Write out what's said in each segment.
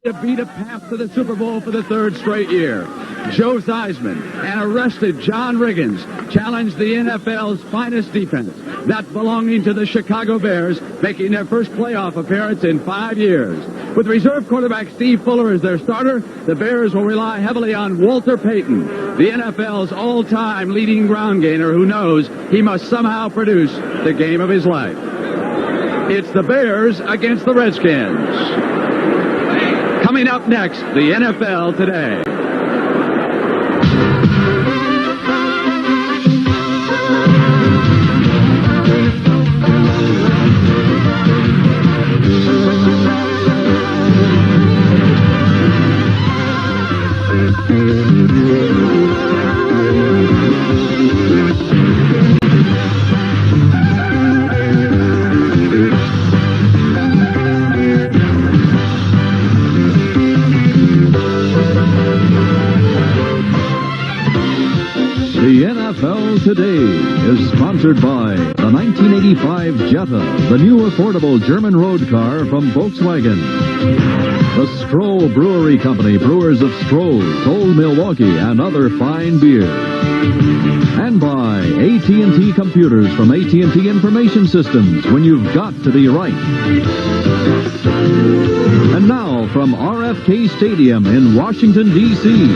To beat a path to the Super Bowl for the third straight year. Joe Theismann and arrested John Riggins challenged the NFL's finest defense, that belonging to the Chicago Bears, making their first playoff appearance in 5 years. With reserve quarterback Steve Fuller as their starter, the Bears will rely heavily on Walter Payton, the NFL's all-time leading ground gainer who knows he must somehow produce the game of his life. It's the Bears against the Redskins. Coming up next, the NFL Today. Today is sponsored by the 1985 Jetta, the new affordable German road car from Volkswagen. The Stroll Brewery Company, brewers of Stroll's, Old Milwaukee, and other fine beers. And by AT&T Computers from AT&T Information Systems, when you've got to be right. And now, from RFK Stadium in Washington, D.C.,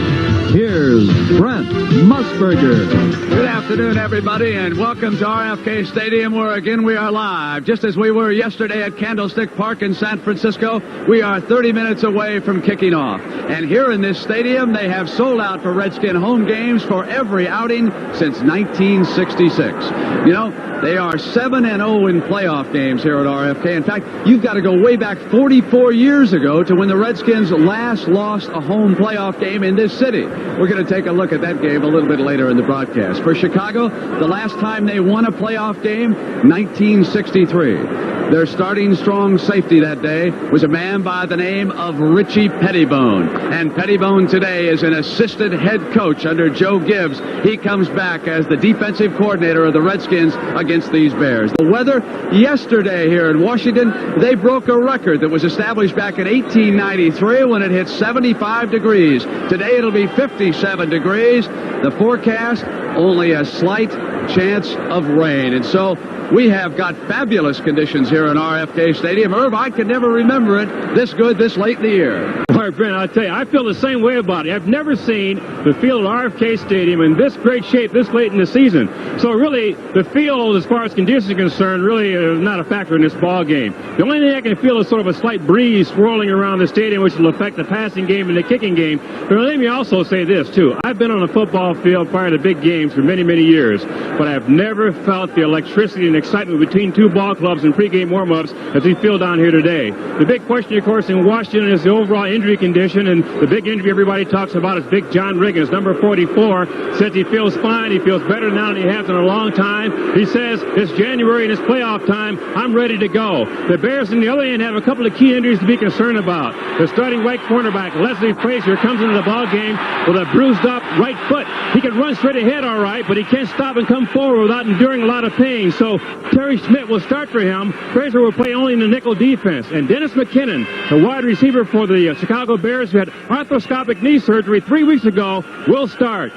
here's Brent Musburger. Good afternoon, everybody, and welcome to RFK Stadium, where again we are live. Just as we were yesterday at Candlestick Park in San Francisco, we are 30 minutes away from kicking off. And here in this stadium, they have sold out for Redskin home games for every outing since 1966. You know, they are 7-0 in playoff games here at RFK. In fact, you've got to go way back 44 years ago to when the Redskins last lost a home playoff game in this city. We're going to take a look at that game a little bit later in the broadcast. For Chicago, the last time they won a playoff game, 1963. Their starting strong safety that day was a man by the name of Richie Pettibone. And Pettibone today is an assistant head coach under Joe Gibbs. He comes back as the defensive coordinator of the Redskins against these Bears. The weather yesterday here in Washington, they broke a record that was established back in 1893 when it hit 75 degrees. Today it'll be 57 degrees. The forecast, only a slight chance of rain. And so we have got fabulous conditions here in RFK Stadium. Irv, I can never remember it this good this late in the year. All right, Brent, I'll tell you, I feel the same way about it. I've never seen the field at RFK Stadium in this great shape this late in the season. So really, the field, as far as conditions are concerned, really is not a factor in this ball game. The only thing I can feel is sort of a slight breeze swirling around the stadium, which will affect the passing game and the kicking game. But let me also say this, too. I've been on a football field prior to big games for many, many years, but I've never felt the electricity and excitement between two ball clubs in pregame warm-ups as we feel down here today. The big question, of course, in Washington is the overall injury condition, and the big injury everybody talks about is big John Riggins, number 44, says he feels fine. He feels better now than he has in a long time. He says, it's January and it's playoff time. I'm ready to go. The Bears, on the other end, have a couple of key injuries to be concerned about. The starting right cornerback, Leslie Frazier, comes into the ball game with a bruised up right foot. He can run straight ahead all right, but he can't stop and come forward without enduring a lot of pain. So Terry Schmidt will start for him. Frazier will play only in the nickel defense. And Dennis McKinnon, the wide receiver for the Chicago Bears, who had arthroscopic knee surgery 3 weeks ago, will start.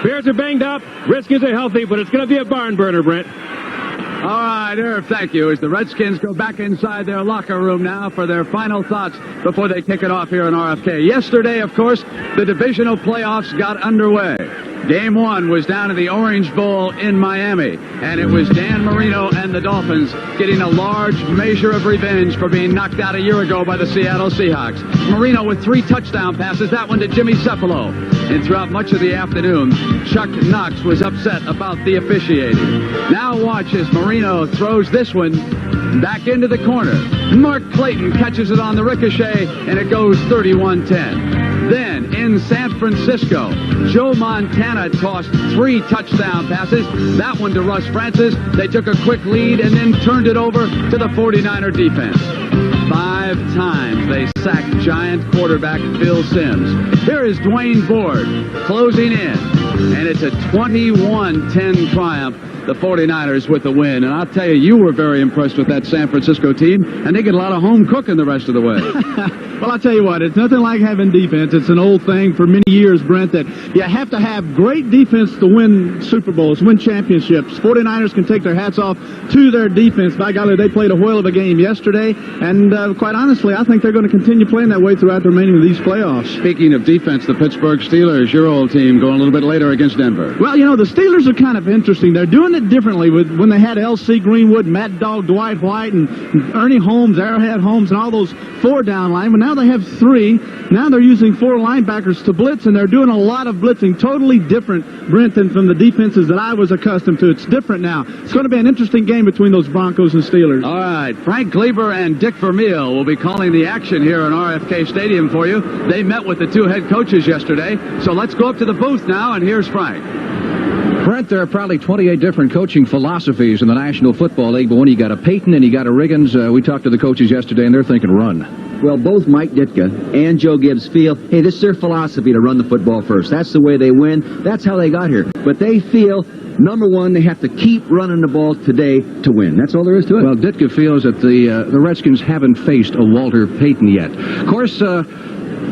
Bears are banged up. Redskins are healthy, but it's going to be a barn burner, Brent. All right, Irv, thank you. As the Redskins go back inside their locker room now for their final thoughts before they kick it off here in RFK. Yesterday, of course, the divisional playoffs got underway. Game one was down at the Orange Bowl in Miami, and it was Dan Marino and the Dolphins getting a large measure of revenge for being knocked out a year ago by the Seattle Seahawks. Marino with 3 touchdown passes, that one to Jimmy Cephalo. And throughout much of the afternoon, Chuck Knox was upset about the officiating. Now watch as Marino throws this one back into the corner. Mark Clayton catches it on the ricochet, and it goes 31-10. Then, in San Francisco, Joe Montana tossed 3 touchdown passes. That one to Russ Francis. They took a quick lead and then turned it over to the 49er defense. 5 times they sacked Giant quarterback Phil Simms. Here is Dwayne Board closing in, and it's a 21-10 triumph the 49ers with the win. And I'll tell you, you were very impressed with that San Francisco team, and they get a lot of home cooking the rest of the way. Well, I'll tell you what, it's nothing like having defense. It's an old thing for many years, Brent, that you have to have great defense to win Super Bowls, win championships. 49ers can take their hats off to their defense. By golly, they played a whale of a game yesterday, and quite honestly, I think they're going to continue playing that way throughout the remaining of these playoffs. Speaking of defense, the Pittsburgh Steelers, your old team, going a little bit later against Denver. Well, you know, the Steelers are kind of interesting. They're doing it differently with when they had L.C. Greenwood, Matt Dog, Dwight White, and Ernie Holmes, Arrowhead Holmes, and all those four-down line. But now they have three. Now they're using four linebackers to blitz, and they're doing a lot of blitzing. Totally different, Brent, than from the defenses that I was accustomed to. It's different now. It's going to be an interesting game between those Broncos and Steelers. All right, Frank Gleber and Dick Vermeil will be calling the action here in RFK Stadium for you. They met with the two head coaches yesterday. So let's go up to the booth now, and here's Frank. Brent, there are probably 28 different coaching philosophies in the National Football League, but when you got a Payton and you got a Riggins, we talked to the coaches yesterday, and they're thinking run. Well, both Mike Ditka and Joe Gibbs feel, hey, this is their philosophy to run the football first. That's the way they win. That's how they got here. But they feel, number one, they have to keep running the ball today to win. That's all there is to it. Well, Ditka feels that the Redskins haven't faced a Walter Payton yet. Of course,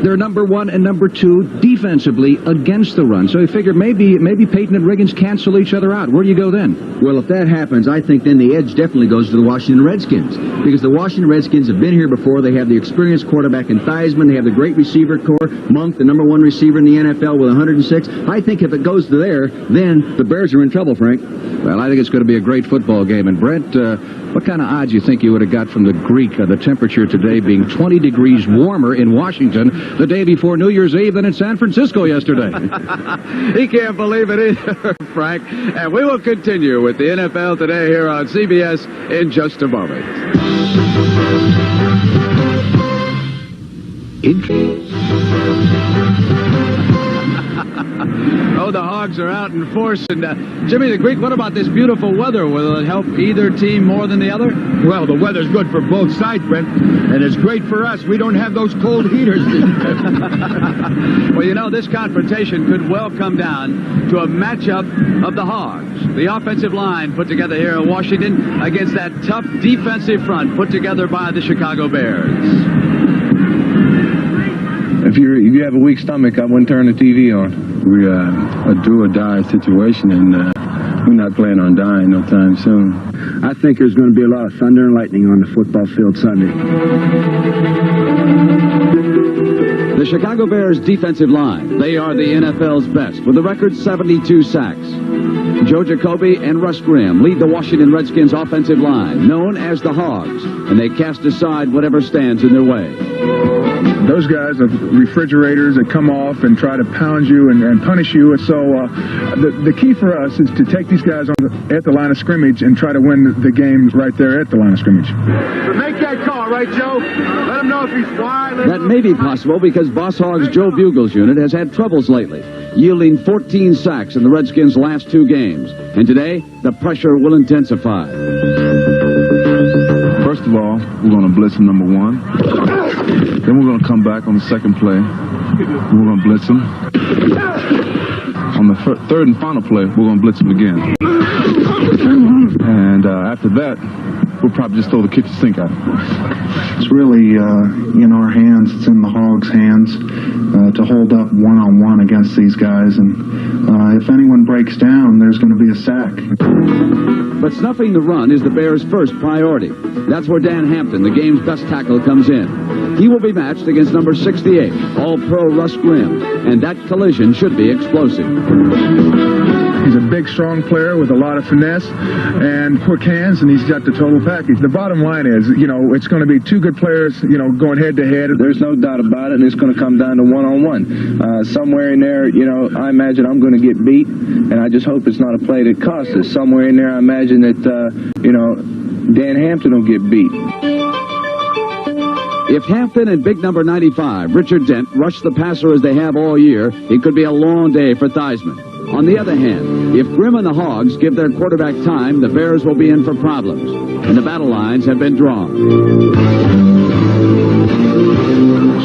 they're number one and number two defensively against the run. So he figured maybe Payton and Riggins cancel each other out. Where do you go then? Well, if that happens, I think then the edge definitely goes to the Washington Redskins. Because the Washington Redskins have been here before. They have the experienced quarterback in Theismann. They have the great receiver core. Monk, the number one receiver in the NFL with 106. I think if it goes to there, then the Bears are in trouble, Frank. Well, I think it's going to be a great football game. And Brent, what kind of odds do you think you would have got from the Greek the temperature today being 20 degrees warmer in Washington the day before New Year's Eve than in San Francisco yesterday? He can't believe it either, Frank. And we will continue with the NFL today here on CBS in just a moment. Oh, the Hogs are out in force. And Jimmy the Greek, what about this beautiful weather? Will it help either team more than the other? Well, the weather's good for both sides, Brent, and it's great for us. We don't have those cold heaters. Well, you know, this confrontation could well come down to a matchup of the Hogs. The offensive line put together here in Washington against that tough defensive front put together by the Chicago Bears. If you have a weak stomach, I wouldn't turn the TV on. We're a do-or-die situation, and we're not planning on dying no time soon. I think there's going to be a lot of thunder and lightning on the football field Sunday. The Chicago Bears defensive line, they are the NFL's best with a record 72 sacks. Joe Jacoby and Russ Grimm lead the Washington Redskins offensive line, known as the Hogs, and they cast aside whatever stands in their way. Those guys are refrigerators that come off and try to pound you and punish you. And so the key for us is to take these guys at the line of scrimmage and try to win the game right there at the line of scrimmage. So make that call, right, Joe? Let him know if he's wide. That may be possible because Boss Hogs' Joe Bugel's unit has had troubles lately, yielding 14 sacks in the Redskins' last two games. And today, the pressure will intensify. First of all, we're going to blitz him number one. Then we're going to come back on the second play. We're going to blitz him. On the third and final play, we're going to blitz him again. And after that, we'll probably just throw the kitchen sink out. It's really in our hands. It's in the Hogs' hands to hold up one-on-one against these guys. And if anyone breaks down, there's going to be a sack. But snuffing the run is the Bears' first priority. That's where Dan Hampton, the game's best tackle, comes in. He will be matched against number 68, All-Pro Russ Grimm, and that collision should be explosive. He's a big, strong player with a lot of finesse and quick hands, and he's got the total package. The bottom line is, it's going to be two good players, going head-to-head. There's no doubt about it, and it's going to come down to one-on-one. Somewhere in there, I imagine I'm going to get beat, and I just hope it's not a play that costs us. Somewhere in there, I imagine that, Dan Hampton will get beat. If Hampton and big number 95, Richard Dent, rush the passer as they have all year, it could be a long day for Theismann. On the other hand, if Grimm and the Hogs give their quarterback time, the Bears will be in for problems. And the battle lines have been drawn.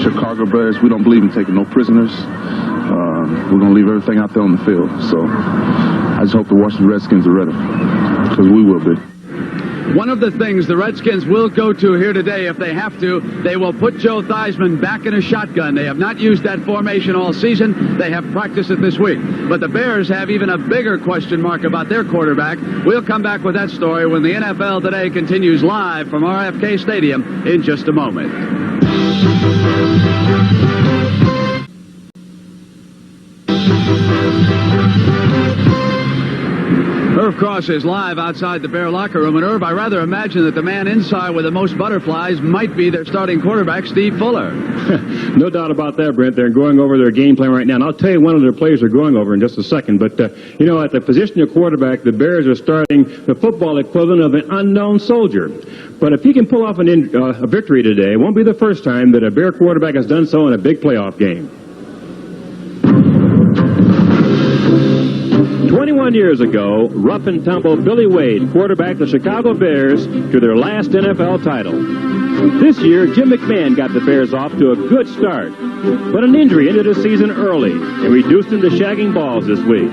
Chicago Bears, we don't believe in taking no prisoners. We're going to leave everything out there on the field. So I just hope the Washington Redskins are ready, because we will be. One of the things the Redskins will go to here today, if they have to, they will put Joe Theismann back in a shotgun. They have not used that formation all season. They have practiced it this week. But the Bears have even a bigger question mark about their quarterback. We'll come back with that story when the NFL Today continues live from RFK Stadium in just a moment. Irv Cross is live outside the Bear locker room. And Irv, I rather imagine that the man inside with the most butterflies might be their starting quarterback, Steve Fuller. No doubt about that, Brent. They're going over their game plan right now. And I'll tell you one of their players they're going over in just a second. But, you know, at the position of quarterback, the Bears are starting the football equivalent of an unknown soldier. But if he can pull off a victory today, it won't be the first time that a Bear quarterback has done so in a big playoff game. 21 years ago, rough and tumble Billy Wade quarterbacked the Chicago Bears to their last NFL title. This year, Jim McMahon got the Bears off to a good start, but an injury ended the season early and reduced them to shagging balls this week.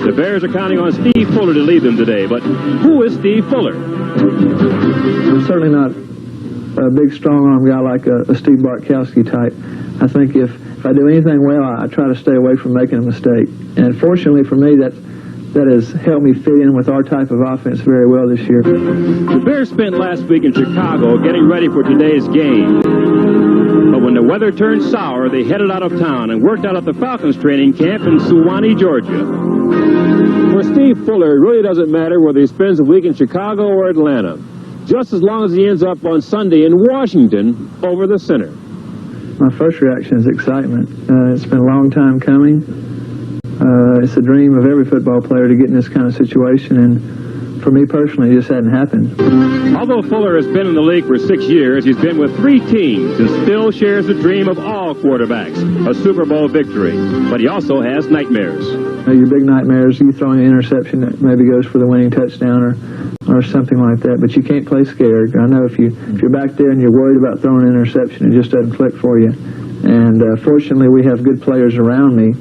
The Bears are counting on Steve Fuller to lead them today, but who is Steve Fuller? I'm certainly not a big, strong-arm guy like a Steve Bartkowski type. I think if I do anything well, I try to stay away from making a mistake. And fortunately for me, that has helped me fit in with our type of offense very well this year. The Bears spent last week in Chicago getting ready for today's game. But when the weather turned sour, they headed out of town and worked out at the Falcons training camp in Suwanee, Georgia. For Steve Fuller, it really doesn't matter whether he spends a week in Chicago or Atlanta, just as long as he ends up on Sunday in Washington over the center. My first reaction is excitement. It's been a long time coming. It's a dream of every football player to get in this kind of situation, and for me personally, it just hadn't happened. Although Fuller has been in the league for 6 years, he's been with 3 teams and still shares the dream of all quarterbacks, a Super Bowl victory. But he also has nightmares. Your big nightmares, you throwing an interception that maybe goes for the winning touchdown or something like that, but you can't play scared. I know if you're back there and you're worried about throwing an interception, it just doesn't click for you. And fortunately, we have good players around me,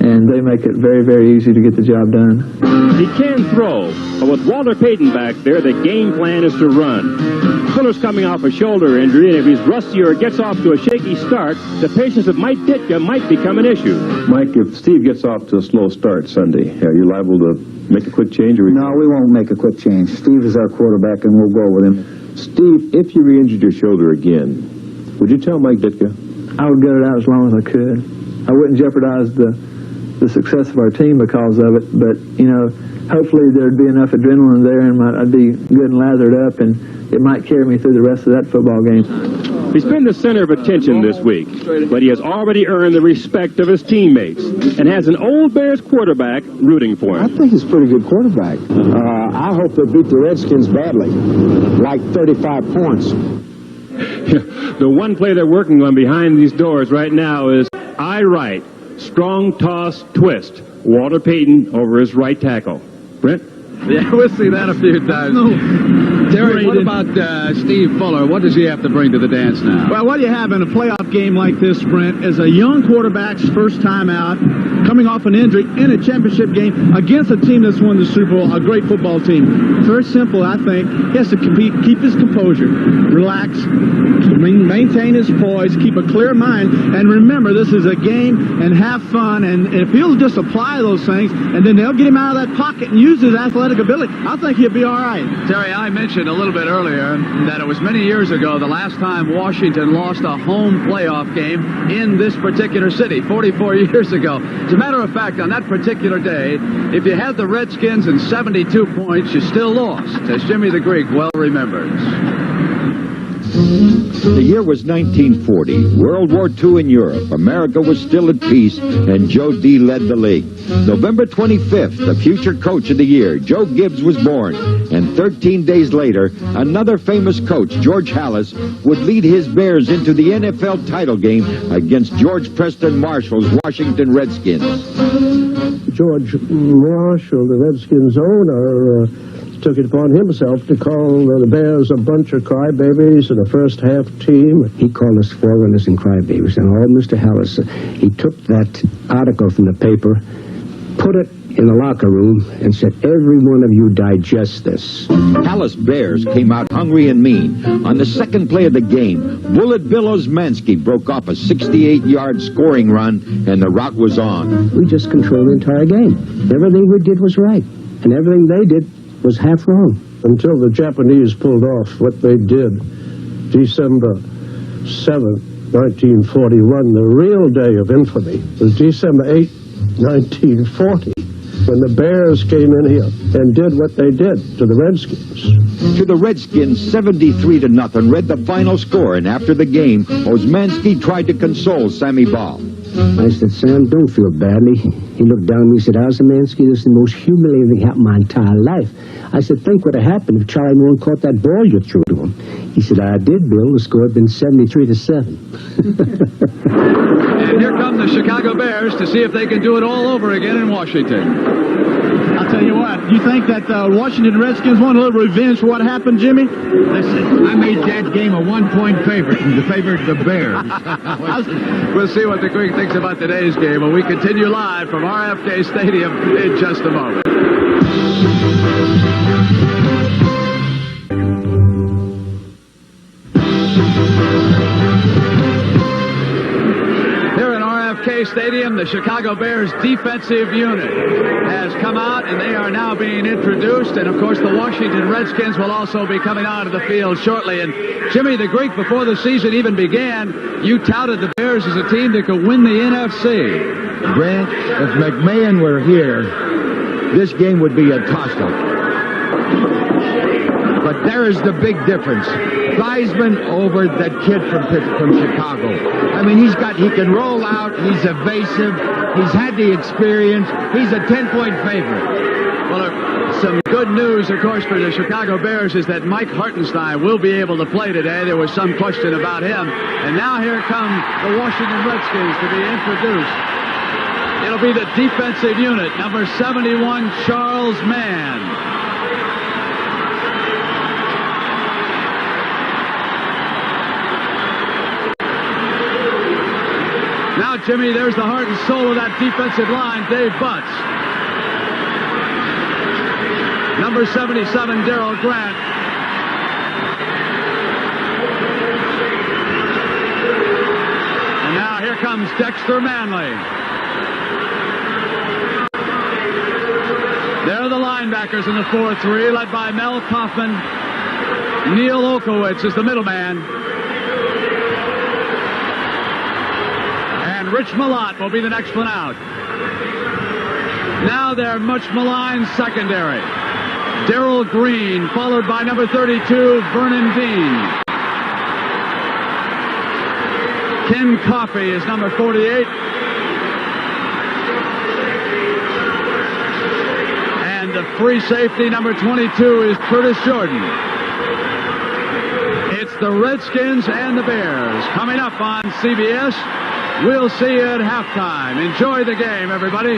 and they make it very, very easy to get the job done. He can throw, but with Walter Payton back there, the game plan is to run. Fuller's coming off a shoulder injury, and if he's rusty or gets off to a shaky start, the patience of Mike Ditka might become an issue. Mike, if Steve gets off to a slow start Sunday, are you liable to make a quick change? No, we won't make a quick change. Steve is our quarterback, and we'll go with him. Steve, if you re-injured your shoulder again, would you tell Mike Ditka? I would gut it out as long as I could. I wouldn't jeopardize the success of our team because of it, but, you know, hopefully there'd be enough adrenaline there and I'd be good and lathered up, and it might carry me through the rest of that football game. He's been the center of attention this week, but he has already earned the respect of his teammates and has an old Bears quarterback rooting for him. I think he's a pretty good quarterback. I hope they beat the Redskins badly, like 35 points. The one play they're working on behind these doors right now is I right. Strong toss, twist. Walter Payton over his right tackle. Brent? Yeah, we'll see that a few times. Terry, what about Steve Fuller? What does he have to bring to the dance now? Well, what you have in a playoff game like this, Brent, is a young quarterback's first time out, coming off an injury in a championship game against a team that's won the Super Bowl, a great football team. Very simple, I think. He has to keep his composure, relax, maintain his poise, keep a clear mind, and remember, this is a game, and have fun, and if he'll just apply those things, and then they'll get him out of that pocket and use his athletic ability, I think he'll be all right. Terry, I mentioned a little bit earlier that it was many years ago the last time Washington lost a home playoff game in this particular city, 44 years ago. As a matter of fact, on that particular day, if you had the Redskins and 72 points, you still lost, as Jimmy the Greek well remembers. The year was 1940, World War II in Europe. America was still at peace, and Joe D. led the league. November 25th, the future coach of the year, Joe Gibbs, was born. And 13 days later, another famous coach, George Halas, would lead his Bears into the NFL title game against George Preston Marshall's Washington Redskins. George Marshall, the Redskins owner, took it upon himself to call the Bears a bunch of crybabies and a first-half team. He called us forerunners and crybabies, and Mr. Halas, he took that article from the paper, put it in the locker room and said, every one of you digest this. Dallas Bears came out hungry and mean. On the second play of the game, Bullet Bill Osmanski broke off a 68-yard scoring run, and the rout was on. We just controlled the entire game. Everything we did was right, and everything they did was half wrong. Until the Japanese pulled off what they did December 7th, 1941, the real day of infamy was December 8th, 1940. When the Bears came in here and did what they did to the Redskins. To the Redskins, 73-0 read the final score, and after the game, Osmanski tried to console Sammy Ball. I said, Sam, don't feel badly. He looked down at me and said, Osmanski, this is the most humiliating thing happened in my entire life. I said, think what would have happened if Charlie Moore caught that ball you threw to him. He said, I did, Bill. The score had been 73-7. And here come the Chicago Bears to see if they can do it all over again in Washington. I'll tell you what, you think that Washington Redskins want a little revenge for what happened, Jimmy? Listen, I made that game a 1-point favorite, and the favorite the Bears. We'll see what the Greek thinks about today's game when we continue live from RFK Stadium in just a moment. Stadium, the Chicago Bears defensive unit has come out, and they are now being introduced, and of course the Washington Redskins will also be coming onto the field shortly. And Jimmy the Greek, before the season even began, you touted the Bears as a team that could win the NFC. Grant, if McMahon were here, this game would be a toss-up. But there is the big difference. Theismann over that kid from Chicago. I mean, he can roll out, he's evasive, he's had the experience, he's a 10-point favorite. Well, some good news, of course, for the Chicago Bears is that Mike Hartenstein will be able to play today. There was some question about him. And now here come the Washington Redskins to be introduced. It'll be the defensive unit, number 71, Charles Mann. Now, Jimmy, there's the heart and soul of that defensive line, Dave Butts. Number 77, Darrell Grant. And now here comes Dexter Manley. There are the linebackers in the 4-3, led by Mel Kaufman. Neil Olkowitz is the middleman. Rich Malott will be the next one out. Now their much maligned secondary. Darrell Green, followed by number 32, Vernon Dean. Ken Coffey is number 48. And the free safety, number 22, is Curtis Jordan. It's the Redskins and the Bears coming up on CBS. We'll see you at halftime. Enjoy the game, everybody.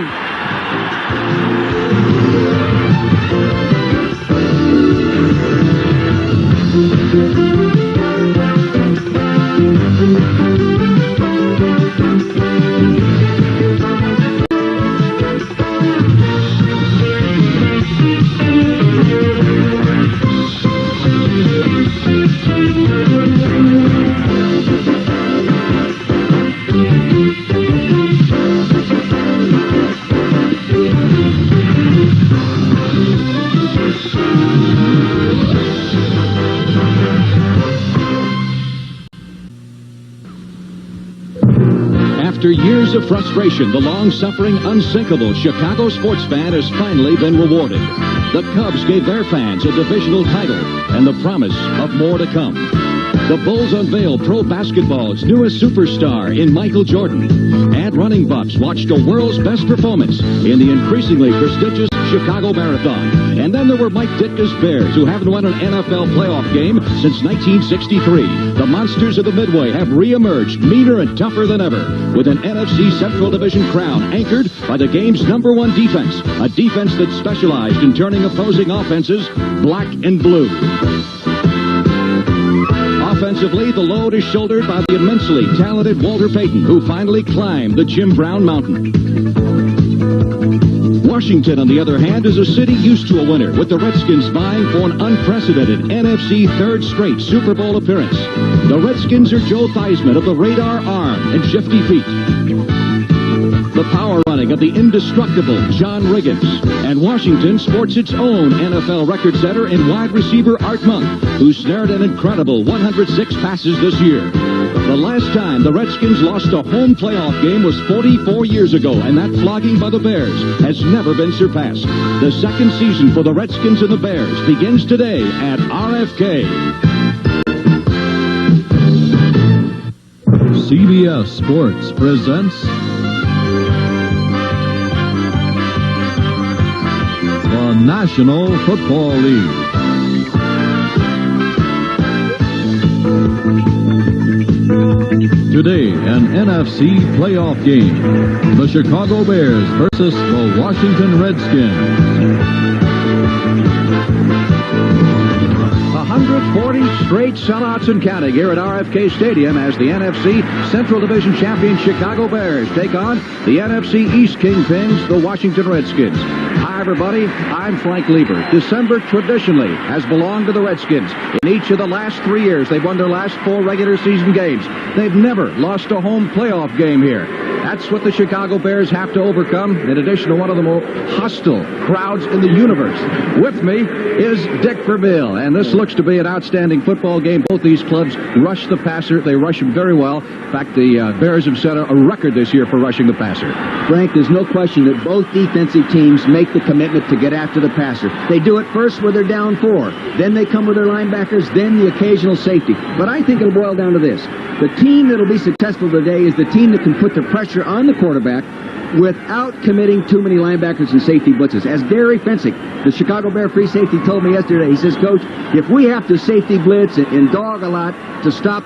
After years of frustration, the long-suffering, unsinkable Chicago sports fan has finally been rewarded. The Cubs gave their fans a divisional title and the promise of more to come. The Bulls unveiled pro basketball's newest superstar in Michael Jordan. And running buffs watched a world's best performance in the increasingly prestigious Chicago Marathon. And then there were Mike Ditka's Bears, who haven't won an NFL playoff game since 1963. The monsters of the Midway have reemerged, meaner and tougher than ever, with an NFC Central Division crown anchored by the game's #1 defense, a defense that specialized in turning opposing offenses black and blue. Offensively, the load is shouldered by the immensely talented Walter Payton, who finally climbed the Jim Brown Mountain. Washington, on the other hand, is a city used to a winner, with the Redskins vying for an unprecedented NFC third straight Super Bowl appearance. The Redskins are Joe Theismann of the radar arm and shifty feet, the power running of the indestructible John Riggins, and Washington sports its own NFL record setter in wide receiver Art Monk, who snared an incredible 106 passes this year. The last time the Redskins lost a home playoff game was 44 years ago, and that flogging by the Bears has never been surpassed. The second season for the Redskins and the Bears begins today at RFK. CBS Sports presents the National Football League. Today, an NFC playoff game. The Chicago Bears versus the Washington Redskins. 140 straight sellouts and counting here at RFK Stadium as the NFC Central Division champion Chicago Bears take on the NFC East Kingpins, the Washington Redskins. Hi, everybody. I'm Frank Lieber. December traditionally has belonged to the Redskins. In each of the last 3 years, they've won their last 4 regular season games. They've never lost a home playoff game here. That's what the Chicago Bears have to overcome, in addition to one of the most hostile crowds in the universe. With me is Dick Vermeil, and this looks to be an outstanding football game. Both these clubs rush the passer. They rush him very well. In fact, the Bears have set a record this year for rushing the passer. Frank, there's no question that both defensive teams make the commitment to get after the passer. They do it first where they're down 4. Then they come with their linebackers, then the occasional safety. But I think it'll boil down to this. The team that'll be successful today is the team that can put the pressure on the quarterback without committing too many linebackers and safety blitzes. As Gary Fensick, the Chicago Bear free safety, told me yesterday, he says, Coach, if we have to safety blitz and dog a lot to stop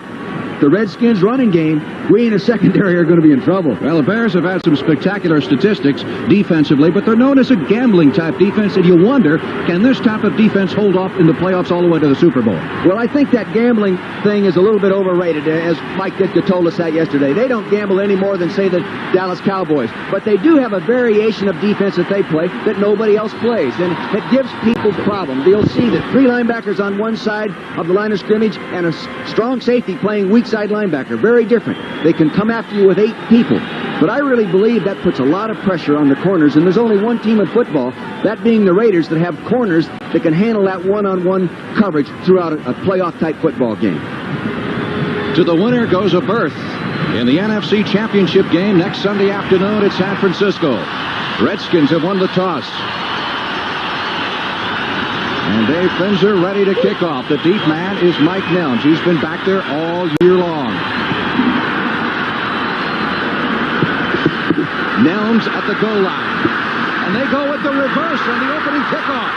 the Redskins' running game, we in the secondary are going to be in trouble. Well, the Bears have had some spectacular statistics defensively, but they're known as a gambling-type defense, and you wonder, can this type of defense hold off in the playoffs all the way to the Super Bowl? Well, I think that gambling thing is a little bit overrated, as Mike Ditka told us that yesterday. They don't gamble any more than, say, the Dallas Cowboys, but they do have a variation of defense that they play that nobody else plays, and it gives people problems. They'll see that 3 linebackers on one side of the line of scrimmage and a strong safety playing weak side linebacker. Very different. They can come after you with 8 people. But I really believe that puts a lot of pressure on the corners, and there's only one team in football, that being the Raiders, that have corners that can handle that one-on-one coverage throughout a playoff-type football game. To the winner goes a berth in the NFC Championship game next Sunday afternoon at San Francisco. Redskins have won the toss. And Dave Finzer ready to kick off. The deep man is Mike Nelms. He's been back there all year long. Nelms at the goal line. And they go with the reverse on the opening kickoff.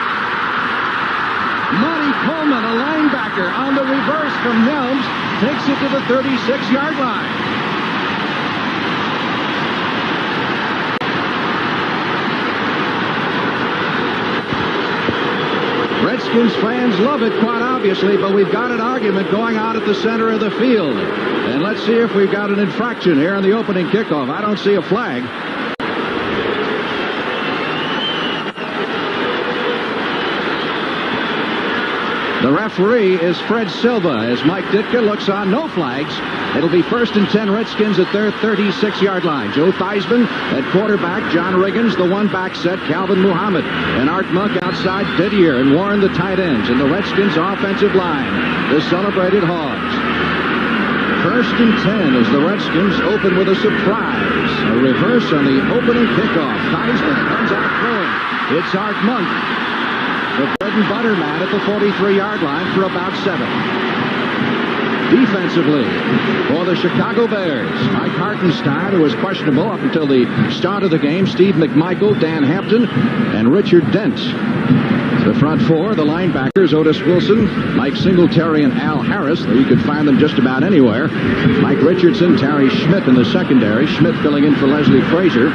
Monty Coleman, a linebacker, on the reverse from Nelms, takes it to the 36-yard line. Redskins fans love it, quite obviously, but we've got an argument going on at the center of the field. And let's see if we've got an infraction here on the opening kickoff. I don't see a flag. The referee is Fred Silva as Mike Ditka looks on. No flags. It'll be 1st and 10 Redskins at their 36-yard line. Joe Theismann at quarterback. John Riggins, the one-back set. Calvin Muhammad and Art Monk outside. Didier and Warren, the tight ends. And the Redskins' offensive line, the celebrated Hogs. 1st and 10 as the Redskins open with a surprise. A reverse on the opening kickoff. Theismann comes out throwing. It's Art Monk, the bread and butter man, at the 43-yard line for about 7. Defensively, for the Chicago Bears, Mike Hartenstein, who was questionable up until the start of the game, Steve McMichael, Dan Hampton, and Richard Dent. The front 4, the linebackers, Otis Wilson, Mike Singletary, and Al Harris, though you could find them just about anywhere. Mike Richardson, Terry Schmidt in the secondary, Schmidt filling in for Leslie Frazier,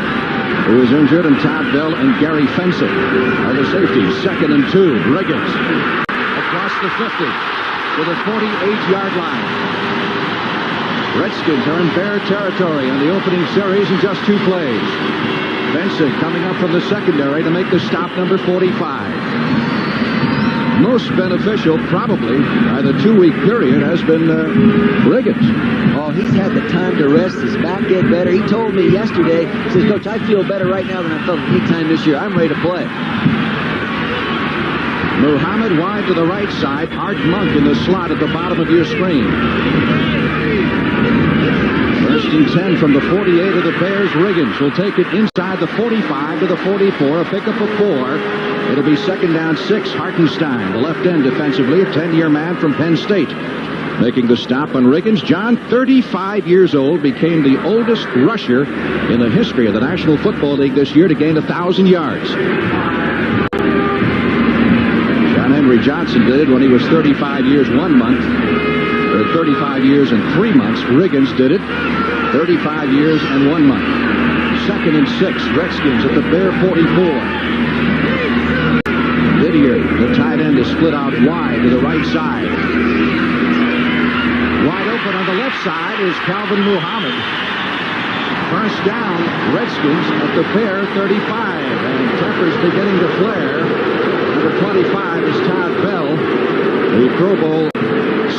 who is injured, and Todd Bell and Gary Fensick are the safeties. 2nd and 2, Riggins across the 50 to the 48-yard line. Redskins are in Bear territory on the opening series in just 2 plays. Vincent coming up from the secondary to make the stop, number 45. Most beneficial, probably, by the 2-week period has been Riggins. Oh, he's had the time to rest. His back get better. He told me yesterday, he says, Coach, I feel better right now than I felt any time this year. I'm ready to play. Muhammad wide to the right side. Art Monk in the slot at the bottom of your screen. First and 10 from the 48 of the Bears. Riggins will take it inside the 45 to the 44. A pickup of 4. It'll be second down 6. Hartenstein, the left end defensively, a 10-year man from Penn State. Making the stop on Riggins. John, 35 years old, became the oldest rusher in the history of the National Football League this year to gain 1,000 yards. John Henry Johnson did it when he was 35 years 1 month, or 35 years and 3 months. Riggins did it 35 years and 1 month. Second and 6, Redskins at the Bear 44. Didier, the tight end, is split out wide to the right side. Wide open on the left side is Calvin Muhammad. First down, Redskins at the Bear 35. And tempers beginning to flare. Number 25 is Todd Bell, the Pro Bowl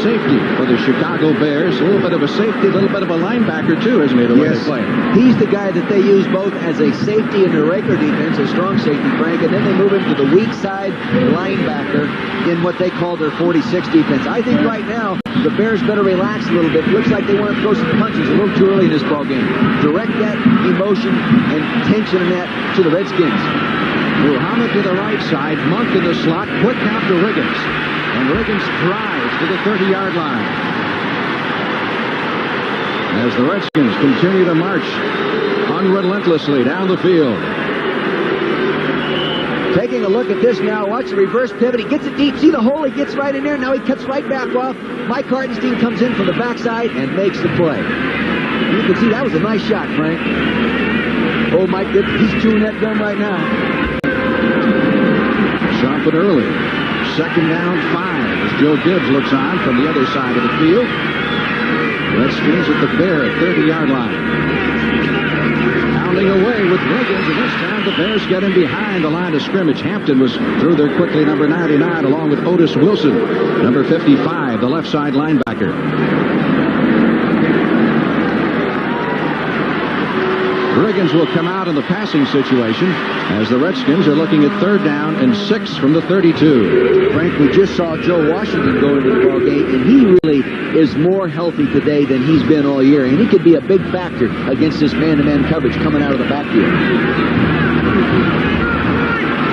safety for the Chicago Bears. A little bit of a safety, a little bit of a linebacker, too, isn't he, the way they play? He's the guy that they use both as a safety in the regular defense, a strong safety, Frank, and then they move him to the weak side linebacker in what they call their 46 defense. I think right now, the Bears better relax a little bit. Looks like they want to throw some punches a little too early in this ballgame. Direct that emotion and tension in that to the Redskins. Muhammad to the right side, Monk in the slot, quick count to Riggins. And Riggins drives to the 30-yard line. As the Redskins continue to march unrelentlessly down the field. Taking a look at this now, watch the reverse pivot. He gets it deep. See the hole? He gets right in there. Now he cuts right back off. Mike Hartenstein comes in from the backside and makes the play. You can see that was a nice shot, Frank. Oh, Mike, he's chewing that gum right now. Sharp and early. Second down 5 as Joe Gibbs looks on from the other side of the field. Redskins at the Bear 30-yard line. Pounding away with Riggins, and this time the Bears get him behind the line of scrimmage. Hampton was through there quickly, number 99, along with Otis Wilson, number 55, the left side linebacker. Riggins will come out in the passing situation as the Redskins are looking at third down and 6 from the 32. Frank, we just saw Joe Washington go into the ballgame, and he really is more healthy today than he's been all year, and he could be a big factor against this man-to-man coverage coming out of the backfield.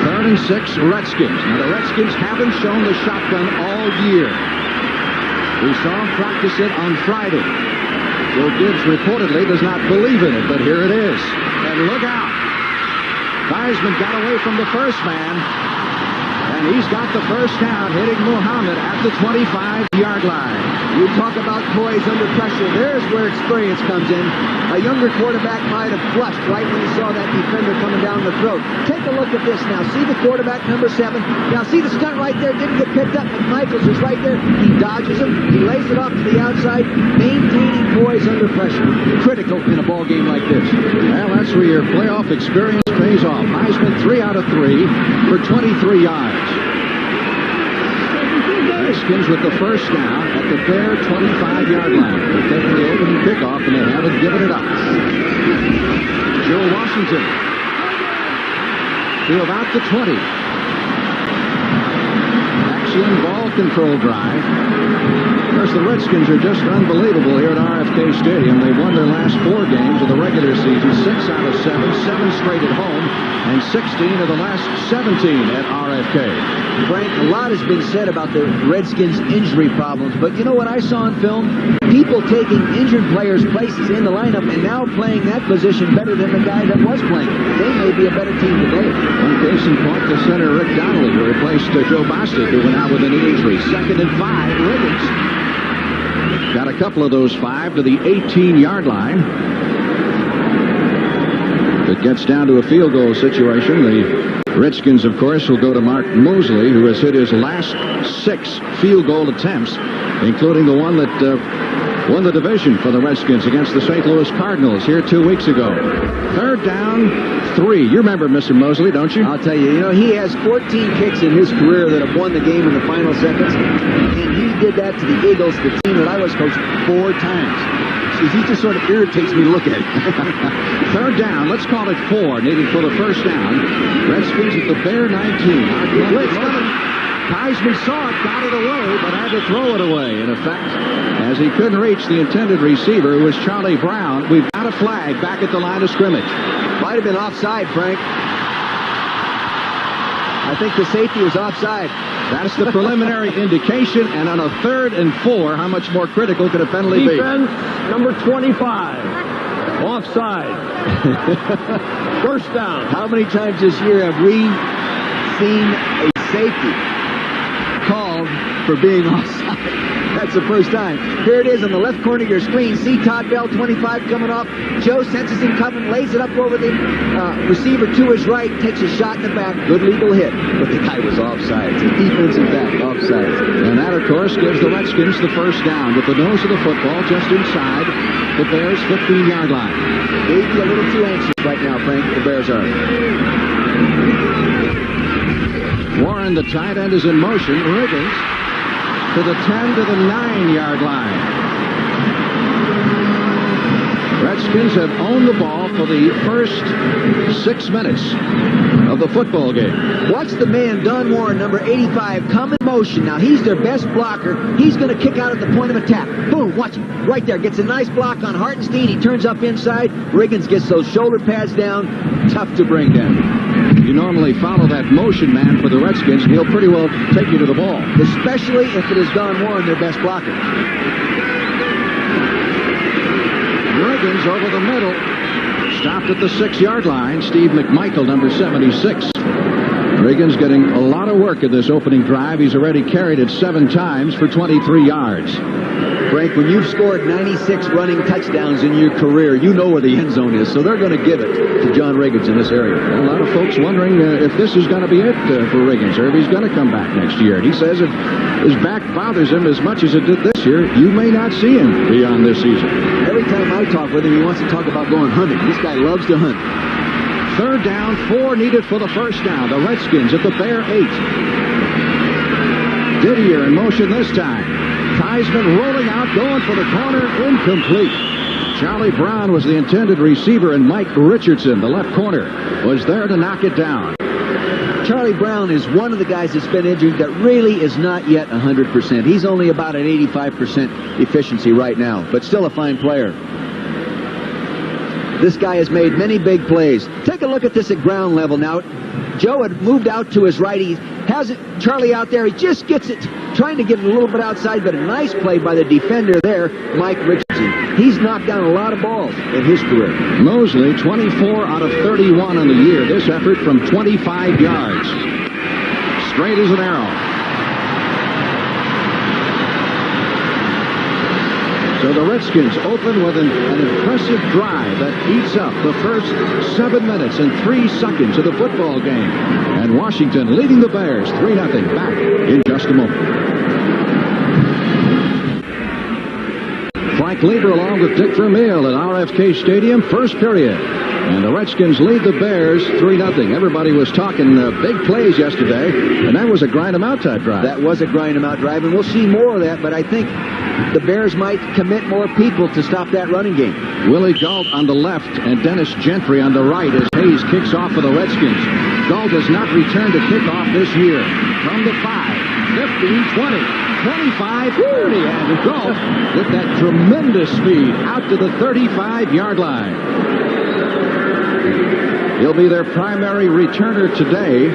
Third and 6, Redskins. Now, the Redskins haven't shown the shotgun all year. We saw them practice it on Friday. Joe Gibbs reportedly does not believe in it, but here it is. And look out. Theismann got away from the first man, and he's got the first down, hitting Muhammad at the 25-yard line. You talk about poise under pressure. There's where experience comes in. A younger quarterback might have flushed right when he saw that defender coming down the throat. Take a look at this now. See the quarterback, number 7. Now see the stunt right there. Didn't get picked up. McMichaels is right there. He dodges him. He lays it off to the outside. Maintaining poise under pressure. Critical in a ball game like this. Well, that's where your playoff experience pays off. Heisman 3 out of 3 for 23 yards. Redskins with the first down at the Bear 25-yard line. They're taking the opening kickoff, and they haven't given it up. Joe Washington to about the 20. Axiom ball control drive. Of course, the Redskins are just unbelievable here at RFK Stadium. They won their last 4 games of the regular season, 6 out of 7, 7 straight at home, and 16 of the last 17 at RFK. Frank, a lot has been said about the Redskins' injury problems, but you know what I saw on film? People taking injured players' places in the lineup and now playing that position better than the guy that was playing. They may be a better team today. One case in point, the center Rick Donnelly, who replaced Joe Bostic, who went out with a knee injury. Second and 5, Riggins. Got a couple of those 5 to the 18-yard line. If it gets down to a field goal situation, the Redskins, of course, will go to Mark Mosley, who has hit his last 6 field goal attempts, including the one that won the division for the Redskins against the St. Louis Cardinals here 2 weeks ago. 3rd down, 3. You remember Mr. Mosley, don't you? I'll tell you, he has 14 kicks in his career that have won the game in the final seconds, and he did that to the Eagles, the team that I was coached, 4 times. He just sort of irritates me to look at it. 3rd down, let's call it 4, needed for the first down. Redskins at the Bear 19. Theismann saw it, got it away, but had to throw it away, in effect, as he couldn't reach the intended receiver, who was Charlie Brown. We've got a flag back at the line of scrimmage. Might have been offside, Frank. I think the safety was offside. That's the preliminary indication, and on a 3rd and 4, how much more critical could a penalty be? Defense, number 25. Offside. First down. How many times this year have we seen a safety called for being offside? That's the first time. Here it is on the left corner of your screen. See Todd Bell, 25, coming off. Joe senses him coming, lays it up over the receiver to his right, takes a shot in the back. Good legal hit, but the guy was offside. It's a defensive back, offside. And that, of course, gives the Redskins the first down with the nose of the football just inside the Bears' 15-yard line. Maybe a little too anxious right now, Frank, the Bears are. Warren, the tight end, is in motion. Riggins to the 10 to the 9-yard line. Redskins have owned the ball for the first 6 minutes of the football game. Watch the man, Don Warren, number 85, come in motion. Now, he's their best blocker. He's going to kick out at the point of attack. Boom, watch him. Right there. Gets a nice block on Hartenstein. He turns up inside. Riggins gets those shoulder pads down. Tough to bring down. You normally follow that motion man for the Redskins, and he'll pretty well take you to the ball. Especially if it is Don Warren, their best blocker. Riggins over the middle. Stopped at the 6-yard line. Steve McMichael, number 76. Riggins getting a lot of work in this opening drive. He's already carried it 7 times for 23 yards. Frank, when you've scored 96 running touchdowns in your career, you know where the end zone is, so they're going to give it to John Riggins in this area. A lot of folks wondering if this is going to be it for Riggins, or if he's going to come back next year. And he says if his back bothers him as much as it did this year, you may not see him beyond this season. Every time I talk with him, he wants to talk about going hunting. This guy loves to hunt. 3rd down, 4 needed for the first down. The Redskins at the Bear 8. Didier in motion this time. Theismann rolling out, going for the corner, incomplete. Charlie Brown was the intended receiver, and Mike Richardson, the left corner, was there to knock it down. Charlie Brown is one of the guys that's been injured that really is not yet 100%. He's only about an 85% efficiency right now, but still a fine player. This guy has made many big plays. Take a look at this at ground level now. Joe had moved out to his right. He has it, Charlie out there. He just gets it, trying to get it a little bit outside, but a nice play by the defender there, Mike Richardson. He's knocked down a lot of balls in his career. Mosley, 24 out of 31 on the year. This effort from 25 yards. Straight as an arrow. So the Redskins open with an impressive drive that eats up the first 7 minutes and 3 seconds of the football game. And Washington leading the Bears 3-0. Back in just a moment. Frank Lieber along with Dick Vermeil at RFK Stadium, first period. And the Redskins lead the Bears 3-0. Everybody was talking big plays yesterday, and that was a grind-em-out type drive. That was a grind-em-out drive, and we'll see more of that, but I think the Bears might commit more people to stop that running game. Willie Gault on the left and Dennis Gentry on the right as Hayes kicks off for the Redskins. Gault has not returned a kickoff this year. From the 5, 15, 20, 25, 30, and Gault with that tremendous speed out to the 35-yard line. He'll be their primary returner today,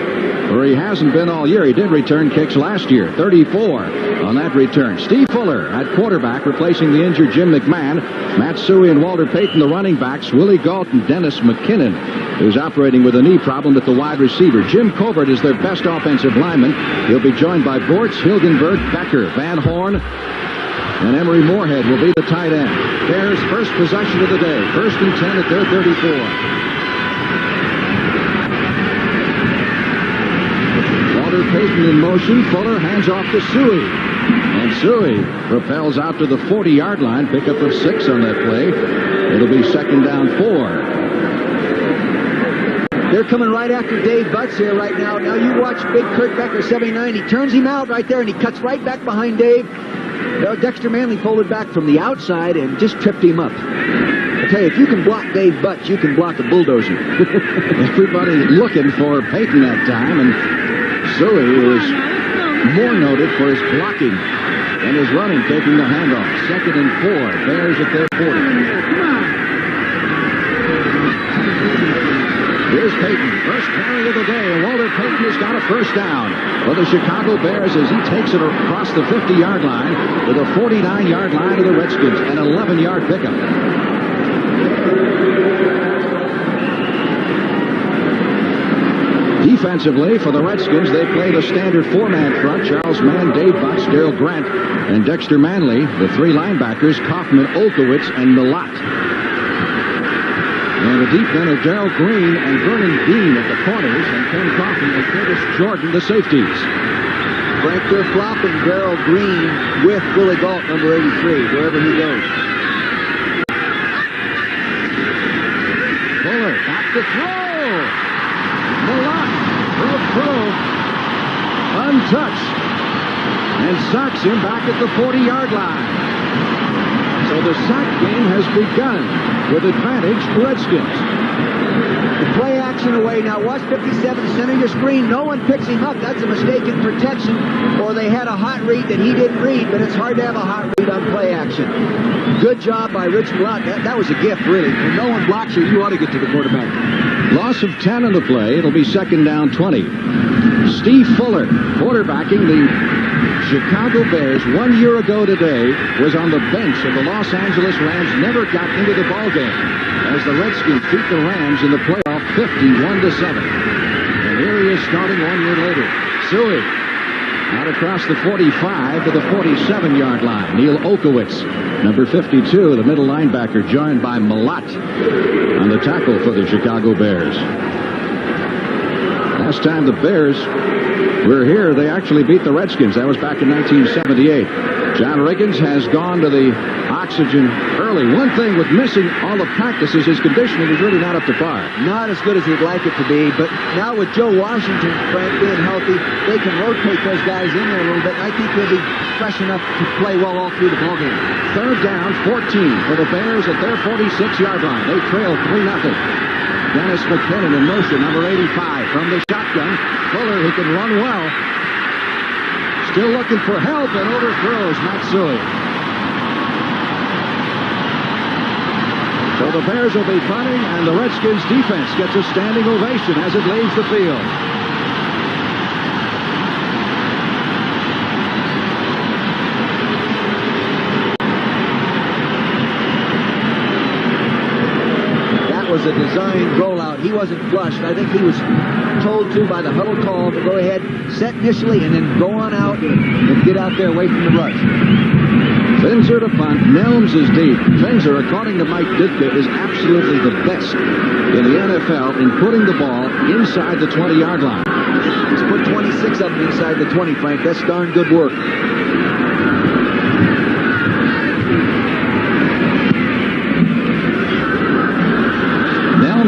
where he hasn't been all year. He did return kicks last year, 34 on that return. Steve Fuller at quarterback, replacing the injured Jim McMahon. Matt Suey and Walter Payton, the running backs. Willie Gault and Dennis McKinnon, who's operating with a knee problem at the wide receiver. Jim Covert is their best offensive lineman. He'll be joined by Bortz, Hilgenberg, Becker, Van Horn, and Emery Moorhead will be the tight end. Bears' first possession of the day. 1st and 10 at their 34. Payton in motion. Fuller hands off to Suey. And Suey propels out to the 40-yard line. Pickup of 6 on that play. It'll be second down 4. They're coming right after Dave Butts here right now. Now you watch big Kurt Becker, 79. He turns him out right there, and he cuts right back behind Dave. Dexter Manley pulled back from the outside and just tripped him up. I tell you, if you can block Dave Butts, you can block a bulldozer. Everybody looking for Peyton that time, and Suey was more noted for his blocking and his running, taking the handoff. Second and 4. Bears at their 40. Here's Peyton, first carry of the day, and Walter Peyton has got a first down for the Chicago Bears as he takes it across the 50-yard line to the 49-yard line of the Redskins, an 11-yard pickup. Defensively, for the Redskins, they played a standard 4-man front. Charles Mann, Dave Butts, Darrell Grant, and Dexter Manley. The 3 linebackers, Kaufman, Olkowitz, and Milat. And the deep men are Darrell Green and Vernon Dean at the corners, and Ken Kaufman and Curtis Jordan, the safeties. Frank, they're flopping Darrell Green with Willie Galt, number 83, wherever he goes. Fuller back to throw. Milat broke through, untouched, and sacks him back at the 40-yard line. So the sack game has begun with advantage Redskins. The play action away. Now watch 57, center your screen. No one picks him up. That's a mistake in protection, or they had a hot read that he didn't read, but it's hard to have a hot read on play action. Good job by Rich Milat. That was a gift, really. When no one blocks you, you ought to get to the quarterback. Loss of 10 on the play. It'll be second down 20. Steve Fuller, quarterbacking the Chicago Bears 1 year ago today, was on the bench of the Los Angeles Rams, never got into the ballgame as the Redskins beat the Rams in the playoff 51-7. And here he is starting 1 year later. Suey out across the 45 to the 47-yard line. Neil Olkowitz, number 52, the middle linebacker, joined by Milat on the tackle for the Chicago Bears. Last time the Bears were here, they actually beat the Redskins. That was back in 1978. John Riggins has gone to the oxygen early. One thing with missing all the practices, his conditioning is really not up to par. Not as good as he'd like it to be, but now with Joe Washington, Frank, being healthy, they can rotate those guys in there a little bit, and I think he'll be fresh enough to play well all through the ballgame. Third down, 14 for the Bears at their 46-yard line. They trail 3-0. Dennis McKinnon in motion, number 85, from the shotgun. Fuller, who can run well, still looking for help and overthrows Matt Suey. So the Bears will be punting, and the Redskins defense gets a standing ovation as it leaves the field. Was a designed rollout. He wasn't flushed. I think he was told to by the huddle call to go ahead, set initially, and then go on out and get out there away from the rush. Finzer to punt. Nelms is deep. Finzer, according to Mike Ditka, is absolutely the best in the NFL in putting the ball inside the 20-yard line. He's put 26 of them inside the 20, Frank. That's darn good work.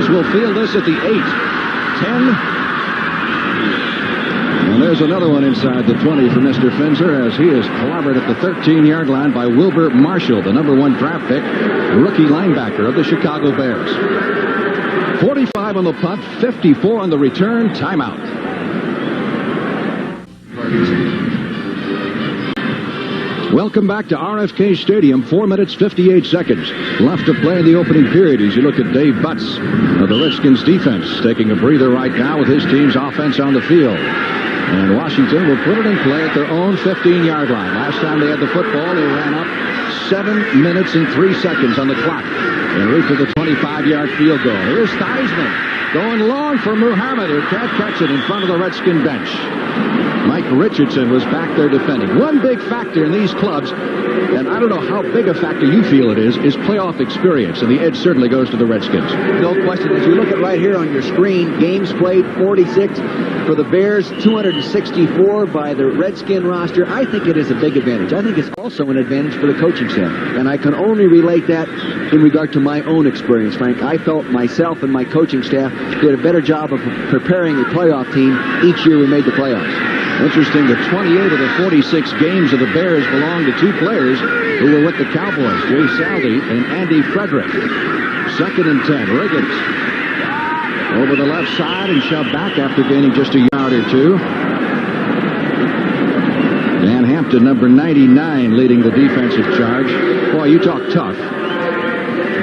Will field this at the 8, 10, and there's another one inside the 20 for Mr. Finzer as he is clobbered at the 13-yard line by Wilbur Marshall, the number 1 draft pick, rookie linebacker of the Chicago Bears. 45 on the punt, 54 on the return, timeout. Welcome back to RFK Stadium. 4 minutes, 58 seconds left to play in the opening period as you look at Dave Butts of the Redskins defense taking a breather right now with his team's offense on the field. And Washington will put it in play at their own 15-yard line. Last time they had the football, they ran up 7 minutes and 3 seconds on the clock and reached the 25-yard field goal. Here's Theismann going long for Muhammad, who can't catch it in front of the Redskin bench. Mike Richardson was back there defending. One big factor in these clubs, and I don't know how big a factor you feel it is playoff experience, and the edge certainly goes to the Redskins. No question. As you look at right here on your screen, games played 46, for the Bears, 264 by the Redskin roster. I think it is a big advantage. I think it's also an advantage for the coaching staff. And I can only relate that in regard to my own experience, Frank. I felt myself and my coaching staff did a better job of preparing a playoff team each year we made the playoffs. Interesting that 28 of the 46 games of the Bears belong to two players who were with the Cowboys, Jay Saldi and Andy Frederick. 2nd and 10, Riggins over the left side and shoved back after gaining just a yard or two. Dan Hampton, number 99, leading the defensive charge. Boy, you talk tough.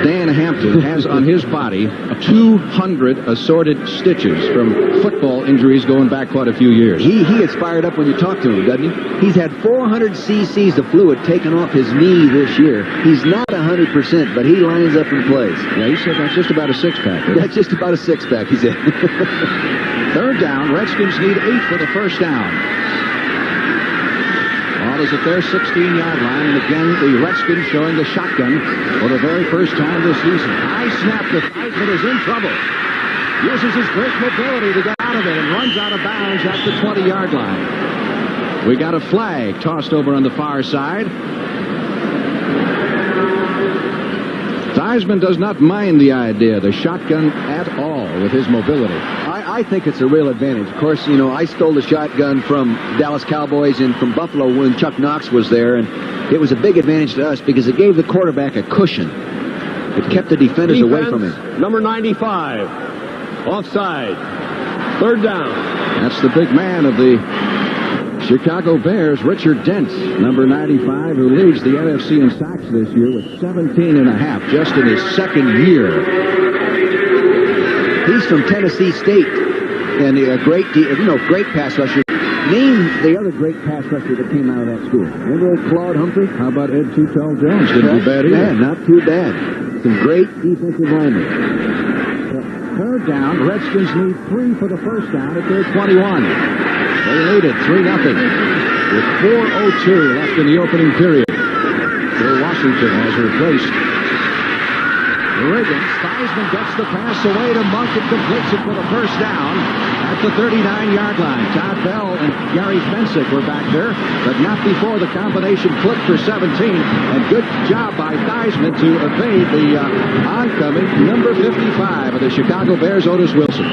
Dan Hampton has on his body 200 assorted stitches from football injuries going back quite a few years. He gets fired up when you talk to him, doesn't he? He's had 400 cc's of fluid taken off his knee this year. He's not 100%, but he lines up and plays. Yeah, he said that's just about a six-pack. Right? That's just about a six-pack, he said. 3rd down, Redskins need 8 for the first down. Ball is at their 16-yard line, and again, the Redskins showing the shotgun for the very first time this season. High snap to Theismann is in trouble. Uses his great mobility to get out of it and runs out of bounds at the 20-yard line. We got a flag tossed over on the far side. Theismann does not mind the idea, the shotgun at all, with his mobility. I think it's a real advantage. Of course, you know, I stole the shotgun from Dallas Cowboys and from Buffalo when Chuck Knox was there, and it was a big advantage to us because it gave the quarterback a cushion. It kept the defenders away from him. Number 95, offside, 3rd down. That's the big man of the Chicago Bears, Richard Dent, number 95, who leads the NFC in sacks this year with 17.5 just in his 2nd year. He's from Tennessee State, and a great pass rusher. Name the other great pass rusher that came out of that school. Remember old Claude Humphrey? How about Ed Too Tall Jones? Didn't do bad either. Yeah, not too bad. Some great defensive linemen. 3rd down, Redskins need 3 for the first down at their 21. They lead it 3-0 with 4:02 left in the opening period. Bill Washington has replaced Riggins. Theismann gets the pass away to Monk and completes it for the first down at the 39-yard line. Todd Bell and Gary Fensick were back there, but not before the combination clipped for 17. And good job by Theismann to evade the oncoming number 55 of the Chicago Bears, Otis Wilson.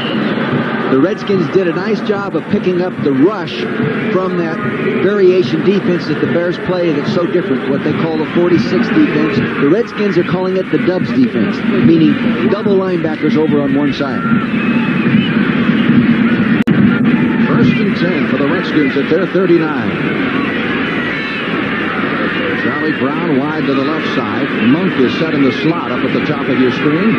The Redskins did a nice job of picking up the rush from that variation defense that the Bears play that's so different, what they call the 46 defense. The Redskins are calling it the Dubs defense, meaning double linebackers over on one side. 1st and 10 for the Redskins at their 39. Charlie Brown wide to the left side. Monk is set in the slot up at the top of your screen.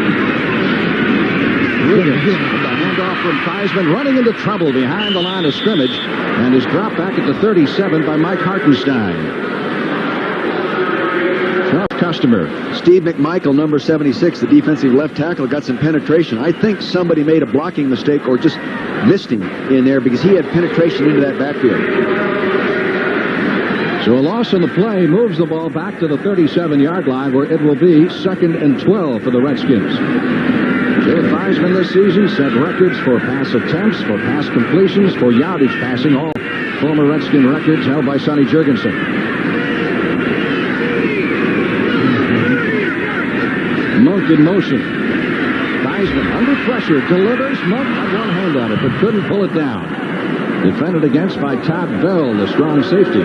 Riggins, the handoff from Theismann, running into trouble behind the line of scrimmage, and is dropped back at the 37 by Mike Hartenstein. Tough customer. Steve McMichael, number 76, the defensive left tackle, got some penetration. I think somebody made a blocking mistake or just missed him in there because he had penetration into that backfield. So a loss on the play moves the ball back to the 37-yard line where it will be 2nd and 12 for the Redskins. Joe Theismann this season set records for pass attempts, for pass completions, for yardage passing, all former Redskin records held by Sonny Jurgensen. Monk in motion. Theismann under pressure, delivers. Monk had one hand on it, but couldn't pull it down. Defended against by Todd Bell, the strong safety.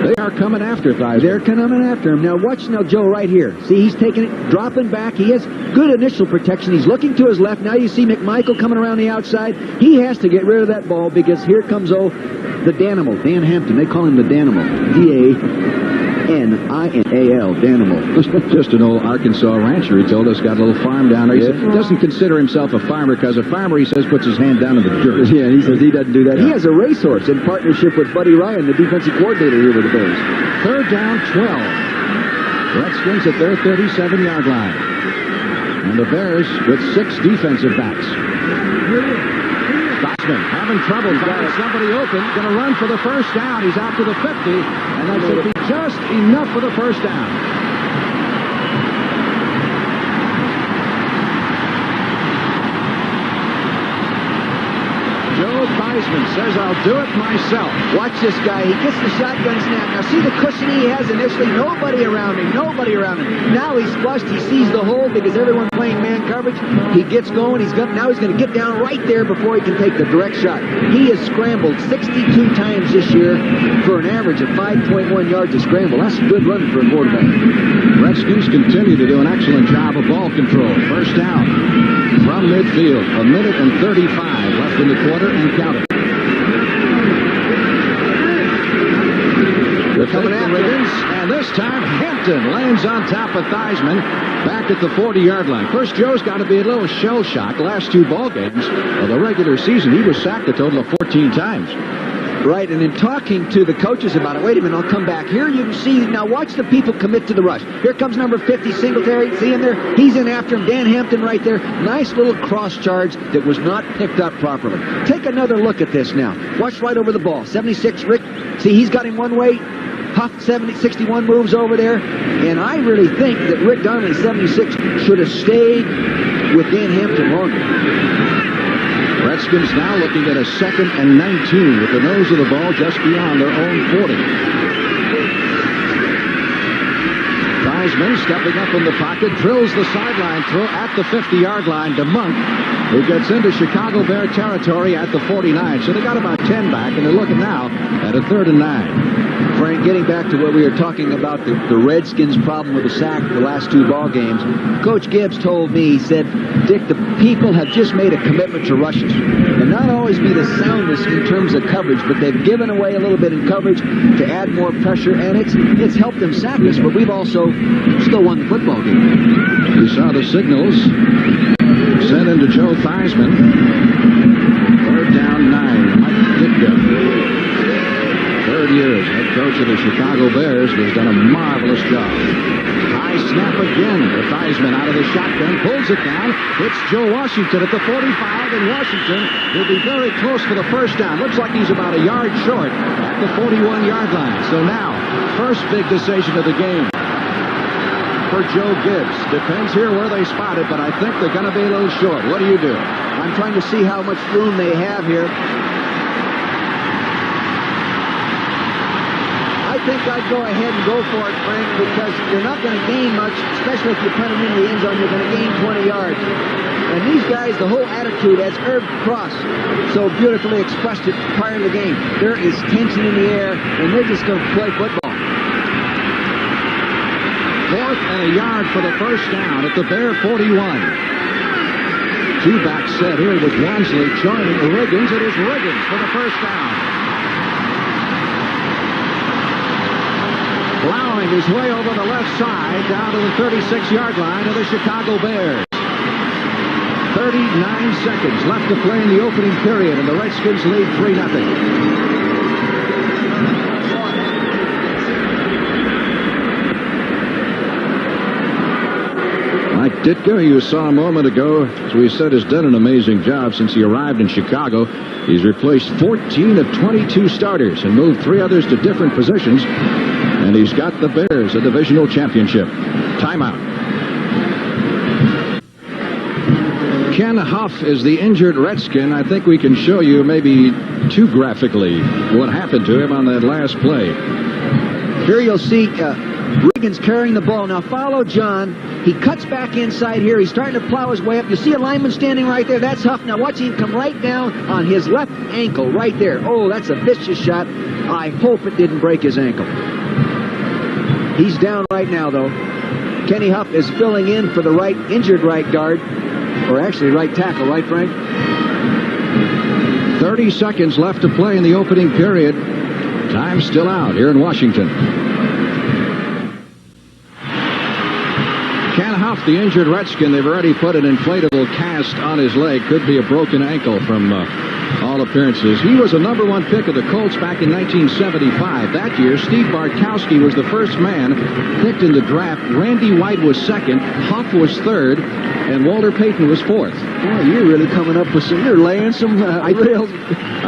They are coming after Theismann. They're coming after him. Now watch now Joe right here. See, he's taking it, dropping back. He has good initial protection. He's looking to his left. Now you see McMichael coming around the outside. He has to get rid of that ball because here comes, the Danimal, Dan Hampton. They call him the Danimal. D-A-N-I-M-A-L, Danimal. Just an old Arkansas rancher, he told us, got a little farm down there. He said, doesn't consider himself a farmer because a farmer, he says, puts his hand down in the dirt. Yeah, he says he doesn't do that. Yeah. He has a racehorse in partnership with Buddy Ryan, the defensive coordinator here with the Bears. 3rd down, 12. Redskins at their 37-yard line. And the Bears with 6 defensive backs. Theismann having trouble finding somebody open. Going to run for the first down. He's out to the 50. And that should be just enough for the first down. Theismann says, I'll do it myself. Watch this guy. He gets the shotgun snap. Now see the cushion he has initially. Nobody around him. Nobody around him. Now he's flushed. He sees the hole because everyone playing man coverage. He gets going. Now he's going to get down right there before he can take the direct shot. He has scrambled 62 times this year for an average of 5.1 yards a scramble. That's a good run for a quarterback. Redskins continue to do an excellent job of ball control. First down from midfield. 1:35 left in the quarter and counting. They're coming after Riggins, and this time Hampton lands on top of Theismann back at the 40-yard line. First, Joe's got to be a little shell-shocked. Last two ball games of the regular season, he was sacked a total of 14 times. Right, and in talking to the coaches about it, wait a minute, I'll come back. Here you can see, now watch the people commit to the rush. Here comes number 50, Singletary. See him there? He's in after him. Dan Hampton right there. Nice little cross charge that was not picked up properly. Take another look at this now. Watch right over the ball. 76, Rick. See, he's got him one way. Huff, 61 moves over there. And I really think that Rick Donnelly, 76, should have stayed with Dan Hampton longer. Redskins now looking at a 2nd and 19 with the nose of the ball just beyond their own 40. Theismann stepping up in the pocket, drills the sideline throw at the 50-yard line to Monk, who gets into Chicago Bear territory at the 49. So they got about 10 back, and they're looking now at a 3rd and 9. Frank, getting back to where we were talking about the Redskins' problem with the sack the last two ball games, Coach Gibbs told me, he said, Dick, the people have just made a commitment to rushes. And not always be the soundest in terms of coverage, but they've given away a little bit in coverage to add more pressure, and it's helped them sack us, but we've also still won the football game. You saw the signals sent into Joe Theismann. 3rd down 9, Mike Ditka. 3rd year as head coach of the Chicago Bears, has done a marvelous job. High snap again to Theismann out of the shotgun, pulls it down, hits Joe Washington at the 45, and Washington will be very close for the first down. Looks like he's about a yard short at the 41-yard line. So now, first big decision of the game for Joe Gibbs. Depends here where they spot it, but I think they're going to be a little short. What do you do? I'm trying to see how much room they have here. I think I'd go ahead and go for it, Frank, because you're not going to gain much, especially if you punt it into the end zone. You're going to gain 20 yards. And these guys, the whole attitude, as Herb Cross so beautifully expressed it prior to the game, there is tension in the air, and they're just going to play football. 4th and a yard for the first down at the Bear 41. Two-back set here with Wansley joining Riggins. It is Riggins for the first down. Plowing his way over the left side down to the 36-yard line of the Chicago Bears. 39 seconds left to play in the opening period, and the Redskins lead 3-0. Mike Ditka, you saw a moment ago, as we said, has done an amazing job since he arrived in Chicago. He's replaced 14 of 22 starters and moved 3 others to different positions. And he's got the Bears a divisional championship. Timeout. Ken Huff is the injured Redskin. I think we can show you maybe too graphically what happened to him on that last play. Here you'll see Riggins carrying the ball. Now follow John. He cuts back inside here. He's starting to plow his way up. You see a lineman standing right there. That's Huff. Now watch him come right down on his left ankle right there. Oh, that's a vicious shot. I hope it didn't break his ankle. He's down right now, though. Kenny Huff is filling in for the injured right guard, or actually right tackle, right, Frank? 30 seconds left to play in the opening period. Time still out here in Washington. Ken Huff, the injured Redskin, they've already put an inflatable cast on his leg. Could be a broken ankle from all appearances. He was a #1 pick of the Colts back in 1975. That year, Steve Bartkowski was the first man picked in the draft. Randy White was 2nd, Huff was 3rd, and Walter Payton was 4th. Boy, you're really coming up with some, you're laying some I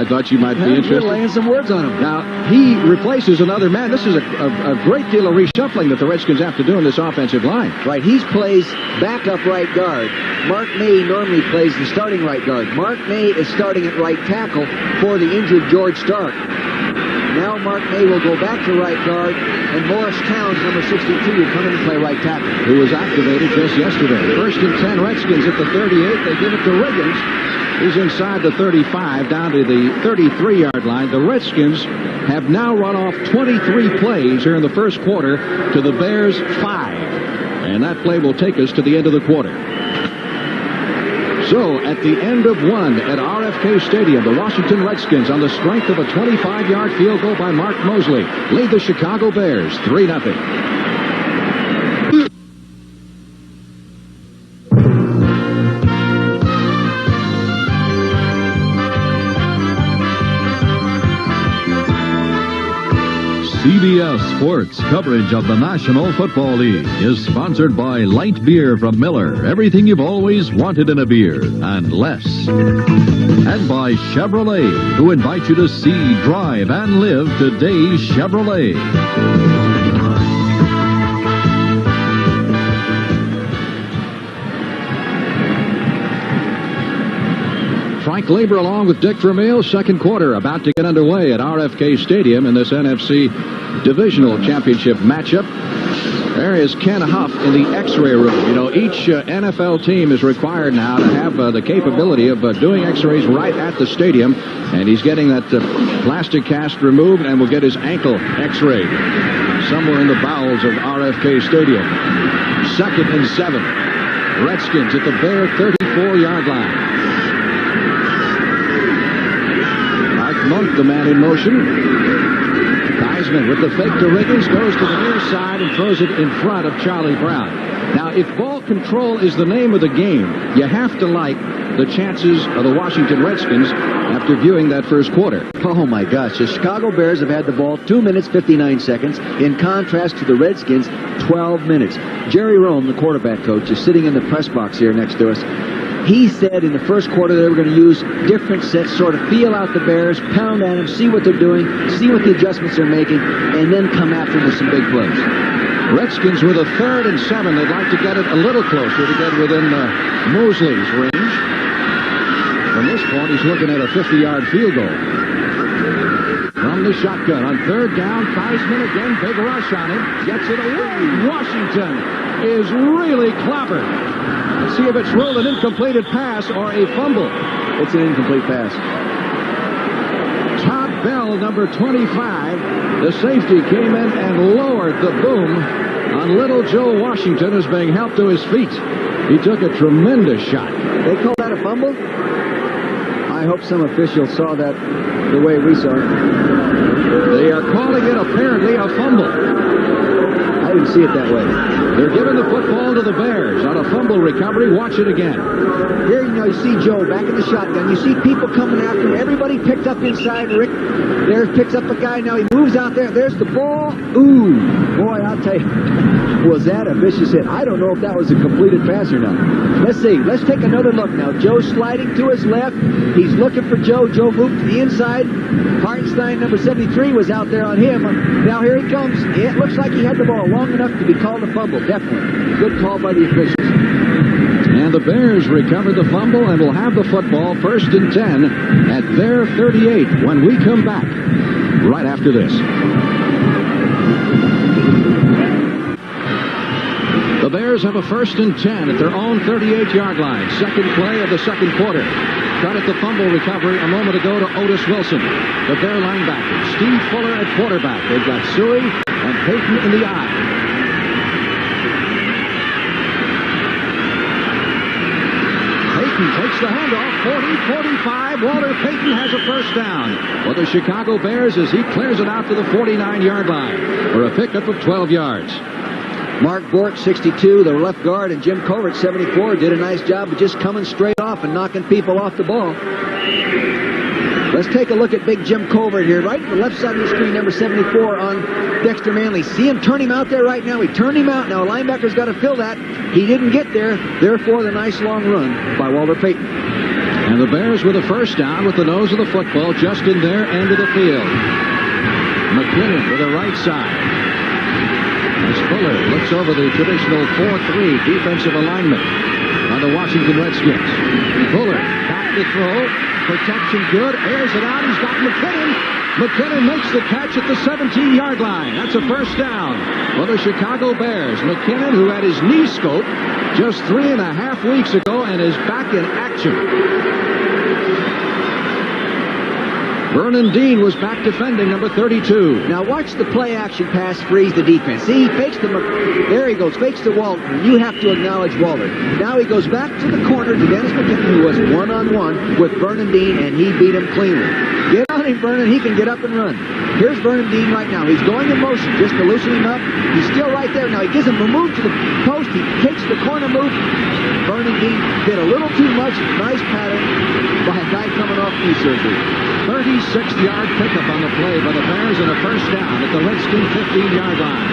thought you might be interested. You're laying some words on him. Now, he replaces another man. This is a great deal of reshuffling that the Redskins have to do in this offensive line. Right, he's played plays backup right guard. Mark May normally plays the starting right guard. Mark May is starting at right tackle for the injured George Stark. Now Mark May will go back to right guard, and Morris Towns, number 62, will come in and play right tackle. Who was activated just yesterday. 1st and 10 Redskins at the 38. They give it to Riggins. He's inside the 35, down to the 33-yard line. The Redskins have now run off 23 plays here in the first quarter to the Bears' 5. And that play will take us to the end of the quarter. So, at the end of one at RFK Stadium, the Washington Redskins, on the strength of a 25-yard field goal by Mark Mosley, lead the Chicago Bears 3-0. CBS Sports coverage of the National Football League is sponsored by light beer from Miller, everything you've always wanted in a beer, and less. And by Chevrolet, who invite you to see, drive, and live today's Chevrolet. Frank Lieber along with Dick Vermeil. Second quarter about to get underway at RFK Stadium in this NFC Divisional Championship matchup. There is Ken Huff in the X-ray room. You know, each NFL team is required now to have the capability of doing X-rays right at the stadium. And he's getting that plastic cast removed and will get his ankle X-rayed somewhere in the bowels of RFK Stadium. 2nd and 7. Redskins at the Bear 34-yard line. Monk, the man in motion. Theismann with the fake to Riggins, goes to the near side and throws it in front of Charlie Brown. Now, if ball control is the name of the game, you have to like the chances of the Washington Redskins after viewing that first quarter. Oh, my gosh. The Chicago Bears have had the ball 2 minutes, 59 seconds, in contrast to the Redskins, 12 minutes. Jerry Rome, the quarterback coach, is sitting in the press box here next to us. He said in the first quarter they were going to use different sets, sort of feel out the Bears, pound at them, see what they're doing, see what the adjustments they're making, and then come after them with some big plays. Redskins with a 3rd and 7. They'd like to get it a little closer to get within Mosley's range. From this point, he's looking at a 50-yard field goal. From the shotgun on 3rd down, Theismann again, big rush on him, gets it away. Washington is really clobbered. Let's see if it's ruled an incompleted pass or a fumble. It's an incomplete pass. Todd Bell, number 25, the safety, came in and lowered the boom on little Joe Washington, who's being helped to his feet. He took a tremendous shot. They call that a fumble? I hope some official saw that the way we saw it. They are calling it apparently a fumble. I didn't see it that way. They're giving the football to the Bears on a fumble recovery. Watch it again. Here, you see Joe back in the shotgun. You see people coming after him. Everybody picked up inside. Rick there picks up a guy. Now he moves out there. There's the ball. Ooh, boy, I'll tell you. Was that a vicious hit? I don't know if that was a completed pass or not. Let's see. Let's take another look now. Joe's sliding to his left. He's looking for Joe. Joe moved to the inside. Hartenstein, number 73, was out there on him. Now here he comes. It looks like he had the ball long enough to be called a fumble. Definitely. Good call by the officials. And the Bears recovered the fumble and will have the football 1st and 10 at their 38 when we come back right after this. The Bears have a 1st and 10 at their own 38-yard line. Second play of the second quarter. Credit the fumble recovery a moment ago to Otis Wilson, the Bear linebacker. Steve Fuller at quarterback. They've got Suey and Payton in the eye. Payton takes the handoff, 40-45. Walter Payton has a first down for the Chicago Bears as he clears it out to the 49-yard line for a pickup of 12 yards. Mark Bork, 62, the left guard, and Jim Covert, 74, did a nice job of just coming straight off and knocking people off the ball. Let's take a look at big Jim Covert here, right at the left side of the screen, number 74 on Dexter Manley. See him turn him out there right now. He turned him out. Now a linebacker's got to fill that. He didn't get there. Therefore, the nice long run by Walter Payton. And the Bears with a first down with the nose of the football just in their end of the field. McKinnon to the right side. As Fuller looks over the traditional 4-3 defensive alignment on the Washington Redskins. Fuller back to throw. Protection good. Airs it out. He's got McKinnon. McKinnon makes the catch at the 17-yard line. That's a first down for the Chicago Bears. McKinnon, who had his knee scoped just 3.5 weeks ago and is back in action. Vernon Dean was back defending number 32. Now watch the play action pass freeze the defense. See, he fakes the... There he goes, fakes to Walter. You have to acknowledge Walter. Now he goes back to the corner to Dennis McKinnon, who was one-on-one with Vernon Dean, and he beat him cleanly. Get on him, Vernon. He can get up and run. Here's Vernon Dean right now. He's going in motion just to loosen him up. He's still right there. Now he gives him a move to the post. He takes the corner move. Vernon Dean did a little too much. Nice pattern by a guy coming off knee surgery. 36-yard pickup on the play by the Bears and a first down at the Redskin 15-yard line.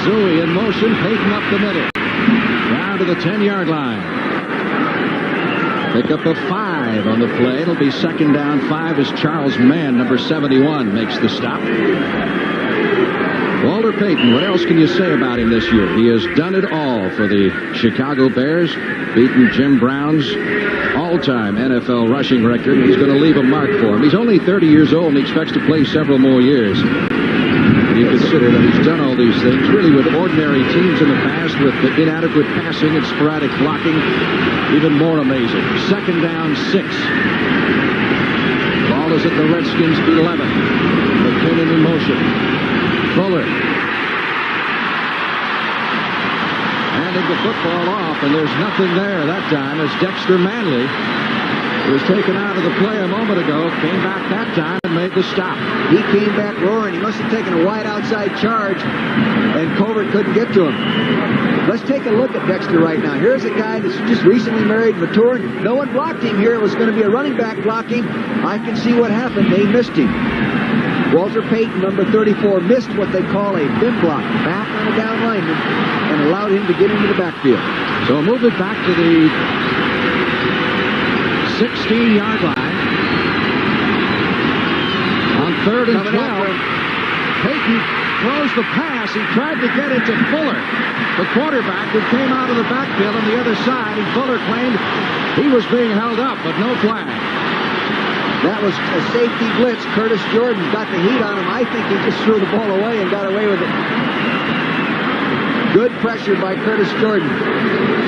Suey in motion, Payton up the middle. Down to the 10-yard line. Pickup of 5 on the play. It'll be second down 5 as Charles Mann, number 71, makes the stop. Walter Payton, what else can you say about him this year? He has done it all for the Chicago Bears, beaten Jim Brown's all-time NFL rushing record. He's going to leave a mark for him. He's only 30 years old and he expects to play several more years. You consider that he's done all these things, really with ordinary teams in the past, with the inadequate passing and sporadic blocking. Even more amazing. Second down 6. Ball is at the Redskins' 11. McKinnon in motion. Fuller. Handing the football off, and there's nothing there that time as Dexter Manley, who was taken out of the play a moment ago, came back that time and made the stop. He came back roaring. He must have taken a wide outside charge, and Colbert couldn't get to him. Let's take a look at Dexter right now. Here's a guy that's just recently married, matured. No one blocked him here. It was going to be a running back blocking. I can see what happened. They missed him. Walter Payton, number 34, missed what they call a bin block, back on a down lineman, and allowed him to get into the backfield. So move it back to the 16-yard line. On 3rd and 12, Payton throws the pass. He tried to get it to Fuller, the quarterback, who came out of the backfield on the other side, and Fuller claimed he was being held up, but no flag. That was a safety blitz. Curtis Jordan got the heat on him. I think he just threw the ball away and got away with it. Good pressure by Curtis Jordan.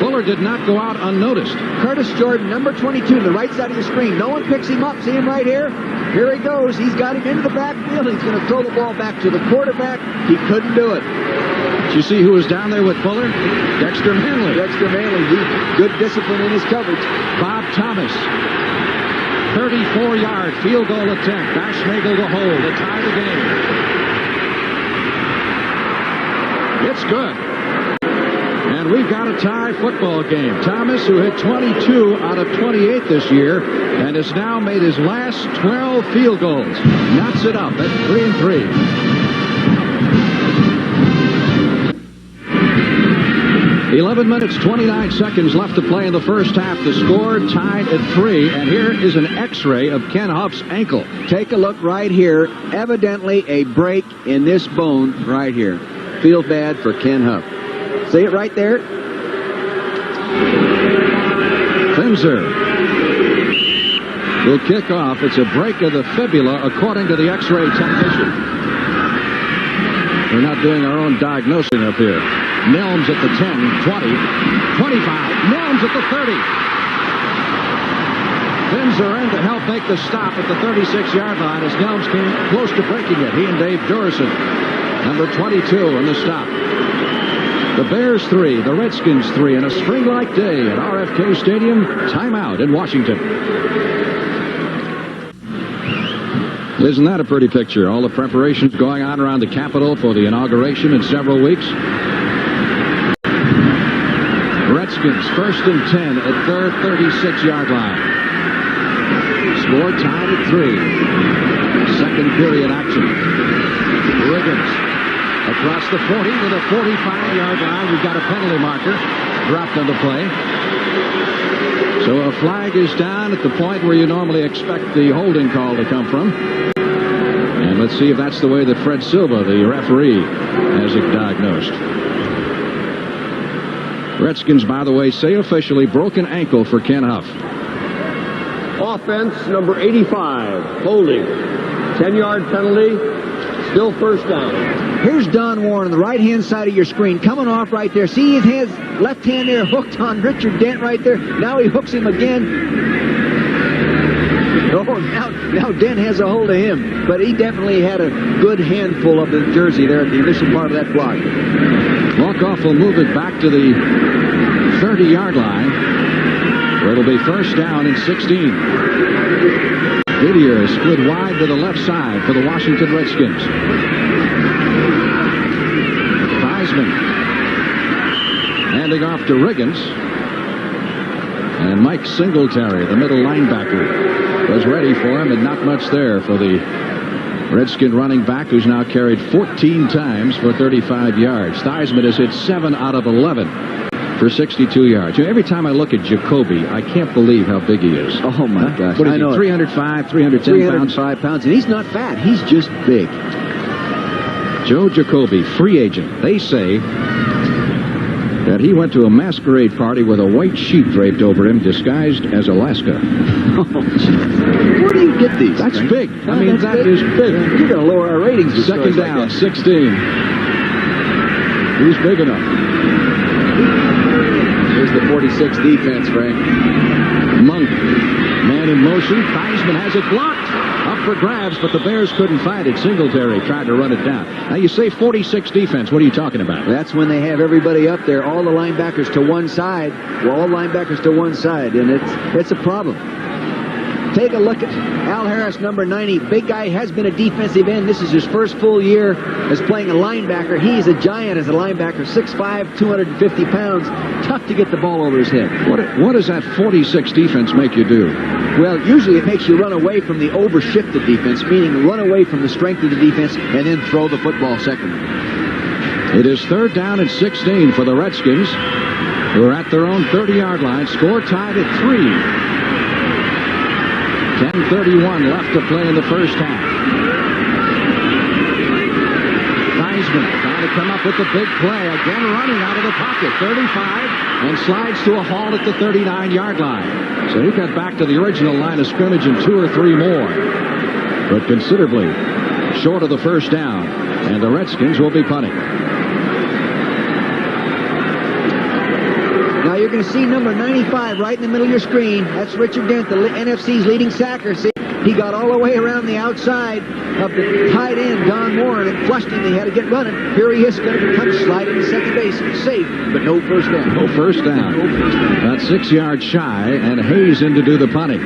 Fuller did not go out unnoticed. Curtis Jordan, number 22, the right side of your screen. No one picks him up. See him right here? Here he goes. He's got him into the backfield. He's going to throw the ball back to the quarterback. He couldn't do it. Did you see who was down there with Fuller? Dexter Manley. Dexter Manley. Good discipline in his coverage. Bob Thomas. 34-yard field goal attempt. Bashnagle to hold to tie the game. It's good. And we've got a tie football game. Thomas, who hit 22 out of 28 this year, and has now made his last 12 field goals. Knots it up at 3-3. 11 minutes, 29 seconds left to play in the first half. The score tied at 3, and here is an x-ray of Ken Huff's ankle. Take a look right here. Evidently a break in this bone right here. Feel bad for Ken Huff. See it right there? Finzer will kick off. It's a break of the fibula, according to the x-ray technician. We're not doing our own diagnosing up here. Nelms at the 10, 20, 25. Nelms at the 30. Finzer in to help make the stop at the 36-yard line as Nelms came close to breaking it. He and Dave Dorison, number 22, in the stop. The Bears 3, the Redskins 3, and a spring-like day at RFK Stadium. Timeout in Washington. Isn't that a pretty picture? All the preparations going on around the Capitol for the inauguration in several weeks. Redskins first and 10 at their 36-yard line. Score tied at 3. Second period action. Riggins across the 40 to the 45-yard line. We've got a penalty marker dropped on the play. So a flag is down at the point where you normally expect the holding call to come from. And let's see if that's the way that Fred Silva, the referee, has it diagnosed. Redskins, by the way, say officially broken ankle for Ken Huff. Offense, number 85, holding. 10-yard penalty, still first down. Here's Don Warren on the right-hand side of your screen, coming off right there. See his left hand there hooked on Richard Dent right there. Now he hooks him again. Oh, now Dent has a hold of him. But he definitely had a good handful of the jersey there at the initial part of that block. Walkoff will move it back to the 30-yard line, where it'll be first down and 16. Didier split wide to the left side for the Washington Redskins. Theismann handing off to Riggins. And Mike Singletary, the middle linebacker, was ready for him, and not much there for the Redskin running back, who's now carried 14 times for 35 yards. Theismann has hit 7 out of 11 for 62 yards. You know, every time I look at Jacoby, I can't believe how big he is. Oh, my gosh. What is he, 305, 310 pounds? 305 pounds, and he's not fat. He's just big. Joe Jacoby, free agent. They say that he went to a masquerade party with a white sheet draped over him, disguised as Alaska. Where do you get these? That's Frank? big. I mean, that is big. You're going to lower our ratings. with Second stories like down, that. 16. He's big enough. Here's the 46 defense, Frank. Monk, man in motion. Theismann has it blocked. Up for grabs, but the Bears couldn't find it. Singletary tried to run it down. Now, you say 46 defense. What are you talking about? That's when they have everybody up there, all the linebackers to one side. Well, all linebackers to one side, and it's a problem. Take a look at Al Harris, number 90. Big guy, has been a defensive end. This is his first full year as playing a linebacker. He's a giant as a linebacker, 6'5", 250 pounds. Tough to get the ball over his head. What does that 46 defense make you do? Well, usually it makes you run away from the overshifted defense, meaning run away from the strength of the defense and then throw the football second. It is third down and 16 for the Redskins, who are at their own 30-yard line. Score tied at 3. 10:31 left to play in the first half. Theismann trying to come up with the big play. Again running out of the pocket. 35 and slides to a halt at the 39-yard line. So he got back to the original line of scrimmage in 2 or 3 more. But considerably short of the first down. And the Redskins will be punting. Now you're going to see number 95 right in the middle of your screen. That's Richard Dent, the NFC's leading sacker. See, he got all the way around the outside of the tight end, Don Warren, and flushed him. He had to get running. Here he is, going to come sliding to second base. Safe, but no first down. No first down. About 6 yards shy, and Hayes in to do the punting.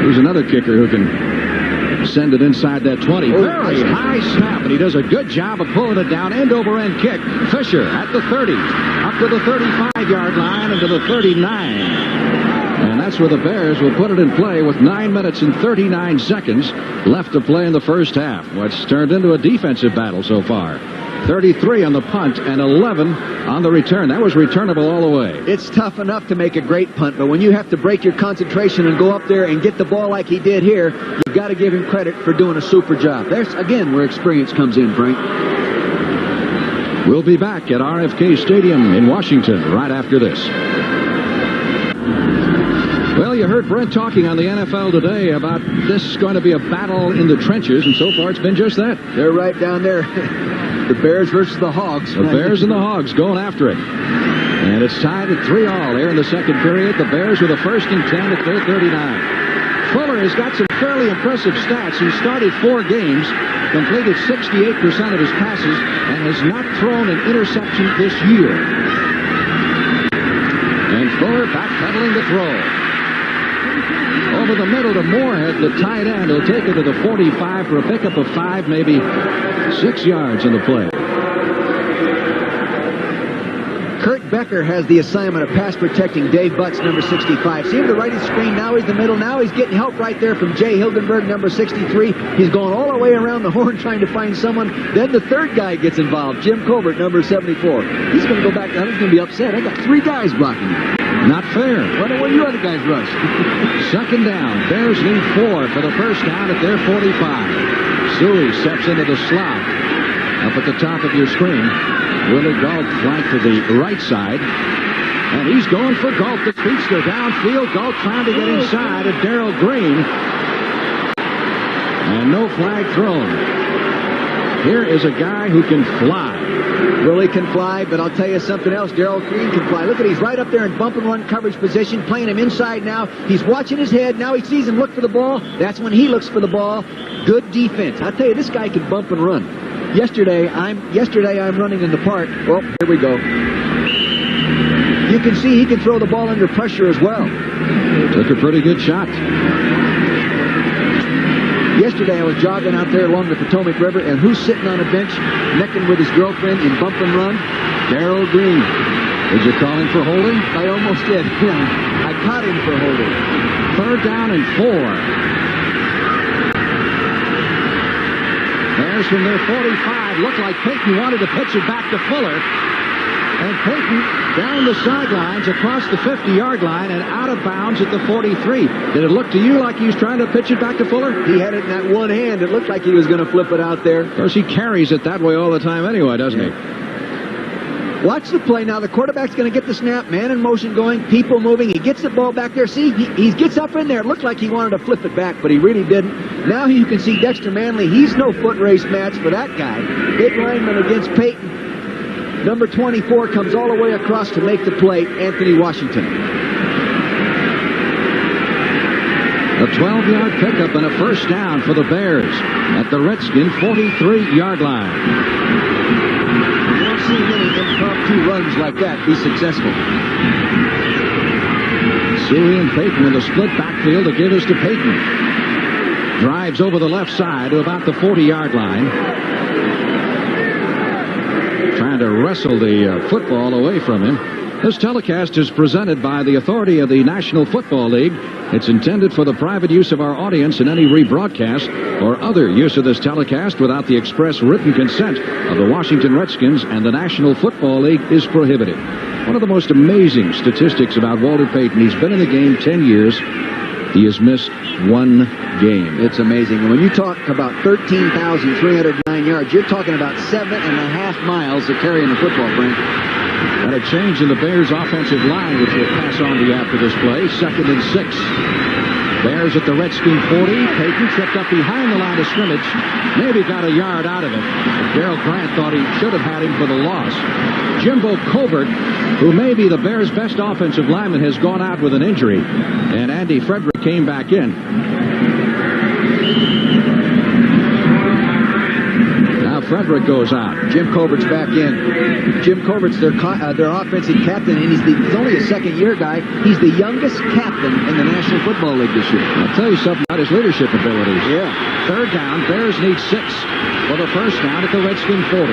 He's another kicker who can send it inside that 20. Very high snap, and he does a good job of pulling it down. End-over-end kick. Fisher at the 30. Up to the 35-yard line and to the 39. And that's where the Bears will put it in play with 9 minutes and 39 seconds left to play in the first half. What's turned into a defensive battle so far. 33 on the punt and 11 on the return. That was returnable all the way. It's tough enough to make a great punt, but when you have to break your concentration and go up there and get the ball like he did here, you've got to give him credit for doing a super job. There's, again, where experience comes in, Frank. We'll be back at RFK Stadium in Washington right after this. Well, you heard Brent talking on the NFL today about this going to be a battle in the trenches, and so far it's been just that. They're right down there. The Bears versus the Hogs. The Bears and the Hogs going after it. And it's tied at 3-all here in the second period. The Bears with a 1st and 10 at their 39. Fuller has got some fairly impressive stats. He started 4 games, completed 68% of his passes, and has not thrown an interception this year. And Fuller backpedaling the throw. Over the middle to Moorhead, the tight end. He'll take it to the 45 for a pickup of 5, maybe 6 yards in the play. Kurt Becker has the assignment of pass protecting Dave Butts, number 65. See him to the right of the screen. Now he's the middle. Now he's getting help right there from Jay Hildenberg, number 63. He's going all the way around the horn trying to find someone. Then the third guy gets involved, Jim Colbert, number 74. He's going to go back down. He's going to be upset. I got 3 guys blocking him. Not fair. Wonder what you other guys rush. Second down. Bears lead 4 for the first down at their 45. Suey steps into the slot. Up at the top of your screen, Willie Galt flank to the right side. And he's going for Galt, the speedster, downfield. Galt trying to get inside of Darrell Green. And no flag thrown. Here is a guy who can fly. Willie can fly, but I'll tell you something else. Darrell Green can fly. Look at he's right up there in bump and run coverage position, playing him inside now. He's watching his head. Now he sees him look for the ball. That's when he looks for the ball. Good defense. I'll tell you, this guy can bump and run. Yesterday I'm running in the park. Oh, here we go. You can see he can throw the ball under pressure as well. Took a pretty good shot. Yesterday I was jogging out there along the Potomac River, and who's sitting on a bench necking with his girlfriend in bump and run? Darrell Green. Did you call him for holding? I almost did. I caught him for holding. 3rd down and 4. Bears from their 45. Looked like Payton wanted to pitch it back to Fuller. And Payton down the sidelines across the 50-yard line and out of bounds at the 43. Did it look to you like he was trying to pitch it back to Fuller? He had it in that one hand. It looked like he was going to flip it out there. Of course, he carries it that way all the time anyway, doesn't he? Watch the play now. The quarterback's going to get the snap. Man in motion going. People moving. He gets the ball back there. See, he gets up in there. It looked like he wanted to flip it back, but he really didn't. Now you can see Dexter Manley. He's no foot race match for that guy. Big lineman against Payton. Number 24 comes all the way across to make the play, Anthony Washington. A 12-yard pickup and a 1st down for the Bears at the Redskin 43-yard line. You don't see many impromptu runs like that be successful. Suey and Payton in the split backfield to give us to Payton. Drives over the left side to about the 40-yard line. Trying to wrestle the football away from him. This telecast is presented by the authority of the National Football League. It's intended for the private use of our audience, and any rebroadcast or other use of this telecast without the express written consent of the Washington Redskins and the National Football League is prohibited. One of the most amazing statistics about Walter Payton, he's been in the game 10 years. He has missed 1 game. It's amazing. And when you talk about 13,309 yards, you're talking about 7.5 miles of carrying the football, Frank. And a change in the Bears' offensive line, which we'll pass on to you after this play. 2nd and 6. Bears at the Redskin 40. Payton tripped up behind the line of scrimmage. Maybe got a yard out of it. Gerald Grant thought he should have had him for the loss. Jimbo Colbert, who may be the Bears' best offensive lineman, has gone out with an injury. And Andy Frederick came back in. Now Frederick goes out. Jim Colbert's back in. Jim Colbert's their offensive captain, and he's only a 2nd-year guy. He's the youngest captain in the National Football League this year. I'll tell you something about his leadership abilities. Yeah. 3rd down. Bears need 6 for the 1st down at the Redskin 40.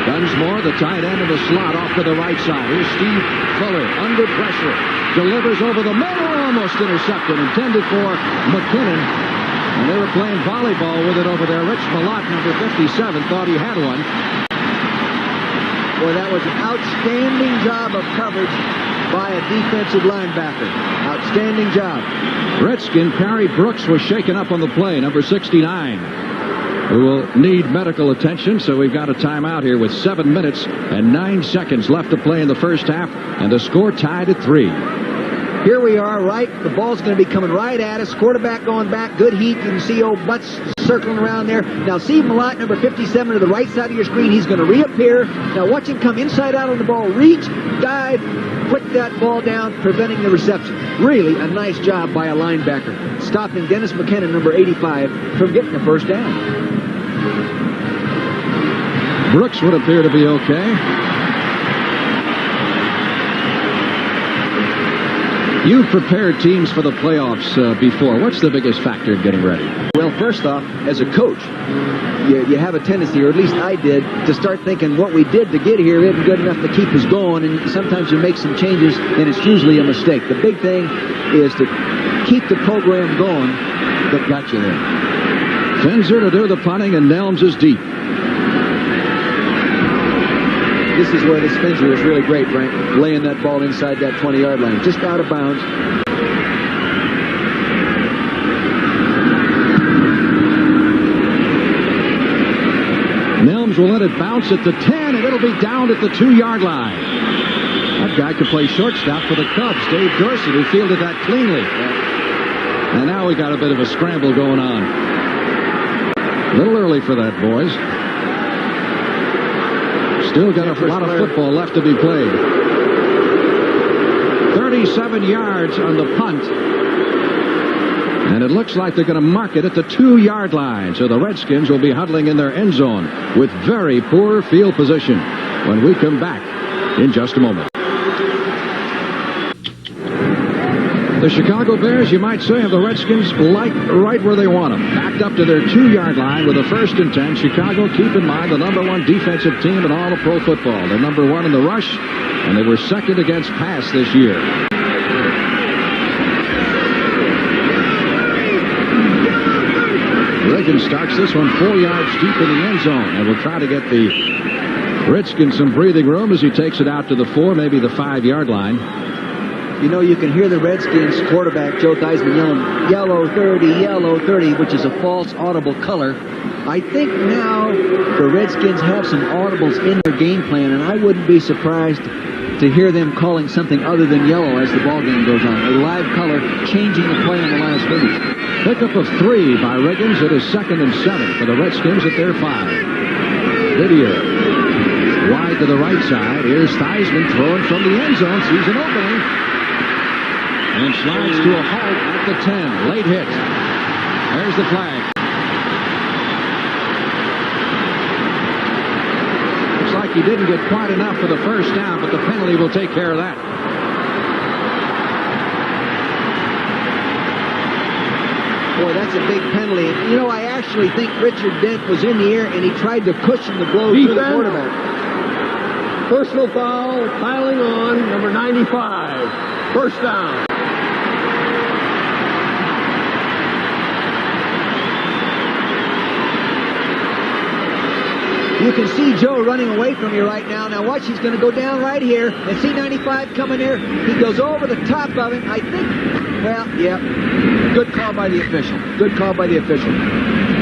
Dunsmore, the tight end of the slot, off to the right side. Here's Steve Fuller under pressure. Delivers over the middle, almost intercepted. Intended for McKinnon. And they were playing volleyball with it over there. Rich Malott, number 57, thought he had one. Boy, that was an outstanding job of coverage by a defensive linebacker. Outstanding job. Redskin Perry Brooks was shaken up on the play, number 69. Who will need medical attention, so we've got a timeout here with 7 minutes and 9 seconds left to play in the 1st half, and the score tied at 3. Here we are, right? The ball's going to be coming right at us. Quarterback going back. Good heat. You can see old Butts circling around there. Now, Steve Malott, number 57, to the right side of your screen. He's going to reappear. Now, watch him come inside out on the ball. Reach, dive, put that ball down, preventing the reception. Really a nice job by a linebacker, stopping Dennis McKinnon, number 85, from getting the 1st down. Brooks would appear to be okay. You've prepared teams for the playoffs before. What's the biggest factor in getting ready? Well, first off, as a coach, you have a tendency, or at least I did, to start thinking what we did to get here isn't good enough to keep us going, and sometimes you make some changes, and it's usually a mistake. The big thing is to keep the program going that got you there. Finzer to do the punting, and Nelms is deep. This is where this Finzer is really great, Frank. Laying that ball inside that 20-yard line. Just out of bounds. Redskins will let it bounce at the 10, and it'll be down at the 2-yard line. That guy could play shortstop for the Cubs, Dave Dorsey, who fielded that cleanly. And now we got a bit of a scramble going on. A little early for that, boys. Still got a lot of football left to be played. 37 yards on the punt. And it looks like they're going to mark it at the 2-yard line. So the Redskins will be huddling in their end zone with very poor field position when we come back in just a moment. The Chicago Bears, you might say, have the Redskins right where they want them. Backed up to their 2-yard line with a 1st and 10. Chicago, keep in mind, the #1 defensive team in all of pro football. They're #1 in the rush, and they were 2nd against pass this year. Reagan starts this one 4 yards deep in the end zone, and will try to get the Redskins some breathing room as he takes it out to the 4, maybe the 5-yard line. You know, you can hear the Redskins quarterback, Joe Theismann, yelling, yellow 30, which is a false audible color. I think now the Redskins have some audibles in their game plan, and I wouldn't be surprised to hear them calling something other than yellow as the ball game goes on. A live color changing the play on the line of scrimmage. Pickup of 3 by Riggins. It is 2nd and 7 for the Redskins at their 5. Lydia wide to the right side. Here's Theismann throwing from the end zone. Sees an opening. And slides to a halt at the 10. Late hit. There's the flag. Looks like he didn't get quite enough for the 1st down, but the penalty will take care of that. Boy, that's a big penalty. You know, I actually think Richard Dent was in the air, and he tried to cushion the blow to the quarterback. Personal foul, piling on, number 95. 1st down. You can see Joe running away from you right now. Now watch, he's going to go down right here. And see 95 coming there. He goes over the top of him. I think, well, yeah. Good call by the official. Good call by the official.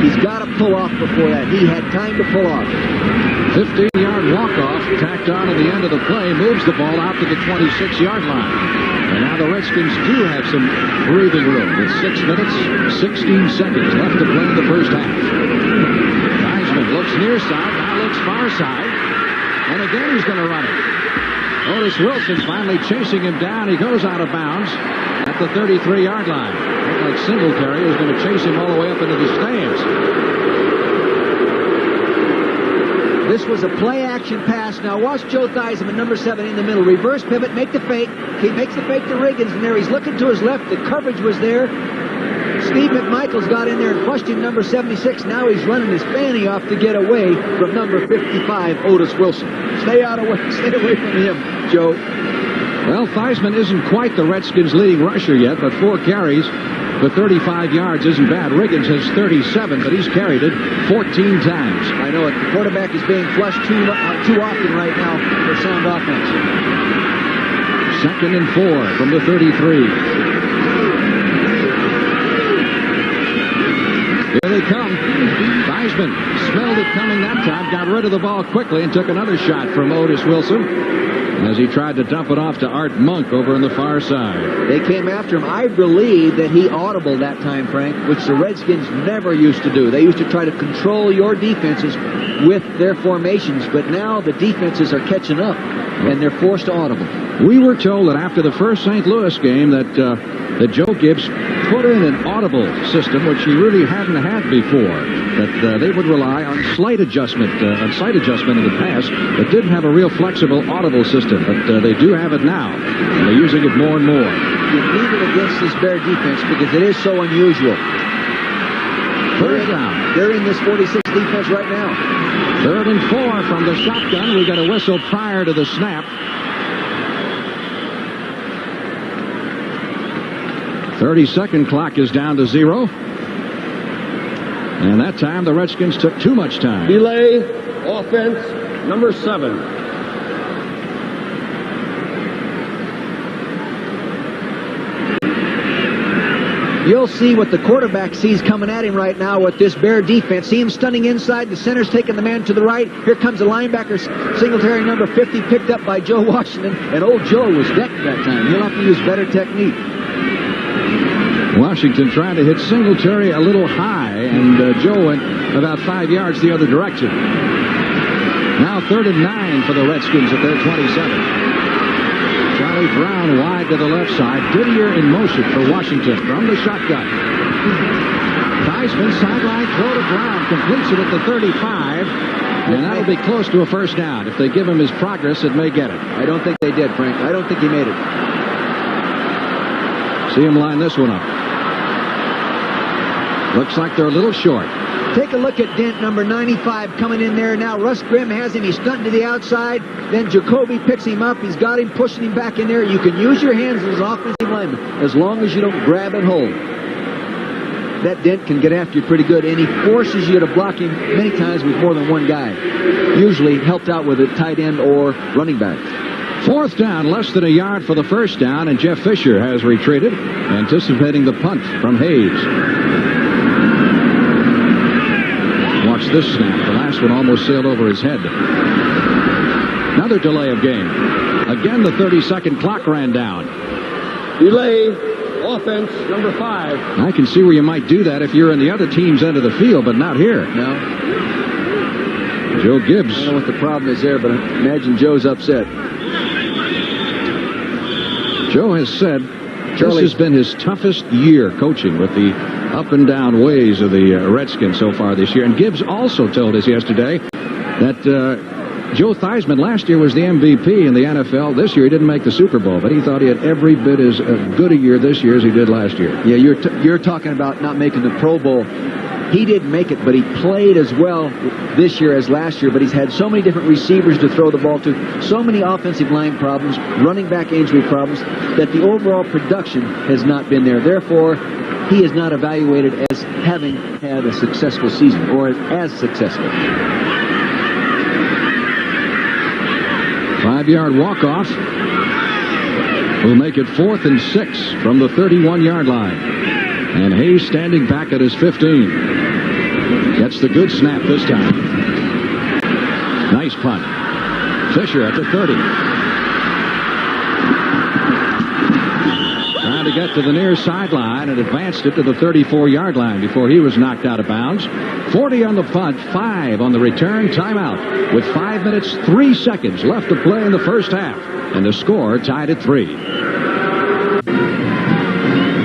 He's got to pull off before that. He had time to pull off. 15-yard walk-off tacked on at the end of the play. Moves the ball out to the 26-yard line. And now the Redskins do have some breathing room with 6 minutes, 16 seconds left to play in the 1st half. Theismann looks near side, now looks far side. And again he's going to run it. Otis Wilson finally chasing him down. He goes out of bounds at the 33-yard line. Looked like Singletary was going to chase him all the way up into the stands. This was a play-action pass. Now watch Joe Theismann, number 7, in the middle. Reverse pivot, make the fake. He makes the fake to Riggins, and there he's looking to his left. The coverage was there. Steve McMichaels got in there and flushed him, number 76. Now he's running his fanny off to get away from number 55, Otis Wilson. Stay away from him, Joe. Well, Theismann isn't quite the Redskins' leading rusher yet, but 4 carries for 35 yards isn't bad. Riggins has 37, but he's carried it 14 times. I know it. The quarterback is being flushed too often right now for sound offense. 2nd and 4 from the 33. Here they come. Theismann smelled it coming that time, got rid of the ball quickly, and took another shot from Otis Wilson as he tried to dump it off to Art Monk over on the far side. They came after him. I believe that he audibled that time, Frank, which the Redskins never used to do. They used to try to control your defenses with their formations, but now the defenses are catching up, and they're forced to audible. We were told that after the first St. Louis game that Joe Gibbs put in an audible system, which he really hadn't had before, that they would rely on sight adjustment in the past, but didn't have a real flexible audible system. But they do have it now, and they're using it more and more. You need it against this Bear defense because it is so unusual. 3rd down. They're in this 46 defense right now. 3rd and 4 from the shotgun. We got a whistle prior to the snap. 30-second clock is down to 0. And that time the Redskins took too much time. Delay, offense, number 7. You'll see what the quarterback sees coming at him right now with this Bear defense. See him stunning inside. The center's taking the man to the right. Here comes the linebacker, Singletary, number 50, picked up by Joe Washington. And old Joe was decked that time. He'll have to use better technique. Washington trying to hit Singletary a little high, and Joe went about 5 yards the other direction. Now 3rd and 9 for the Redskins at their 27. Charlie Brown wide to the left side. Didier in motion for Washington from the shotgun. Theismann sideline throw to Brown. Completes it at the 35. And that'll be close to a first down. If they give him his progress, it may get it. I don't think they did, Frank. I don't think he made it. See him line this one up. Looks like they're a little short. Take a look at Dent, number 95, coming in there now. Russ Grimm has him. He's stunting to the outside. Then Jacoby picks him up. He's got him, pushing him back in there. You can use your hands as offensive lineman as long as you don't grab and hold. That Dent can get after you pretty good, and he forces you to block him many times with more than one guy. Usually helped out with a tight end or running back. 4th down, less than a yard for the first down, and Jeff Fisher has retreated, anticipating the punt from Hayes. Watch this snap. The last one almost sailed over his head. Another delay of game. Again, the 30-second clock ran down. Delay, offense, number 5. I can see where you might do that if you're in the other team's end of the field, but not here. No. Joe Gibbs. I don't know what the problem is there, but imagine Joe's upset. Joe has said this has been his toughest year coaching with the up and down ways of the Redskins so far this year. And Gibbs also told us yesterday that Joe Theismann last year was the MVP in the NFL. This year he didn't make the Super Bowl, but he thought he had every bit as good a year this year as he did last year. Yeah, you're talking about not making the Pro Bowl. He didn't make it, but he played as well this year as last year. But he's had so many different receivers to throw the ball to, so many offensive line problems, running back injury problems, that the overall production has not been there. Therefore, he is not evaluated as having had a successful season or as successful. 5-yard walk-off will make it 4th and 6 from the 31-yard line. And Hayes standing back at his 15. Gets the good snap this time. Nice punt. Fisher at the 30. Trying to get to the near sideline and advanced it to the 34-yard line before he was knocked out of bounds. 40 on the punt, 5 on the return. Timeout with 5 minutes, 3 seconds left to play in the first half. And the score tied at 3.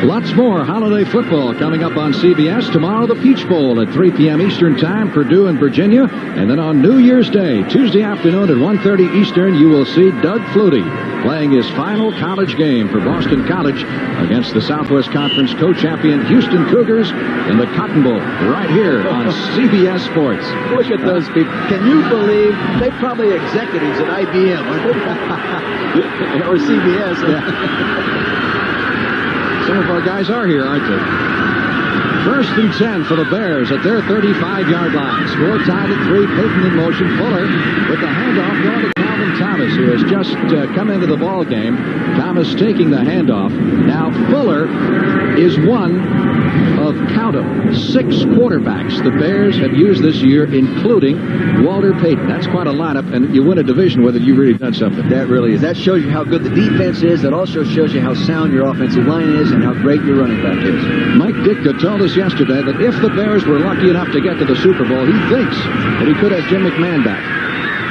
Lots more holiday football coming up on CBS. Tomorrow, the Peach Bowl at 3 p.m. Eastern Time, Purdue and Virginia. And then on New Year's Day, Tuesday afternoon at 1:30 Eastern, you will see Doug Flutie playing his final college game for Boston College against the Southwest Conference co-champion Houston Cougars in the Cotton Bowl right here on CBS Sports. Look at those people. Can you believe they probably executives at IBM or CBS? Yeah. Some of our guys are here, aren't they? 1st and 10 for the Bears at their 35-yard line. Score tied at 3. Payton in motion. Fuller with the handoff going to Calvin Thomas, who has just come into the ball game. Thomas taking the handoff. Now Fuller is one of, count them, 6 quarterbacks the Bears have used this year, including Walter Payton. That's quite a lineup, and you win a division with it, you've really done something. That really is. That shows you how good the defense is. That also shows you how sound your offensive line is and how great your running back is. Mike Ditka told us yesterday that if the Bears were lucky enough to get to the Super Bowl, he thinks that he could have Jim McMahon back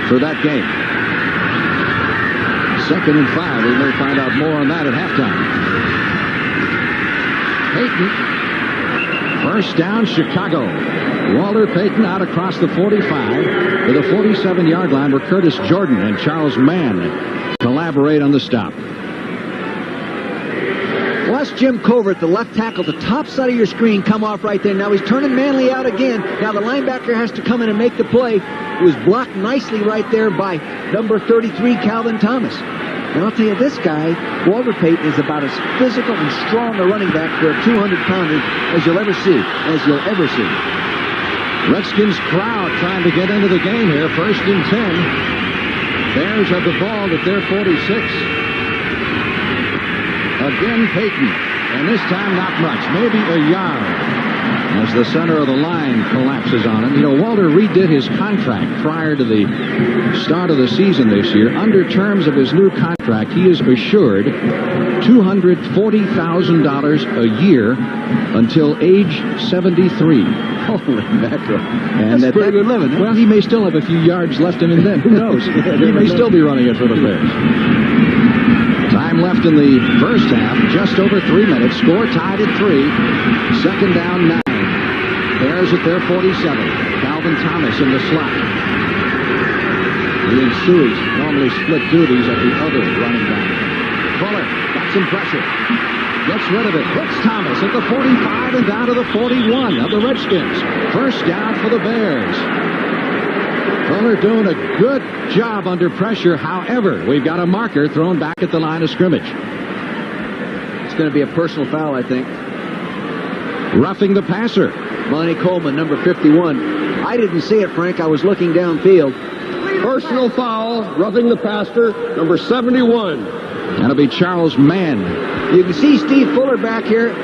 for that game. 2nd and 5. We may find out more on that at halftime. Payton. First down, Chicago. Walter Payton out across the 45 to the 47-yard line where Curtis Jordan and Charles Mann collaborate on the stop. Watch Jim Covert, the left tackle, the top side of your screen, come off right there. Now he's turning Manley out again. Now the linebacker has to come in and make the play. It was blocked nicely right there by number 33, Calvin Thomas. And I'll tell you, this guy, Walter Payton, is about as physical and strong a running back for a 200-pounder as you'll ever see. Redskins crowd trying to get into the game here. 1st and 10. Bears have the ball at their 46. Again, Payton. And this time, not much, maybe a yard. As the center of the line collapses on him. You know, Walter redid his contract prior to the start of the season this year. Under terms of his new contract, he is assured $240,000 a year until age 73. Holy mackerel. And that's pretty good living. Well, he may still have a few yards left in him then. Who knows? He may still be running it for the Bears. Time left in the first half, just over 3 minutes. Score tied at 3. Second down, 9. Bears at their 47. Calvin Thomas in the slot. He and Suey normally split duties at the other running back. Fuller got some pressure. Gets rid of it. Hits Thomas at the 45 and down to the 41 of the Redskins. First down for the Bears. Fuller doing a good job under pressure. However, we've got a marker thrown back at the line of scrimmage. It's going to be a personal foul, I think. Roughing the passer. Monty Coleman, number 51. I didn't see it, Frank. I was looking downfield. Personal foul, roughing the passer, number 71. That'll be Charles Mann. You can see Steve Fuller back here.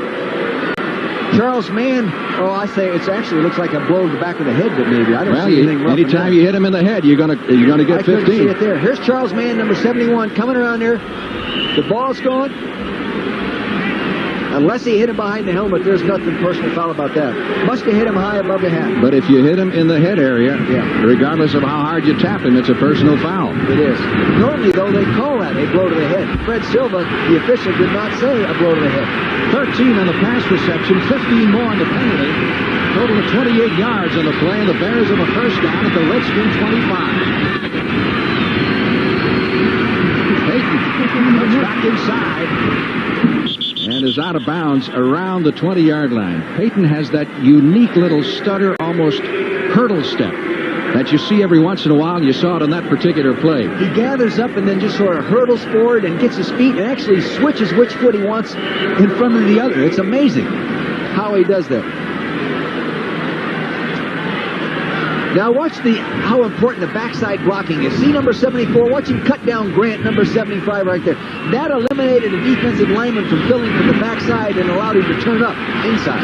Charles Mann, I say it actually looks like a blow to the back of the head, but maybe. I don't see anything rough. Anytime you hit him in the head, you're gonna get 15. I couldn't see it there. Here's Charles Mann, number 71, coming around there. The ball's going. Unless he hit him behind the helmet, there's nothing personal foul about that. Must have hit him high above the hat. But if you hit him in the head area, regardless of how hard you tap him, it's a personal foul. It is. Normally, though, they call that a blow to the head. Fred Silva, the official, did not say a blow to the head. 13 on the pass reception, 15 more on the penalty. Total of 28 yards on the play, and the Bears have a first down at the Redskins 25. Peyton looks back inside and is out of bounds around the 20-yard line. Peyton has that unique little stutter, almost hurdle step that you see every once in a while, and you saw it on that particular play. He gathers up and then just sort of hurdles forward and gets his feet and actually switches which foot he wants in front of the other. It's amazing how he does that. Now watch how important the backside blocking is. See number 74? Watch him cut down Grant, number 75 right there. That eliminated a defensive lineman from filling from the backside and allowed him to turn up inside.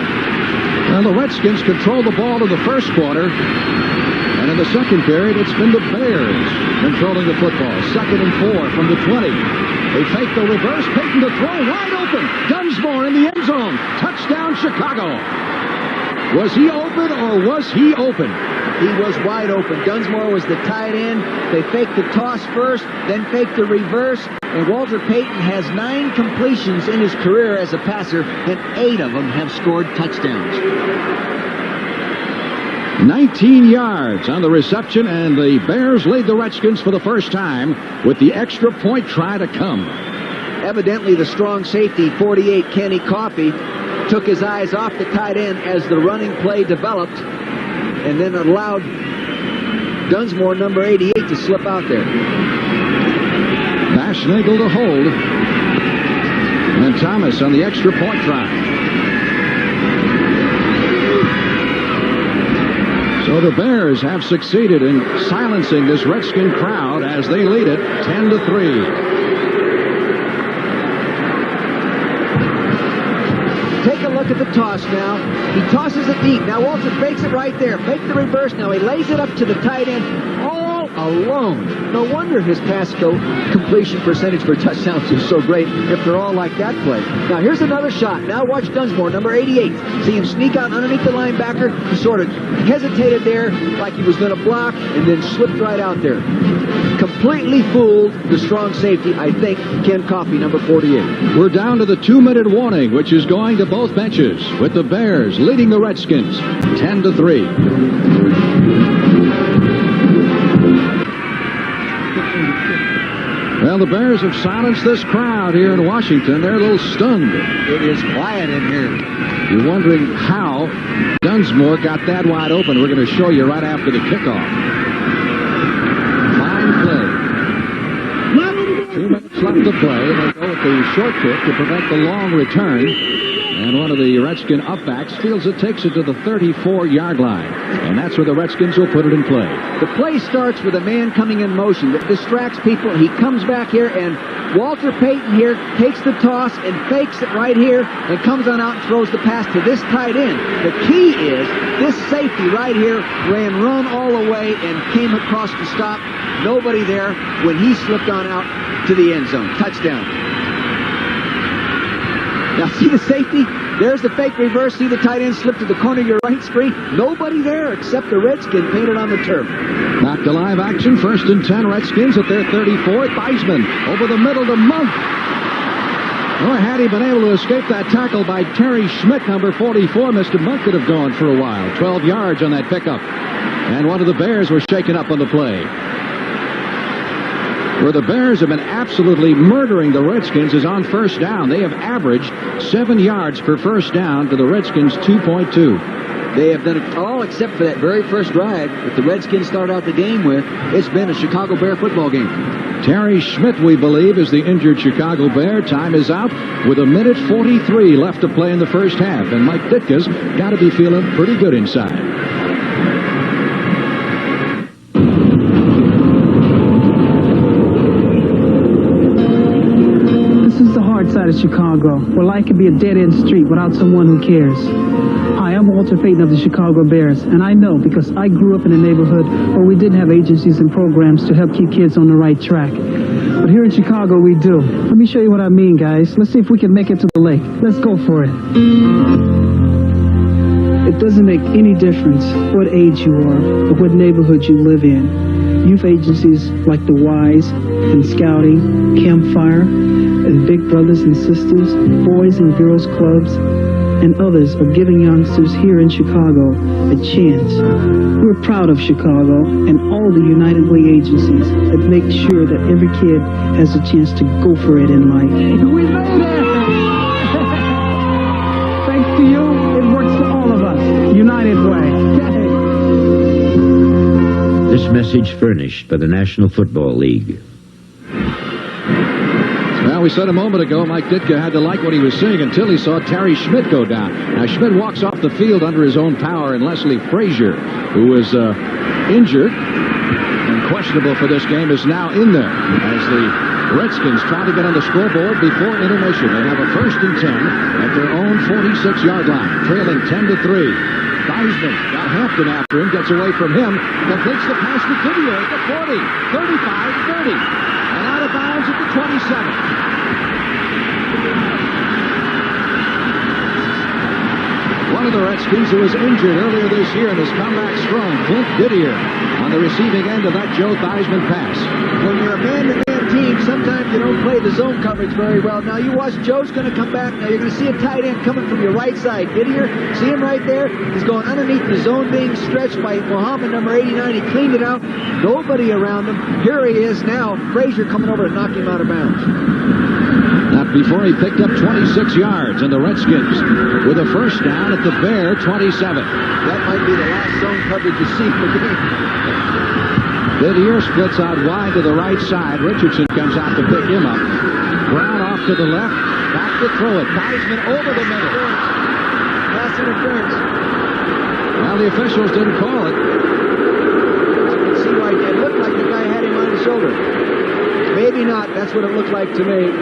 Well, the Redskins control the ball in the first quarter. And in the second period, it's been the Bears controlling the football. 2nd and 4 from the 20. They fake the reverse. Peyton to throw. Wide open. Dunsmore in the end zone. Touchdown, Chicago. Was he open or was he open? He was wide open. Dunsmore was the tight end. They faked the toss first, then faked the reverse. And Walter Payton has 9 completions in his career as a passer, and 8 of them have scored touchdowns. 19 yards on the reception, and the Bears lead the Redskins for the first time with the extra point try to come. Evidently, the strong safety, 48, Kenny Coffey, took his eyes off the tight end as the running play developed, and then allowed Dunsmore, number 88, to slip out there. Schlegel to hold. And Thomas on the extra point try. So the Bears have succeeded in silencing this Redskin crowd as they lead it 10-3. Take a look at the toss now. He tosses it deep. Now Walter fakes it right there. Fake the reverse. Now he lays it up to the tight end all alone. No wonder his pass completion percentage for touchdowns is so great if they're all like that play. Now here's another shot. Now watch Dunsmore, number 88. See him sneak out underneath the linebacker. He sort of hesitated there like he was going to block and then slipped right out there. Completely fooled the strong safety, I think, Ken Coffey, number 48. We're down to the 2-minute warning, which is going to both benches, with the Bears leading the Redskins 10-3. Well, the Bears have silenced this crowd here in Washington. They're a little stunned. It is quiet in here. You're wondering how Dunsmore got that wide open. We're going to show you right after the kickoff. Fine play. 2 minutes left to play. They go with the short kick to prevent the long return. And one of the Redskin upbacks fields it, takes it to the 34-yard line. And that's where the Redskins will put it in play. The play starts with a man coming in motion that distracts people. He comes back here, and Walter Payton here takes the toss and fakes it right here and comes on out and throws the pass to this tight end. The key is this safety right here ran run all the way and came across to stop. Nobody there when he slipped on out to the end zone. Touchdown. Now see the safety? There's the fake reverse. See the tight end slip to the corner of your right screen? Nobody there except the Redskin painted on the turf. Back to live action. 1st and 10. Redskins at their 34. Theismann over the middle to Monk. Or had he been able to escape that tackle by Terry Schmidt, number 44, Mr. Monk could have gone for a while. 12 yards on that pickup. And one of the Bears was shaken up on the play. Where the Bears have been absolutely murdering the Redskins is on 1st down. They have averaged 7 yards per 1st down to the Redskins' 2.2. They have done it all except for that very first drive that the Redskins start out the game with. It's been a Chicago Bear football game. Terry Schmidt, we believe, is the injured Chicago Bear. Time is out with 1:43 left to play in the first half. And Mike Ditka's got to be feeling pretty good inside. Side of Chicago, where life can be a dead-end street without someone who cares. Hi, I'm Walter Payton of the Chicago Bears, and I know because I grew up in a neighborhood where we didn't have agencies and programs to help keep kids on the right track. But here in Chicago, we do. Let me show you what I mean, guys. Let's see if we can make it to the lake. Let's go for it. It doesn't make any difference what age you are or what neighborhood you live in. Youth agencies like the WISE and Scouting, Campfire, and Big Brothers and Sisters, Boys and Girls Clubs, and others are giving youngsters here in Chicago a chance. We're proud of Chicago and all the United Way agencies that make sure that every kid has a chance to go for it in life. We made it! Thanks to you, it works for all of us. United Way. This message furnished by the National Football League. Well, we said a moment ago Mike Ditka had to like what he was seeing until he saw Terry Schmidt go down. Now, Schmidt walks off the field under his own power, and Leslie Frazier, who was injured and questionable for this game, is now in there as the Redskins try to get on the scoreboard before intermission. They have a 1st and 10 at their own 46-yard line, trailing 10-3. Theismann got Hampton after him, gets away from him, completes the pass to Didier at the 40, 35, 30, and out of bounds at the 27. One of the Redskins who was injured earlier this year and has come back strong, Clint Didier, on the receiving end of that Joe Theismann pass. When you're a man-to-man team, sometimes you don't play the zone coverage very well. Now you watch Joe's going to come back. Now you're going to see a tight end coming from your right side. Didier, see him right there? He's going underneath the zone being stretched by Muhammad, number 89. He cleaned it out. Nobody around him. Here he is now. Frazier coming over to knock him out of bounds. Not before he picked up 26 yards, and the Redskins with a 1st down at the Bear 27. That might be the last zone coverage you see in the game. Didier splits out wide to the right side. Richardson comes out to pick him up. Brown off to the left. Back to throw it. Theismann over the middle. Pass interference. Well, the officials didn't call it. You can see why it looked like the guy had him on the shoulder. Maybe not. That's what it looked like to me.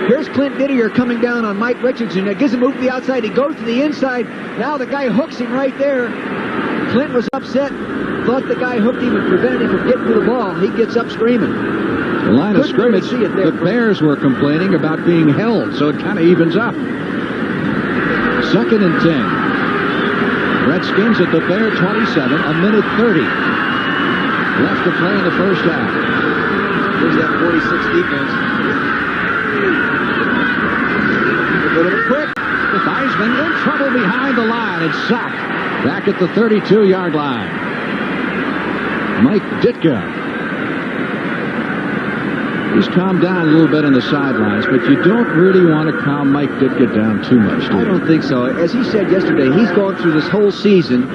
Here's Clint Didier coming down on Mike Richardson. It gives him move to the outside. He goes to the inside. Now the guy hooks him right there. Clint was upset. Thought the guy hooked him and prevented him from getting to the ball. He gets up screaming. The line of scrimmage, the Bears were complaining about being held, so it kind of evens up. 2nd and 10. Redskins at the Bear 27, a minute 30 left to play in the first half. Here's that 46 defense. A little quick. Theismann in trouble behind the line and sacked back at the 32-yard line. Mike Ditka. He's calmed down a little bit on the sidelines, but you don't really want to calm Mike Ditka down too much, do you? I don't think so. As he said yesterday, he's gone through this whole season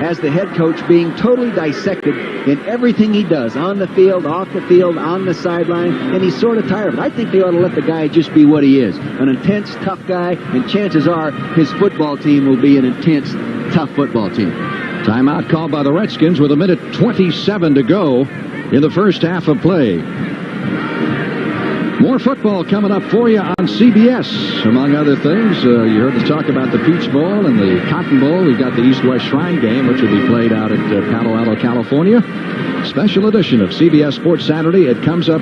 as the head coach being totally dissected in everything he does, on the field, off the field, on the sideline, and he's sort of tired of it. I think they ought to let the guy just be what he is, an intense, tough guy, and chances are his football team will be an intense, tough football team. Timeout called by the Redskins with 1:27 to go in the first half of play. More football coming up for you on CBS. Among other things, you heard us talk about the Peach Bowl and the Cotton Bowl. We've got the East-West Shrine game, which will be played out at Palo Alto, California. Special edition of CBS Sports Saturday. It comes up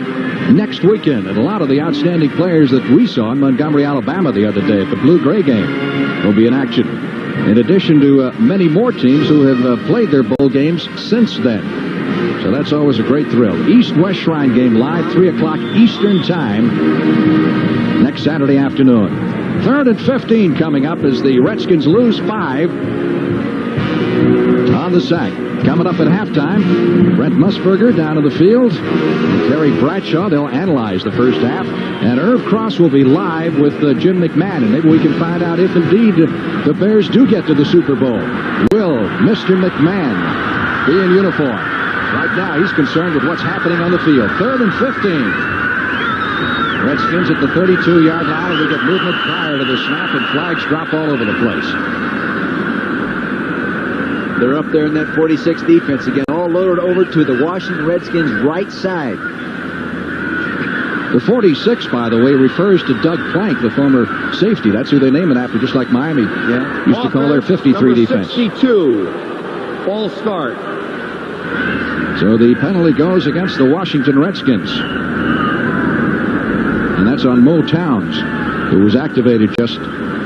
next weekend, and a lot of the outstanding players that we saw in Montgomery, Alabama the other day at the Blue-Gray game will be in action. In addition to many more teams who have played their bowl games since then. So that's always a great thrill. East-West Shrine game live, 3 o'clock Eastern Time next Saturday afternoon. 3rd and 15 coming up as the Redskins lose 5 on the sack. Coming up at halftime, Brent Musburger down to the field. Terry Bradshaw, they'll analyze the first half. And Irv Cross will be live with Jim McMahon. And maybe we can find out if indeed the Bears do get to the Super Bowl. Will Mr. McMahon be in uniform? Right now, he's concerned with what's happening on the field. 3rd and 15. Redskins at the 32-yard line, and we get movement prior to the snap, and flags drop all over the place. They're up there in that 46 defense again, all loaded over to the Washington Redskins' right side. The 46, by the way, refers to Doug Plank, the former safety. That's who they name it after, just like Miami used to call their 53 defense. 62. False start. So the penalty goes against the Washington Redskins. And that's on Mo Towns, who was activated just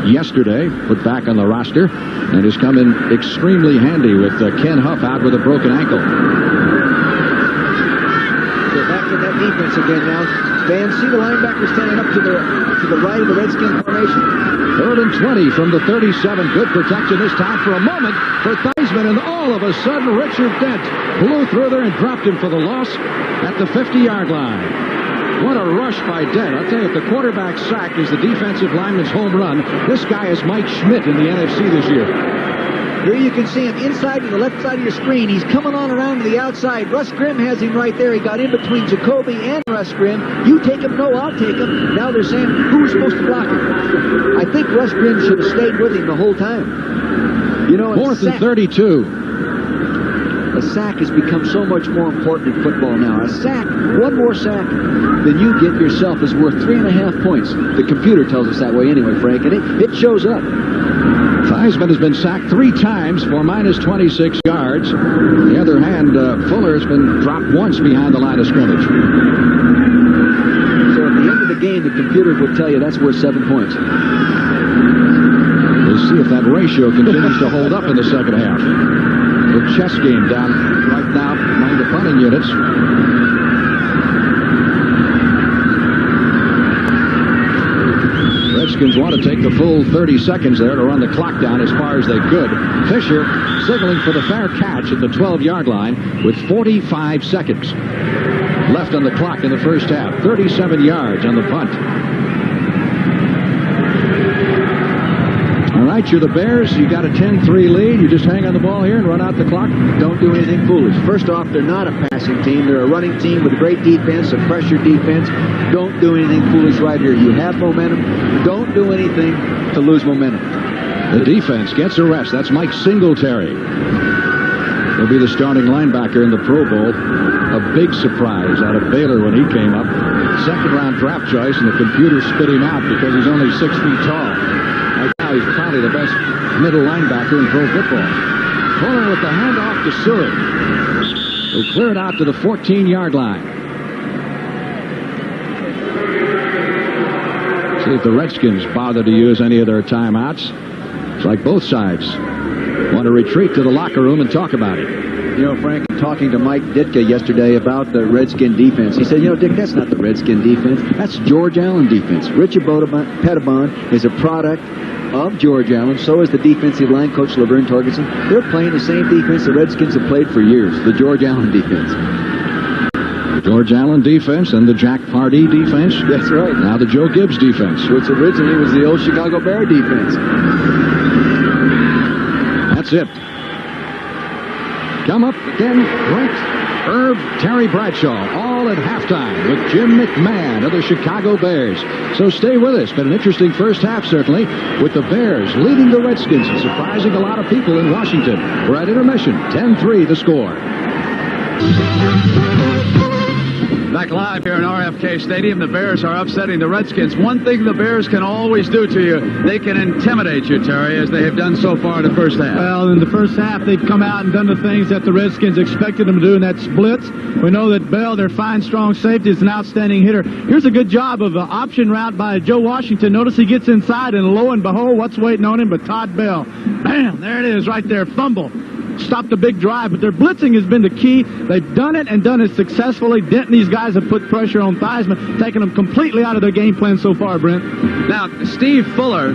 yesterday, put back on the roster, and has come in extremely handy with Ken Huff out with a broken ankle. They're back in that defense again now. Fans, see the linebacker standing up to the right of the Redskin formation. 3rd and 20 from the 37. Good protection this time for a moment for Theismann, and all of a sudden Richard Dent blew through there and dropped him for the loss at the 50-yard line. What a rush by Dent. I'll tell you, if the quarterback sack is the defensive lineman's home run, this guy is Mike Schmidt in the NFC this year. Here you can see him inside to the left side of your screen. He's coming on around to the outside. Russ Grimm has him right there. He got in between Jacoby and Russ Grimm. You take him, no, I'll take him. Now they're saying, who's supposed to block him? I think Russ Grimm should have stayed with him the whole time. You know, 4th and 32. A sack has become so much more important in football now. A sack, one more sack than you get yourself is worth 3.5 points. The computer tells us that way anyway, Frank, and it shows up. Theismann has been sacked 3 times for minus 26 yards. On the other hand, Fuller has been dropped once behind the line of scrimmage. So at the end of the game, the computer will tell you that's worth 7 points. We'll see if that ratio continues to hold up in the second half. The chess game down right now among the punting units. Redskins want to take the full 30 seconds there to run the clock down as far as they could. Fisher signaling for the fair catch at the 12-yard line with 45 seconds left on the clock in the first half. 37 yards on the punt. All right, you're the Bears. You got a 10-3 lead. You just hang on the ball here and run out the clock. Don't do anything foolish. First off, they're not a passing team. They're a running team with a great defense, a pressure defense. Don't do anything foolish right here. You have momentum. Don't do anything to lose momentum. The defense gets a rest. That's Mike Singletary. He'll be the starting linebacker in the Pro Bowl. A big surprise out of Baylor when he came up. Second-round draft choice, and the computer spit him out because he's only 6 feet tall. Right now, he's probably the best middle linebacker in pro football. Fuller with the handoff to Seward, who cleared out to the 14-yard line. See if the Redskins bother to use any of their timeouts. It's like both sides want to retreat to the locker room and talk about it. You know, Frank, talking to Mike Ditka yesterday about the Redskin defense, he said, you know, Dick, that's not the Redskin defense. That's George Allen defense. Richie Petitbon is a product of George Allen. So is the defensive line coach, Laverne Torgerson. They're playing the same defense the Redskins have played for years, the George Allen defense. The George Allen defense and the Jack Pardee defense. That's right. Now the Joe Gibbs defense. Which originally was the old Chicago Bear defense. That's it. Come up again, Brent, Herb, Terry Bradshaw, all at halftime with Jim McMahon of the Chicago Bears. So stay with us. Been an interesting first half, certainly, with the Bears leading the Redskins and surprising a lot of people in Washington. We're at intermission, 10-3 the score. Back live here in RFK Stadium, the Bears are upsetting the Redskins. One thing the Bears can always do to you, they can intimidate you, Terry, as they have done so far in the first half. Well, in the first half, they've come out and done the things that the Redskins expected them to do in that blitz. We know that Bell, their fine, strong safety, is an outstanding hitter. Here's a good job of an option route by Joe Washington. Notice he gets inside, and lo and behold, what's waiting on him but Todd Bell. Bam! There it is right there. Fumble. Stopped the big drive, but their blitzing has been the key. They've done it and done it successfully. Denton, these guys have put pressure on Theismann, taking them completely out of their game plan so far, Brent. Now, Steve Fuller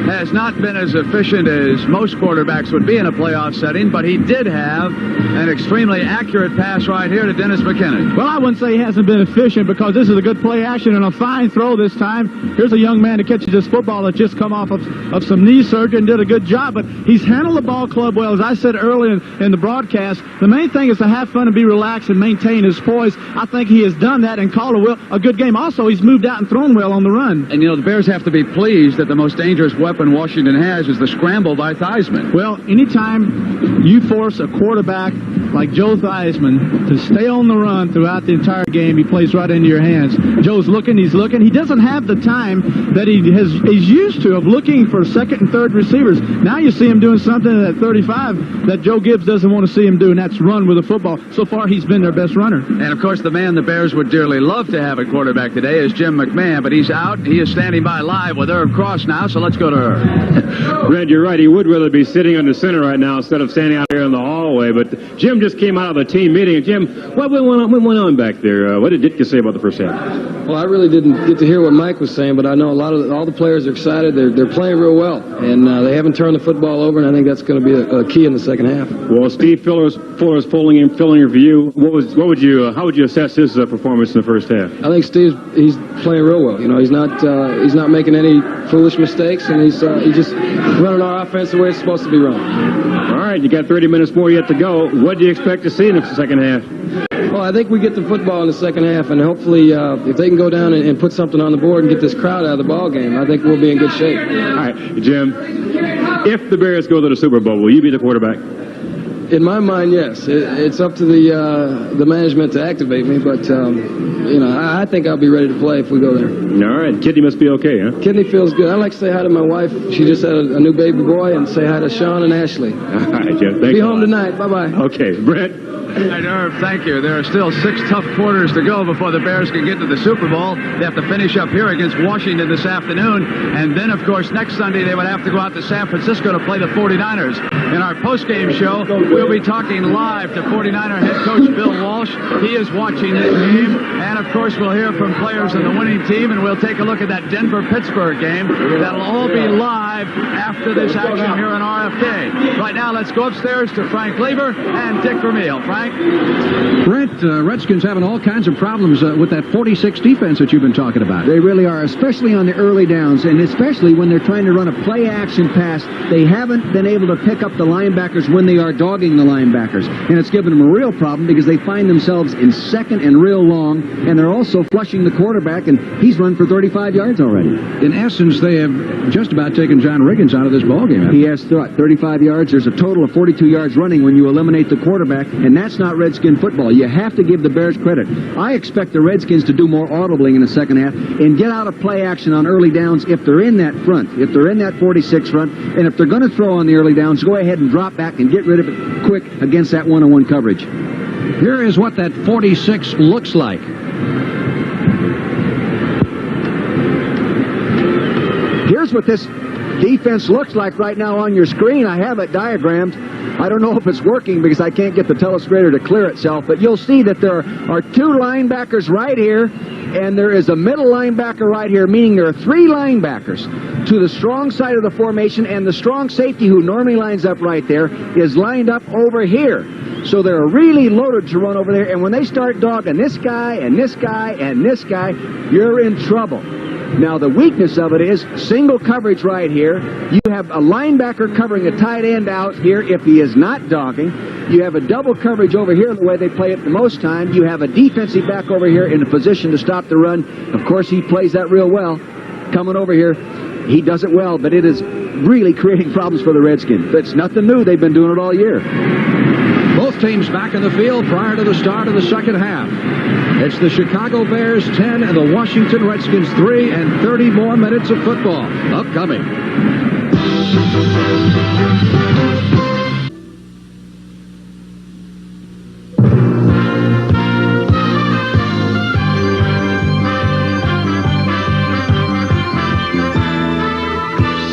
has not been as efficient as most quarterbacks would be in a playoff setting, but he did have an extremely accurate pass right here to Dennis McKinnon. Well, I wouldn't say he hasn't been efficient because this is a good play action and a fine throw this time. Here's a young man that catches this football that just come off of some knee surgery and did a good job, but he's handled the ball club well. As I said earlier in the broadcast, the main thing is to have fun and be relaxed and maintain his poise. I think he has done that and called a good game. Also, he's moved out and thrown well on the run. And, you know, the Bears have to be pleased that the most dangerous weapon Washington has is the scramble by Theismann. Well, anytime you force a quarterback like Joe Theismann to stay on the run throughout the entire game, he plays right into your hands. Joe's looking, he's looking. He doesn't have the time that he's used to of looking for second and third receivers. Now you see him doing something at 35 that Joe Gibbs doesn't want to see him do, and that's run with the football. So far, he's been their best runner. And, of course, the man the Bears would dearly love to have at quarterback today is Jim McMahon, but he's out. He is standing by live with Herb Cross now, so let's go to Herb. Red, you're right. He would rather be sitting in the center right now instead of standing out here in the hallway, but Jim just came out of the team meeting. Jim, what went on back there? What did Ditka say about the first half? Well, I really didn't get to hear what Mike was saying, but I know all the players are excited. They're playing real well, and they haven't turned the football over, and I think that's going to be a key in the second half. Well, Steve Fuller's filling your view. How would you assess his performance in the first half? I think he's playing real well. You know, he's not making any foolish mistakes, and he's just running our offense the way it's supposed to be run. All right, you got 30 minutes more yet to go. What do you expect to see in the second half? Well, I think we get the football in the second half, and hopefully, if they can go down and put something on the board and get this crowd out of the ball game, I think we'll be in good shape. All right, Jim, if the Bears go to the Super Bowl, will you be the quarterback? In my mind, yes. It's up to the management to activate me, but you know, I think I'll be ready to play if we go there. All right, kidney must be okay, huh? Kidney feels good. I'd like to say hi to my wife. She just had a new baby boy, and say hi to Sean and Ashley. All right, Jim. Thanks. Be home tonight. Bye-bye. Okay, Brett. Hey, Herb, thank you. There are still 6 tough quarters to go before the Bears can get to the Super Bowl. They have to finish up here against Washington this afternoon. And then, of course, next Sunday they would have to go out to San Francisco to play the 49ers. In our postgame show, we'll be talking live to 49er head coach Bill Walsh. He is watching this game. And, of course, we'll hear from players in the winning team, and we'll take a look at that Denver-Pittsburgh game. That'll all be live after this action here in RFK. Right now, let's go upstairs to Frank Lever and Dick Vermeil. Frank? Brent, Redskins having all kinds of problems with that 46 defense that you've been talking about. They really are, especially on the early downs, and especially when they're trying to run a play-action pass. They haven't been able to pick up the linebackers when they are dogging the linebackers, and it's given them a real problem because they find themselves in second and real long, and they're also flushing the quarterback, and he's run for 35 yards already. In essence, they have just about taken John Riggins out of this ballgame. He has 35 yards. There's a total of 42 yards running when you eliminate the quarterback, and that's not Redskin football. You have to give the Bears credit. I expect the Redskins to do more audibling in the second half and get out of play action on early downs if they're in that front, if they're in that 46 front, and if they're going to throw on the early downs, go ahead and drop back and get rid of it quick against that one-on-one coverage. Here is what that 46 looks like. Here's what this defense looks like right now on your screen. I have it diagrammed. I don't know if it's working because I can't get the telestrator to clear itself, but you'll see that there are 2 linebackers right here, and there is a middle linebacker right here, meaning there are 3 linebackers to the strong side of the formation, and the strong safety who normally lines up right there is lined up over here. So they're really loaded to run over there, and when they start dogging this guy and this guy and this guy, you're in trouble. Now, the weakness of it is single coverage right here. You have a linebacker covering a tight end out here if he is not dogging. You have a double coverage over here the way they play it the most time. You have a defensive back over here in a position to stop the run. Of course, he plays that real well. Coming over here, he does it well, but it is really creating problems for the Redskins. It's nothing new. They've been doing it all year. Both teams back in the field prior to the start of the second half. It's the Chicago Bears 10 and the Washington Redskins 3, and 30 more minutes of football upcoming.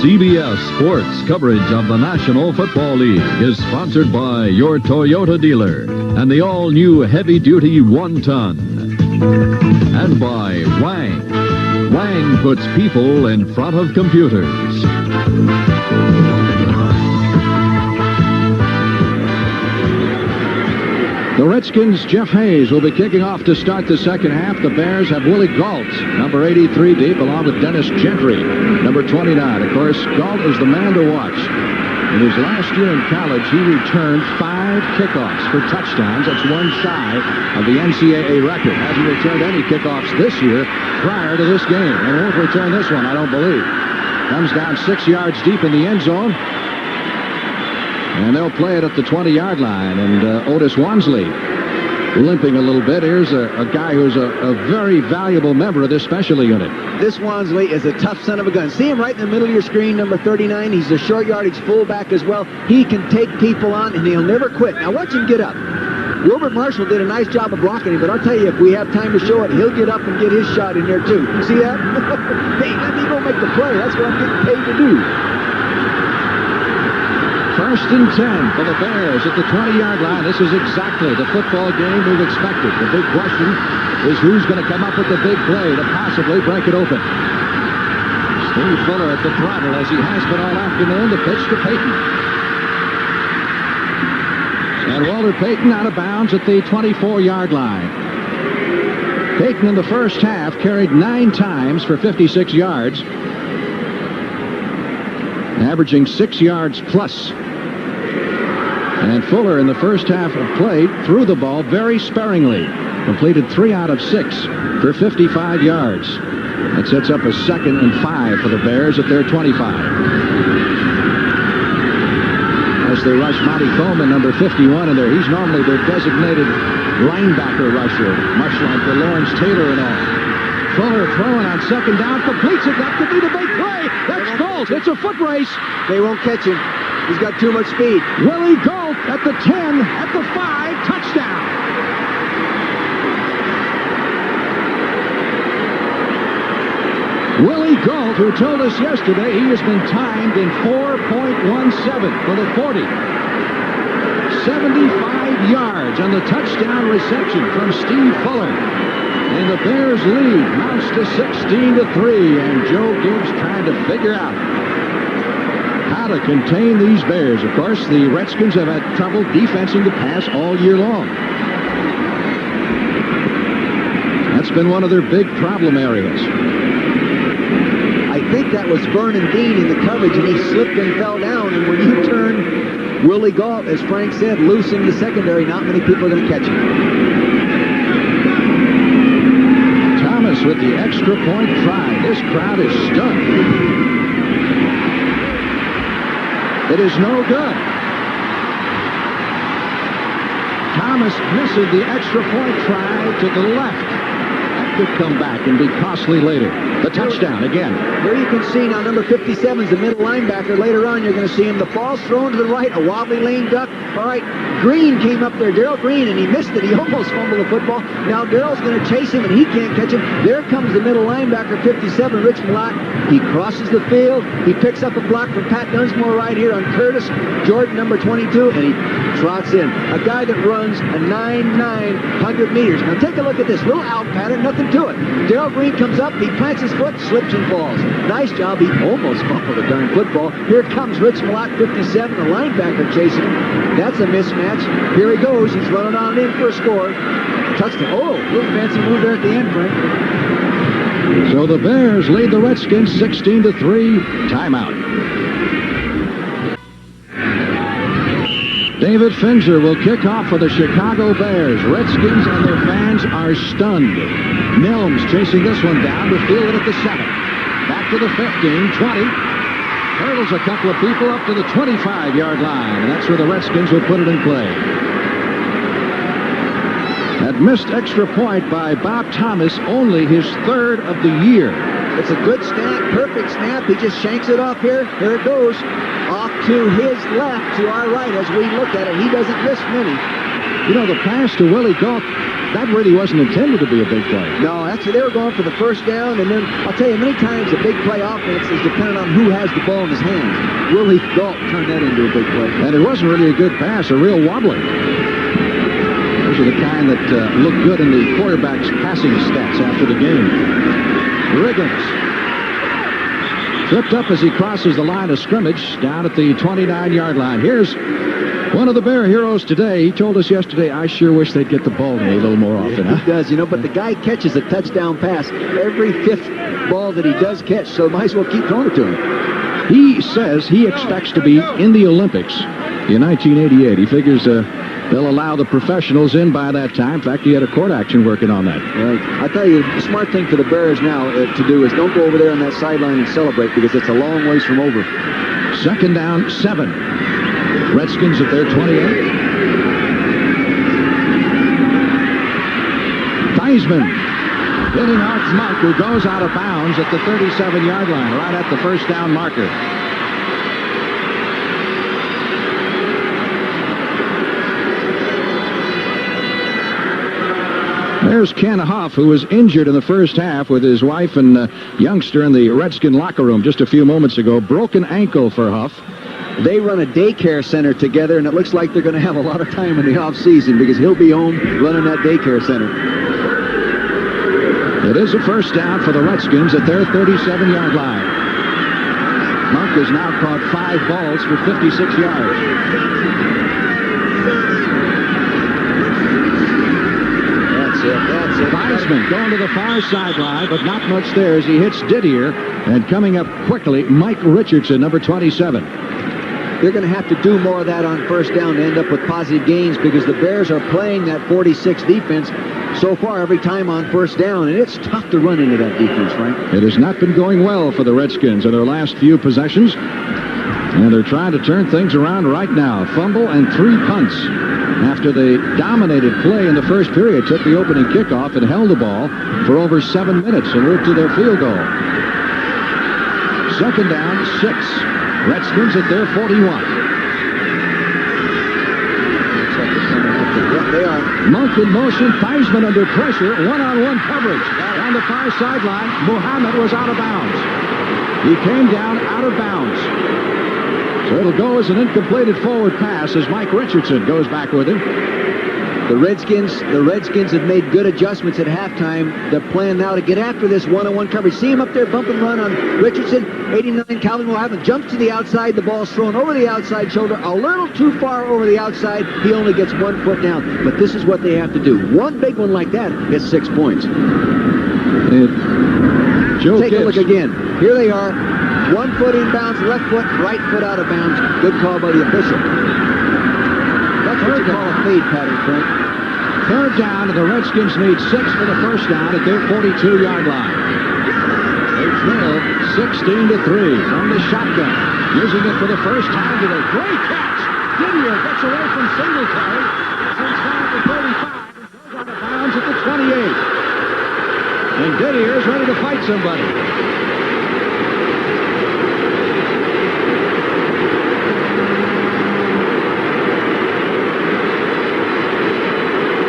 CBS Sports coverage of the National Football League is sponsored by your Toyota dealer and the all-new heavy-duty 1-ton. And by Wang. Wang puts people in front of computers. The Redskins' Jeff Hayes will be kicking off to start the second half. The Bears have Willie Gault, number 83 deep, along with Dennis Gentry, number 29. Of course, Gault is the man to watch. In his last year in college, he returned 5 kickoffs for touchdowns. That's one shy of the NCAA record. Hasn't returned any kickoffs this year prior to this game, and won't return this one, I don't believe. Comes down 6 yards deep in the end zone. And they'll play it at the 20-yard line. And Otis Wansley limping a little bit. Here's a guy who's a very valuable member of this specialty unit. This Wansley is a tough son of a gun. See him right in the middle of your screen, number 39. He's a short yardage fullback as well. He can take people on, and he'll never quit. Now watch him get up. Wilbert Marshall did a nice job of blocking him, but I'll tell you, if we have time to show it, he'll get up and get his shot in there, too. You see that? Hey, let me go make the play. That's what I'm getting paid to do. 1st and 10 for the Bears at the 20-yard line. This is exactly the football game we've expected. The big question is who's going to come up with the big play to possibly break it open. Steve Fuller at the throttle, as he has been all afternoon, to pitch to Payton. And Walter Payton out of bounds at the 24-yard line. Payton in the first half carried 9 times for 56 yards, averaging 6 yards plus. And Fuller in the first half of play threw the ball very sparingly. Completed 3 out of 6 for 55 yards. That sets up a 2nd and 5 for the Bears at their 25. As they rush Monty Coleman, number 51, in there. He's normally their designated linebacker rusher, much like the Lawrence Taylor and all. Fuller throwing on 2nd down, completes it. That could be the big play. That's Gault. It's a foot race. They won't catch him. He's got too much speed. Willie Gault at the 10, at the 5, touchdown. Willie Gault, who told us yesterday he has been timed in 4.17 for the 40. 75 yards on the touchdown reception from Steve Fuller. And the Bears lead mounts to 16-3, and Joe Gibbs trying to figure out how to contain these Bears. Of course, the Redskins have had trouble defensing the pass all year long. That's been one of their big problem areas. I think that was Vernon Dean in the coverage, and he slipped and fell down. And when you turn Willie Gault, as Frank said, loose in the secondary, not many people are going to catch him. Thomas with the extra point try. This crowd is stunned. It is no good. Thomas misses the extra point try to the left. That could come back and be costly later. The touchdown again. Here you can see now number 57 is the middle linebacker. Later on, you're going to see him. The ball's thrown to the right, a wobbly lane duck. All right, Green came up there, Darrell Green, and he missed it. He almost fumbled the football. Now Darrell's going to chase him, and he can't catch him. There comes the middle linebacker, 57, Rich Malott. He crosses the field. He picks up a block from Pat Dunsmore right here on Curtis Jordan, number 22, and he trots in. A guy that runs a 9.900 meters. Now take a look at this little out pattern, nothing to it. Darrell Green comes up, he plants his foot, slips and falls. Nice job. He almost fumbled the darn football. Here comes Rich Malott, 57, the linebacker chasing him. That's a mismatch. Here he goes. He's running on in for a score. Touchdown. Oh, little fancy move there at the end, Frank. So the Bears lead the Redskins 16-3. Timeout. David Fincher will kick off for the Chicago Bears. Redskins and their fans are stunned. Mills chasing this one down to field it at the 7. Back to the 15, 20. Hurdles a couple of people up to the 25-yard line. And that's where the Redskins will put it in play. That missed extra point by Bob Thomas, only his 3rd of the year. It's a good snap, perfect snap. He just shanks it off here. Here it goes. Off to his left, to our right as we look at it. He doesn't miss many. You know, the pass to Willie Galt, that really wasn't intended to be a big play. No, actually they were going for the first down, and then I'll tell you, many times a big play offense is dependent on who has the ball in his hands. Willie Galt turned that into a big play. And it wasn't really a good pass, a real wobbler. Those are the kind that look good in the quarterback's passing stats after the game. Riggins tripped up as he crosses the line of scrimmage down at the 29-yard line. Here's one of the Bear heroes today. He told us yesterday, I sure wish they'd get the ball to me a little more often. He does, you know, but the guy catches a touchdown pass every 5th ball that he does catch, so might as well keep throwing it to him. He says he expects to be in the Olympics in 1988. He figures they'll allow the professionals in by that time. In fact, he had a court action working on that. Right. I tell you, the smart thing for the Bears now to do is don't go over there on that sideline and celebrate, because it's a long ways from over. 2nd down, 7. Redskins at their 28. Theismann hitting Art Monk, who goes out of bounds at the 37-yard line, right at the first down marker. There's Ken Huff, who was injured in the first half with his wife and youngster in the Redskin locker room just a few moments ago. Broken ankle for Huff. They run a daycare center together, and it looks like they're going to have a lot of time in the off-season because he'll be home running that daycare center. It is a first down for the Redskins at their 37-yard line. Monk has now caught 5 balls for 56 yards. That's it. Theismann going to the far sideline, but not much there as he hits Didier. And coming up quickly, Mike Richardson, number 27. They're going to have to do more of that on first down to end up with positive gains, because the Bears are playing that 46 defense so far every time on first down, and it's tough to run into that defense, Frank. It has not been going well for the Redskins in their last few possessions, and they're trying to turn things around right now. Fumble and 3 punts after they dominated play in the first period, took the opening kickoff and held the ball for over 7 minutes and moved to their field goal. 2nd down, 6. Redskins at their 41. They are. Monk in motion, Theismann under pressure, one-on-one coverage. Down the far sideline, Muhammad was out of bounds. He came down out of bounds. So it'll go as an incompleted forward pass as Mike Richardson goes back with him. The Redskins have made good adjustments at halftime. They're playing now to get after this one-on-one coverage. See him up there, bump and run on Richardson. 89, Calvin Muhammad jumps to the outside. The ball's thrown over the outside shoulder, a little too far over the outside. He only gets 1 foot down. But this is what they have to do. One big one like that gets 6 points. Take a look again. Here they are. 1 foot inbounds, left foot, right foot out of bounds. Good call by the official. That's what you call a fade pattern, Frank. 3rd down, and the Redskins need 6 for the first down at their 42-yard line. They trail 16-3 from the shotgun. Using it for the first time today. Great catch! Didier gets away from Singletary. Inside the 35 and goes out of bounds at the 28. And Didier is ready to fight somebody.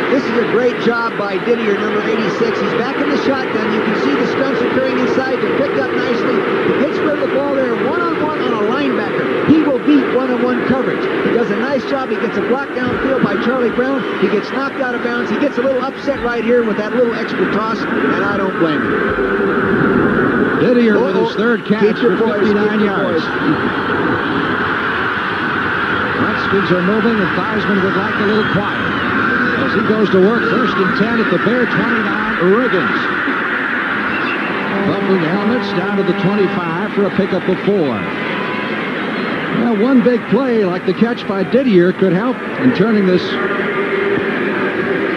This is a great job by Didier, number 86. He's back in the shotgun. You can see the stunts are carrying inside. They're picked up nicely. He gets rid of the ball there one-on-one on a linebacker. He will beat one-on-one coverage. He does a nice job. He gets a block downfield by Charlie Brown. He gets knocked out of bounds. He gets a little upset right here with that little extra toss, and I don't blame him. Didier with his 3rd catch for 59 yards. Redskins are moving, and Theismann would like a little quiet. As he goes to work, 1st and 10 at the Bear 29, Riggins. Buckled helmets down to the 25 for a pickup of 4. Now, one big play like the catch by Didier could help in turning this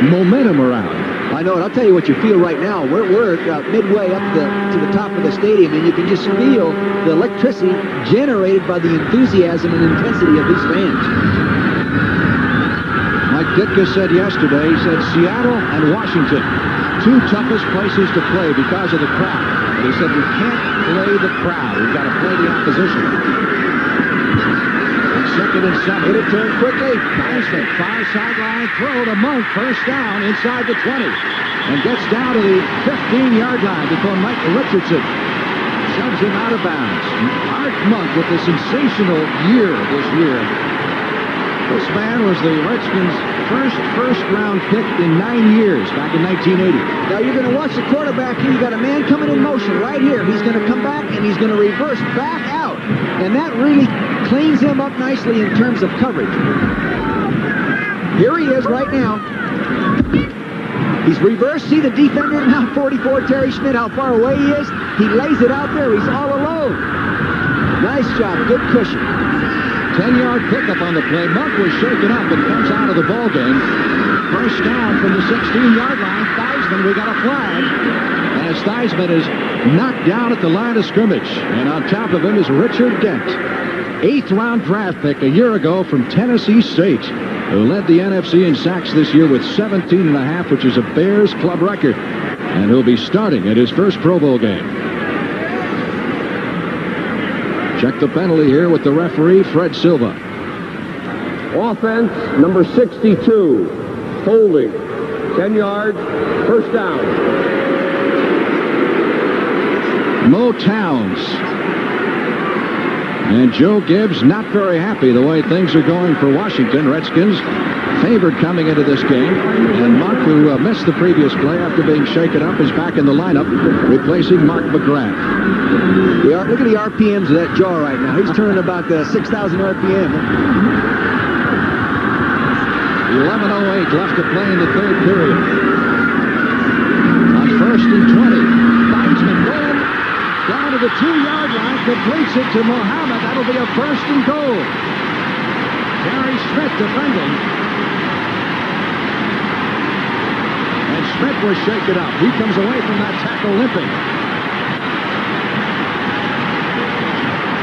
momentum around. I know, and I'll tell you what you feel right now. We're midway up to the top of the stadium, and you can just feel the electricity generated by the enthusiasm and intensity of these fans. Like Ditka said yesterday, he said Seattle and Washington, 2 toughest places to play because of the crowd. But he said we can't play the crowd. We've got to play the opposition. And second and 7. Hit it, turn quickly. Theismann, far sideline throw to Monk, first down inside the 20. And gets down to the 15-yard line before Michael Richardson shoves him out of bounds. Art Monk with a sensational year this year. This man was the Redskins' first-round pick in 9 years back in 1980. Now you're going to watch the quarterback here. You got a man coming in motion right here. He's going to come back and he's going to reverse back out. And that really cleans him up nicely in terms of coverage. Here he is right now. He's reversed. See the defender now, 44, Terry Schmidt, how far away he is. He lays it out there. He's all alone. Nice job. Good cushion. 10-yard pickup on the play. Monk was shaken up and comes out of the ball game. First down from the 16-yard line. Theismann, we got a flag. As Theismann is knocked down at the line of scrimmage. And on top of him is Richard Dent, 8th-round draft pick a year ago from Tennessee State, who led the NFC in sacks this year with 17.5, which is a Bears club record. And he'll be starting at his first Pro Bowl game. Check the penalty here with the referee, Fred Silva. Offense, number 62. Holding. 10 yards. First down. Mo Towns. And Joe Gibbs not very happy the way things are going for Washington. Redskins favored coming into this game. And Monk, who missed the previous play after being shaken up, is back in the lineup, replacing Mark McGrath. Look at the RPMs of that jaw right now. He's turning about 6,000 RPM. 11:08 left to play in the third period. On first and 20. Theismann going down to the 2-yard line, completes it to Muhammad. That'll be a first and goal. Terry Schmidt defending. And Schmidt was shaken up. He comes away from that tackle limping.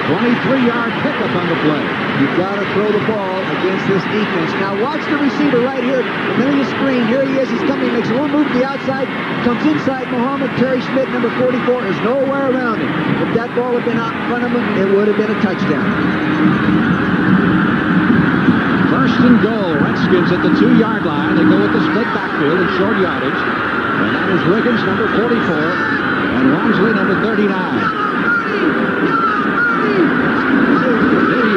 23-yard pickup on the play. You've got to throw the ball against this defense. Now watch the receiver right here. And then in the screen, here he is. He's coming. Makes a little move to the outside. Comes inside Muhammad. Terry Schmidt, number 44, is nowhere around him. If that ball had been out in front of him, it would have been a touchdown. First and goal. Redskins at the 2-yard line. They go with the split backfield and short yardage. And that is Riggins, number 44, and Walmsley, number 39.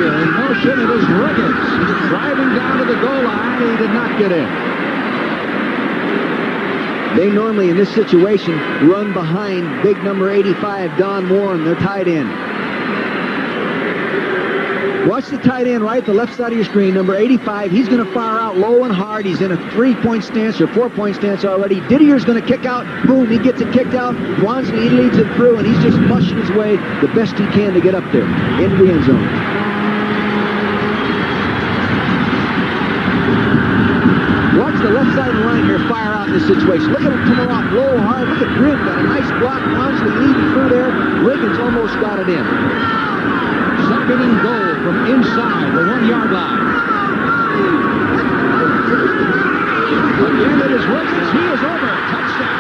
In motion, it is Riggins driving down to the goal line. He did not get in. They normally, in this situation, run behind big number 85, Don Warren, their tight end. Watch the tight end right at the left side of your screen, number 85. He's going to fire out low and hard. He's in a 3-point stance or 4-point stance already. Didier's going to kick out. Boom, he gets it kicked out. Wansley, he leads it through, and he's just mushing his way the best he can to get up there into the end zone. Watch the left side of the line here fire out in this situation. Look at him coming off low, hard. Look at Grim, got a nice block. Wansley leading through there. Riggins almost got it in. Second and goal from inside the 1-yard line. Again, it is Riggins. He is over. Touchdown.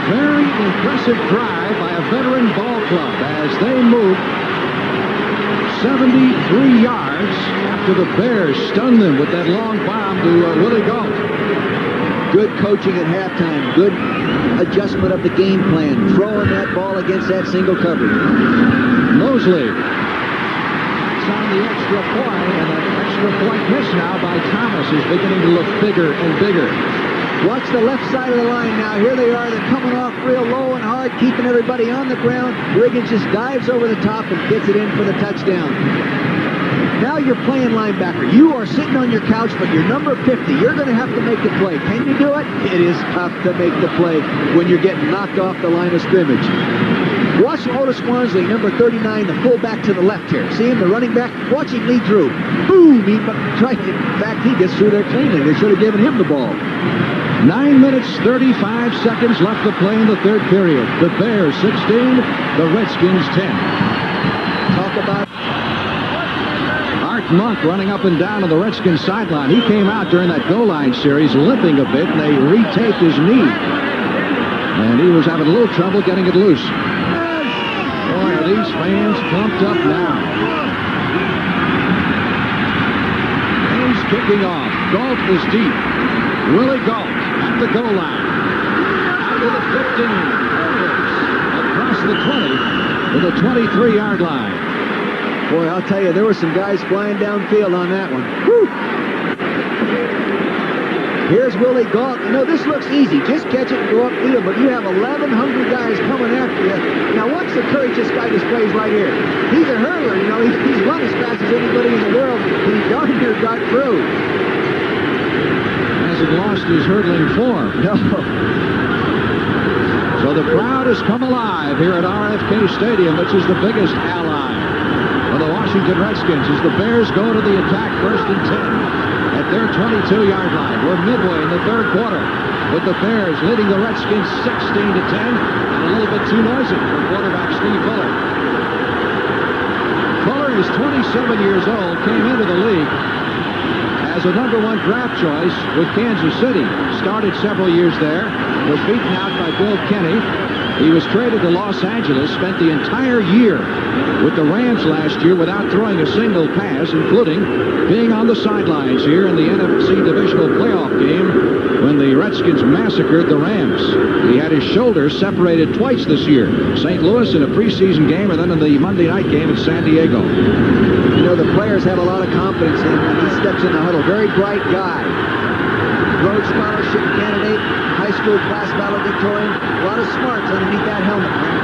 Very impressive drive by a veteran ball club as they move 73 yards after the Bears stunned them with that long bomb to Willie Gault. Good coaching at halftime. Good adjustment of the game plan. Throwing that ball against that single coverage. Mosley. It's on the extra point, and an extra point miss now by Thomas is beginning to look bigger and bigger. Watch the left side of the line now. Here they are. They're coming off real low and hard, keeping everybody on the ground. Riggins just dives over the top and gets it in for the touchdown. Now you're playing linebacker. You are sitting on your couch, but you're number 50. You're going to have to make the play. Can you do it? It is tough to make the play when you're getting knocked off the line of scrimmage. Watch Otis Wansley, number 39, the fullback to the left here. See him, the running back? Watch him lead through. Boom! In fact, he gets through there cleanly. They should have given him the ball. 9 minutes, 35 seconds left to play in the third period. The Bears 16, the Redskins 10. Talk about Art Monk running up and down on the Redskins sideline. He came out during that goal line series limping a bit, and they retaped his knee. And he was having a little trouble getting it loose. Boy, are these fans pumped up now. He's kicking off. Galt is deep. Willie Galt at the goal line. Out to the 15. Across the 20 to the 23-yard line. Boy, I'll tell you, there were some guys flying downfield on that one. Woo! Here's Willie Galt. You know, this looks easy. Just catch it and go upfield, but you have 1,100 guys coming after you. Now, watch the courage this guy displays right here. He's a hurdler, you know. He's run as fast as anybody in the world. He darn near got through. Hasn't lost his hurdling form. No. So the crowd has come alive here at RFK Stadium, which is the biggest ally of the Washington Redskins, as the Bears go to the attack first and 10 at their 22-yard line. We're midway in the third quarter with the Bears leading the Redskins 16-10, and a little bit too noisy for quarterback Steve Fuller. Fuller is 27 years old, came into the league as a #1 draft choice with Kansas City. Started several years there, was beaten out by Bill Kenny. He was traded to Los Angeles, spent the entire year with the Rams last year without throwing a single pass, including being on the sidelines here in the NFC Divisional playoff game when the Redskins massacred the Rams. He had his shoulder separated twice this year. St. Louis in a preseason game, and then in the Monday night game in San Diego. You know, the players have a lot of confidence in him when he steps in the huddle. Very bright guy. Rhodes Scholarship candidate, high school class valedictorian. A lot of smarts underneath that helmet, man.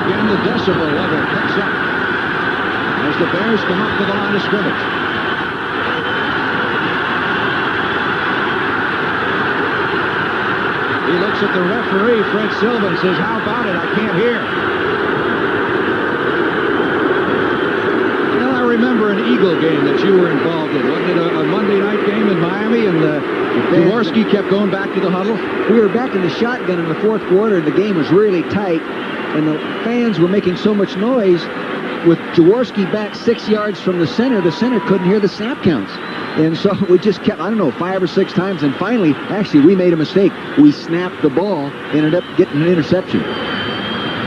Again, the decibel level picks up as the Bears come up to the line of scrimmage. He looks at the referee, Fred Silva, and says, "How about it? I can't hear." Well, I remember an Eagle game that you were involved in. Wasn't it a Monday night game in Miami, and Jaworski kept going back to the huddle? We were back in the shotgun in the fourth quarter, and the game was really tight, and the fans were making so much noise. With Jaworski back 6 yards from the center couldn't hear the snap counts. And so we just kept, I don't know, 5 or 6 times, and finally, actually, we made a mistake. We snapped the ball, ended up getting an interception.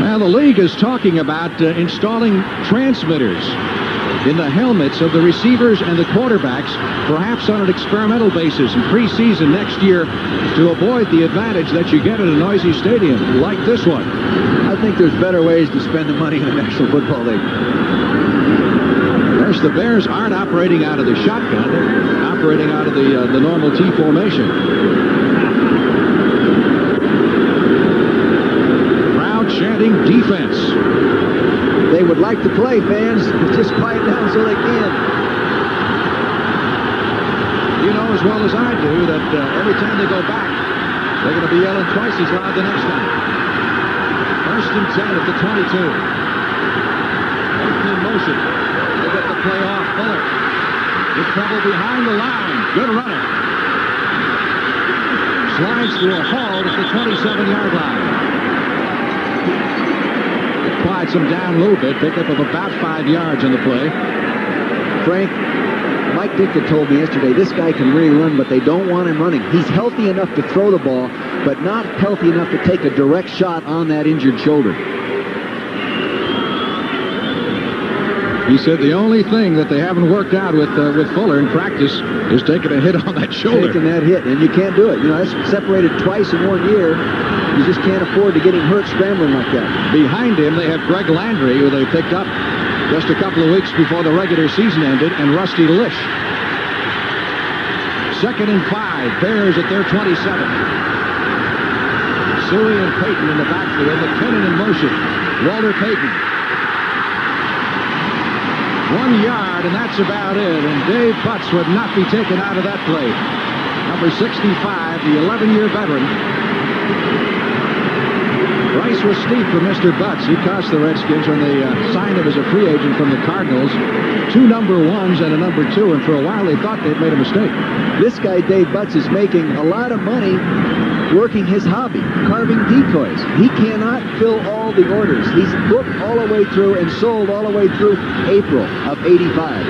Now, the league is talking about installing transmitters in the helmets of the receivers and the quarterbacks, perhaps on an experimental basis in preseason next year, to avoid the advantage that you get at a noisy stadium like this one. I think there's better ways to spend the money in the National Football League. Of course, the Bears aren't operating out of the shotgun. They're operating out of the normal T formation. Crowd chanting defense. They would like to play, fans. Just quiet down so they can. You know as well as I do that every time they go back, they're going to be yelling twice as loud the next time. First and 10 at the 22. 18 motion. They get the play off. Fuller. With trouble behind the line. Good runner. Slides to a halt at the 27-yard line. It quiets him down a little bit. Pickup of about 5 yards on the play. Frank, Mike Ditka told me yesterday, this guy can really run, but they don't want him running. He's healthy enough to throw the ball, but not healthy enough to take a direct shot on that injured shoulder. He said the only thing that they haven't worked out with Fuller in practice is taking a hit on that shoulder. Taking that hit, and you can't do it. You know, that's separated twice in 1 year. You just can't afford to get him hurt scrambling like that. Behind him, they have Greg Landry, who they picked up just a couple of weeks before the regular season ended, and Rusty Lish. 2nd and 5. Bears at their 27. Suey and Payton in the backfield. McKinnon in motion. Walter Payton. 1 yard, and that's about it. And Dave Butts would not be taken out of that play. Number 65, the 11-year veteran. Price was steep for Mr. Butts. He cost the Redskins when they signed him as a free agent from the Cardinals. 2 number 1s and a number 2, and for a while they thought they'd made a mistake. This guy, Dave Butts, is making a lot of money working his hobby, carving decoys. He cannot fill all the orders. He's booked all the way through and sold all the way through April of '85.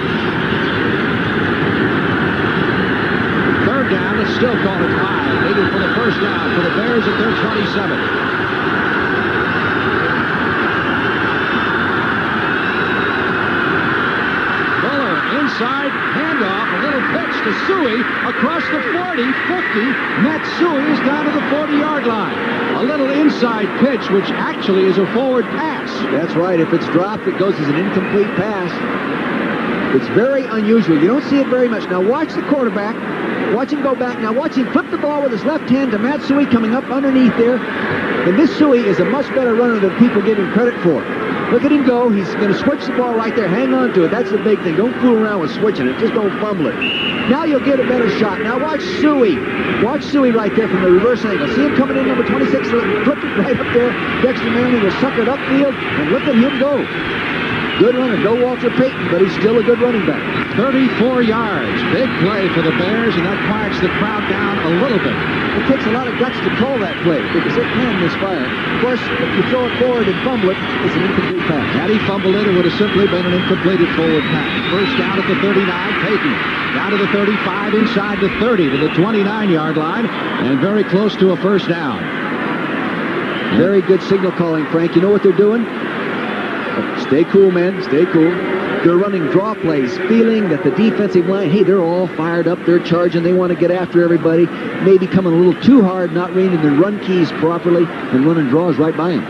3rd down, let's still call it 5. Needed for the first down for the Bears at their 27. Inside, handoff, a little pitch to Suey across the 40, 50. Matt Suey is down to the 40-yard line. A little inside pitch, which actually is a forward pass. That's right. If it's dropped, it goes as an incomplete pass. It's very unusual. You don't see it very much. Now watch the quarterback. Watch him go back. Now watch him flip the ball with his left hand to Matt Suey coming up underneath there. And this Suey is a much better runner than people give him credit for. Look at him go. He's going to switch the ball right there. Hang on to it. That's the big thing. Don't fool around with switching it. Just don't fumble it. Now you'll get a better shot. Now watch Suey. Watch Suey right there from the reverse angle. See him coming in, number 26. Flip it right up there. Dexter Manley will sucker it upfield, and look at him go. Good runner. No Walter Payton, but he's still a good running back. 34 yards. Big play for the Bears, and that quiets the crowd down a little bit. It takes a lot of guts to call that play because it can misfire. Of course, if you throw it forward and fumble it, it's an incomplete pass. Had he fumbled it, it would have simply been an incompleted forward pass. First down at the 39, Payton. Down to the 35, inside the 30 to the 29-yard line, and very close to a first down. Very good signal calling, Frank. You know what they're doing? Stay cool, man. Stay cool. They're running draw plays, feeling that the defensive line, hey, they're all fired up. They're charging. They want to get after everybody. Maybe coming a little too hard, not reading the run keys properly, and running draws right by them.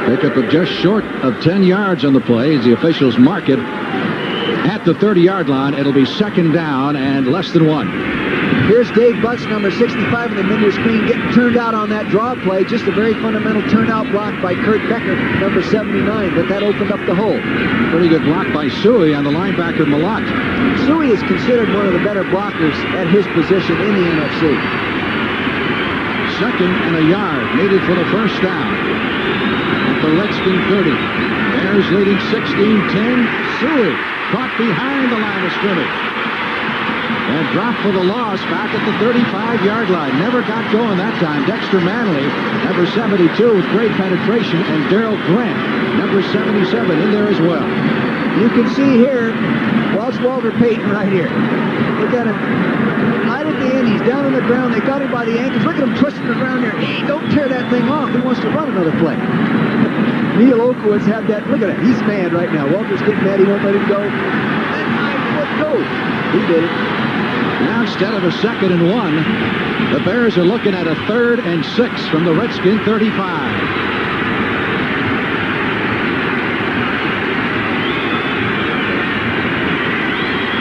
Pickup of just short of 10 yards on the play as the officials mark it at the 30-yard line. It'll be 2nd down and less than 1. Here's Dave Butts, number 65, in the middle of the screen, getting turned out on that draw play. Just a very fundamental turnout block by Kurt Becker, number 79, but that opened up the hole. Pretty good block by Suey on the linebacker, Malott. Suey is considered one of the better blockers at his position in the NFC. 2nd and a yard needed for the first down at the Redskin 30. Bears leading 16-10. Suey caught behind the line of scrimmage. And dropped for the loss back at the 35-yard line. Never got going that time. Dexter Manley, number 72, with great penetration, and Darrell Grant, number 77, in there as well. You can see here, watch Walter Payton right here. Look at him. Right at the end, he's down on the ground. They got him by the ankles. Look at him twisting the ground there. Hey, don't tear that thing off. He wants to run another play. Neil Okowitz had that. Look at him. He's mad right now. Walter's getting mad. He won't let him go. Let 9 foot go. He did it. Now instead of a 2nd and 1, the Bears are looking at a 3rd and 6 from the Redskin 35.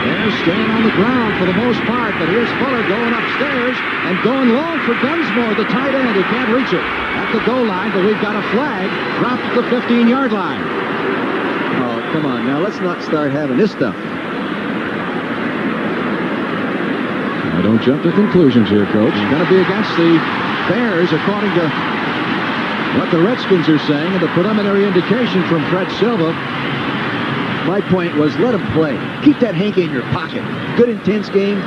Bears staying on the ground for the most part, but here's Fuller going upstairs and going long for Gunsmore, the tight end. He can't reach it at the goal line, but we've got a flag dropped at the 15-yard line. Oh, come on. Now let's not start having this stuff. Don't jump to conclusions here, Coach. It's going to be against the Bears, according to what the Redskins are saying, and the preliminary indication from Fred Silva. My point was, let him play. Keep that hanky in your pocket. Good, intense game.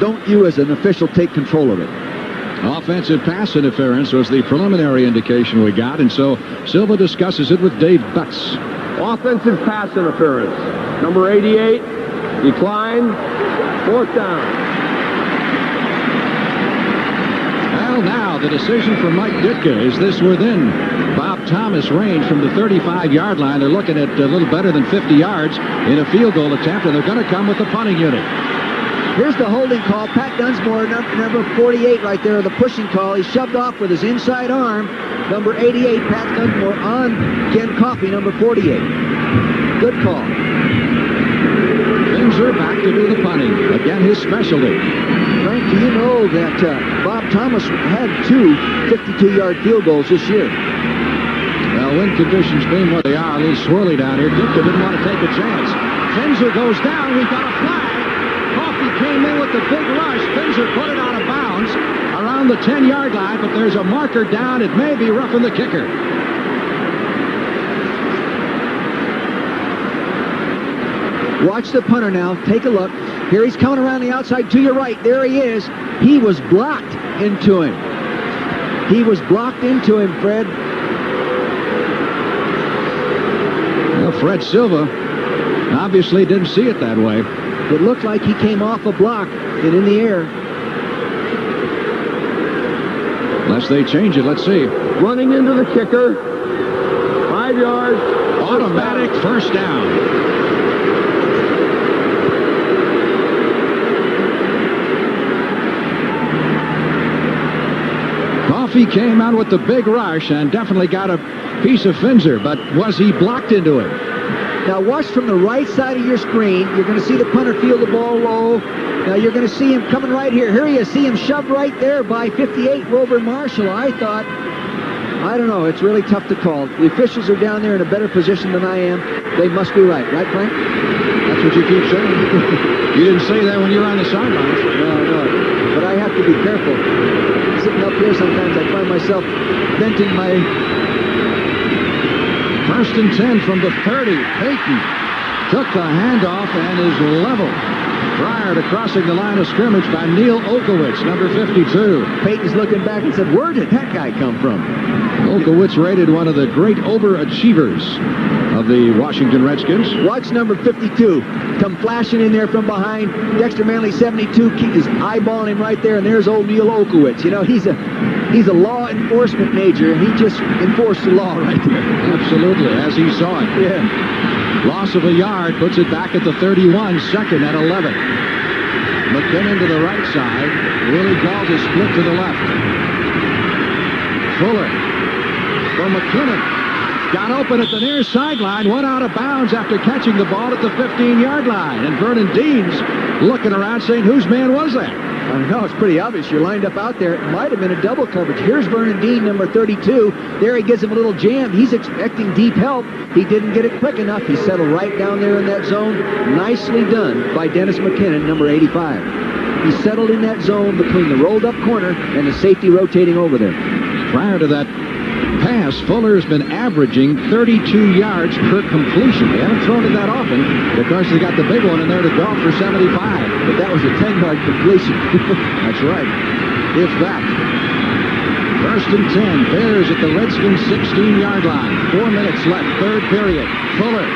Don't you, as an official, take control of it. Offensive pass interference was the preliminary indication we got, and so Silva discusses it with Dave Butts. Offensive pass interference. Number 88, decline, 4th down. Well, now the decision for Mike Ditka is this within Bob Thomas range from the 35-yard line. They're looking at a little better than 50 yards in a field goal attempt, and they're going to come with the punting unit. Here's the holding call. Pat Dunsmore, number 48 right there, the pushing call. He shoved off with his inside arm. Number 88, Pat Dunsmore, on Ken Coffey, number 48. Good call. Finzer back to do the punting. Again, his specialty. Frank, do you know that Bob Thomas had two 52-yard field goals this year? Well, wind conditions being what they are, a little swirly down here. Ditka didn't want to take a chance. Finzer goes down. We've got a flag. Coffey came in with the big rush. Finzer put it out of bounds around the 10-yard line, but there's a marker down. It may be roughing the kicker. Watch the punter now. Take a look. Here he's coming around the outside to your right. There he is. He was blocked into him. He was blocked into him, Fred. Well, Fred Silva obviously didn't see it that way. It looked like he came off a block and in the air. Unless they change it, let's see. Running into the kicker. 5 yards. Automatic first down. Coffey came out with the big rush and definitely got a piece of Finzer, but was he blocked into it? Now watch from the right side of your screen. You're going to see the punter field the ball low. Now you're going to see him coming right here. Here you see him shoved right there by 58, Wilbur Marshall. I don't know. It's really tough to call. The officials are down there in a better position than I am. They must be right. Right, Frank? That's what you keep saying. You didn't say that when you were on the sidelines. No. But I have to be careful. Sitting up here sometimes I find myself venting my... 1st and 10 from the 30. Payton took the handoff and is level prior to crossing the line of scrimmage by Neil Olkowitz, number 52. Payton's looking back and said, where did that guy come from? Olkowitz rated one of the great overachievers of the Washington Redskins. Watch number 52 come flashing in there from behind. Dexter Manley, 72, is eyeballing him right there, and there's old Neil Olkowitz. You know, he's a law enforcement major, and he just enforced the law right there. Absolutely, as he saw it. Yeah. Loss of a yard puts it back at the 31, second and 11. McKinnon to the right side. Willie Gault is split to the left. Fuller for McKinnon. Got open at the near sideline, went out of bounds after catching the ball at the 15-yard line. And Vernon Dean's looking around saying, whose man was that? I know, it's pretty obvious. You're lined up out there. It might have been a double coverage. Here's Vernon Dean, number 32. There he gives him a little jam. He's expecting deep help. He didn't get it quick enough. He settled right down there in that zone. Nicely done by Dennis McKinnon, number 85. He settled in that zone between the rolled-up corner and the safety rotating over there. Prior to that pass, Fuller's been averaging 32 yards per completion. They haven't thrown it that often because they got the big one in there to Gault for 75. But that was a 10-yard completion. That's right. If that. 1st and 10. Bears at the Redskins' 16-yard line. 4 minutes left. Third period. Fuller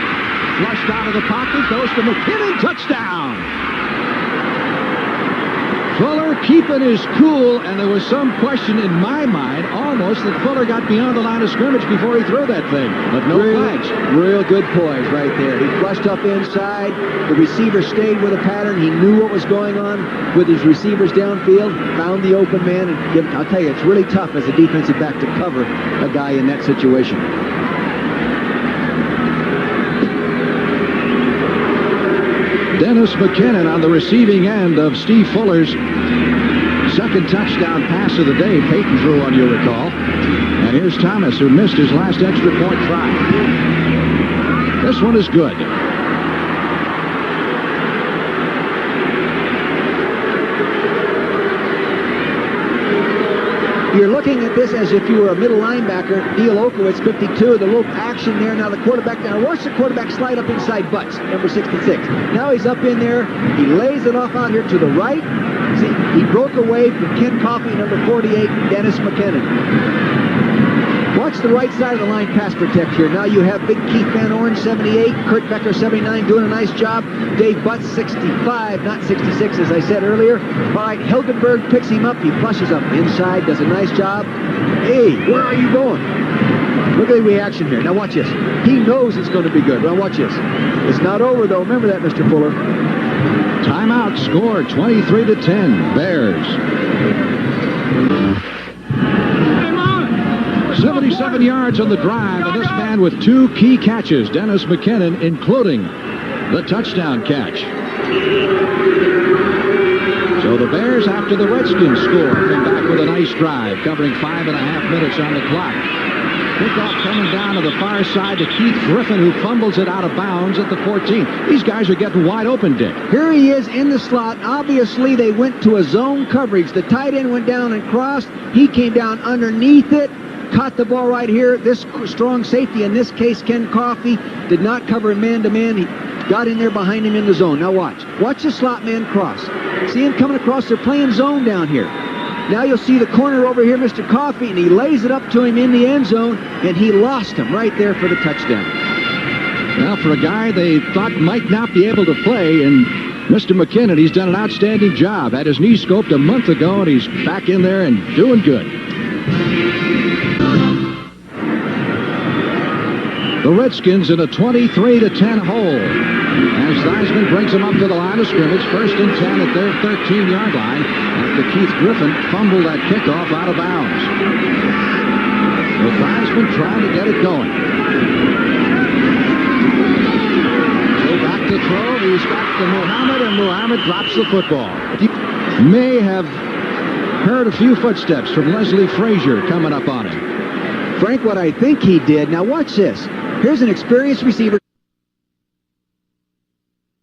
flushed out of the pocket. Goes to McKinnon. Touchdown. Fuller keeping his cool, and there was some question in my mind almost that Fuller got beyond the line of scrimmage before he threw that thing. But no flags. Real good poise right there. He flushed up inside. The receiver stayed with a pattern. He knew what was going on with his receivers downfield, found the open man, and I'll tell you, it's really tough as a defensive back to cover a guy in that situation. Dennis McKinnon on the receiving end of Steve Fuller's second touchdown pass of the day. Payton threw on, you'll recall. And here's Thomas, who missed his last extra point try. This one is good. You're looking at this as if you were a middle linebacker. Neil Olkowitz, 52. The little action there. Now the quarterback. Now watch the quarterback slide up inside Butts, number 66. Now he's up in there. He lays it off out here to the right. See, he broke away from Ken Coffey, number 48, Dennis McKinnon. Watch the right side of the line pass protect here. Now you have Big Keith Van Orn, 78. Kurt Becker, 79, doing a nice job. Dave Butts, 65, not 66, as I said earlier. All right, Hilgenberg picks him up. He flushes up inside, does a nice job. Hey, where are you going? Look at the reaction here. Now watch this. He knows it's going to be good. Now watch this. It's not over, though. Remember that, Mr. Fuller. Timeout, score 23-10, Bears. 77 yards on the drive, and this man with two key catches, Dennis McKinnon, including the touchdown catch. So the Bears, after the Redskins score, come back with a nice drive, covering 5.5 minutes on the clock. Kickoff coming down to the far side to Keith Griffin, who fumbles it out of bounds at the 14. These guys are getting wide open, Dick. Here he is in the slot. Obviously, they went to a zone coverage. The tight end went down and crossed. He came down underneath it, caught the ball right here. This strong safety, in this case, Ken Coffey, did not cover man-to-man. He got in there behind him in the zone. Now watch. Watch the slot man cross. See him coming across. They're playing zone down here. Now you'll see the corner over here, Mr. Coffey, and he lays it up to him in the end zone, and he lost him right there for the touchdown. Well, for a guy they thought might not be able to play, and Mr. McKinnon, he's done an outstanding job. Had his knee scoped a month ago, and he's back in there and doing good. The Redskins in a 23-10 hole, as Theismann brings them up to the line of scrimmage, 1st and 10 at their 13-yard line, after Keith Griffin fumbled that kickoff out of bounds. So Theismann trying to get it going. So back to throw. He's got to Muhammad, and Muhammad drops the football. You may have heard a few footsteps from Leslie Frazier coming up on him. Frank, what I think he did, now watch this. Here's an experienced receiver.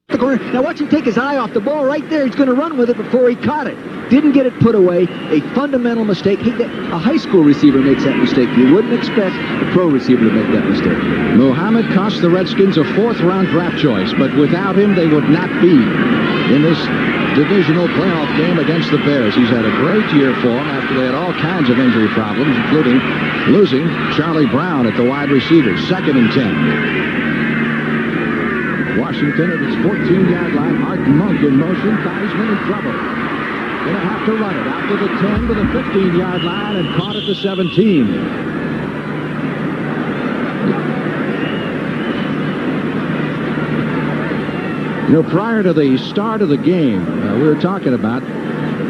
The corner. Now watch him take his eye off the ball right there. He's going to run with it before he caught it. Didn't get it put away. A fundamental mistake. A high school receiver makes that mistake. You wouldn't expect a pro receiver to make that mistake. Muhammad cost the Redskins a 4th-round draft choice, but without him, they would not be in this divisional playoff game against the Bears. He's had a great year for them after they had all kinds of injury problems, including losing Charlie Brown at the wide receiver. 2nd and 10. Washington at his 14-yard line. Art Monk in motion. Theismann in trouble. Going to have to run it out to the 10 to the 15-yard line and caught at the 17. You know, prior to the start of the game, we were talking about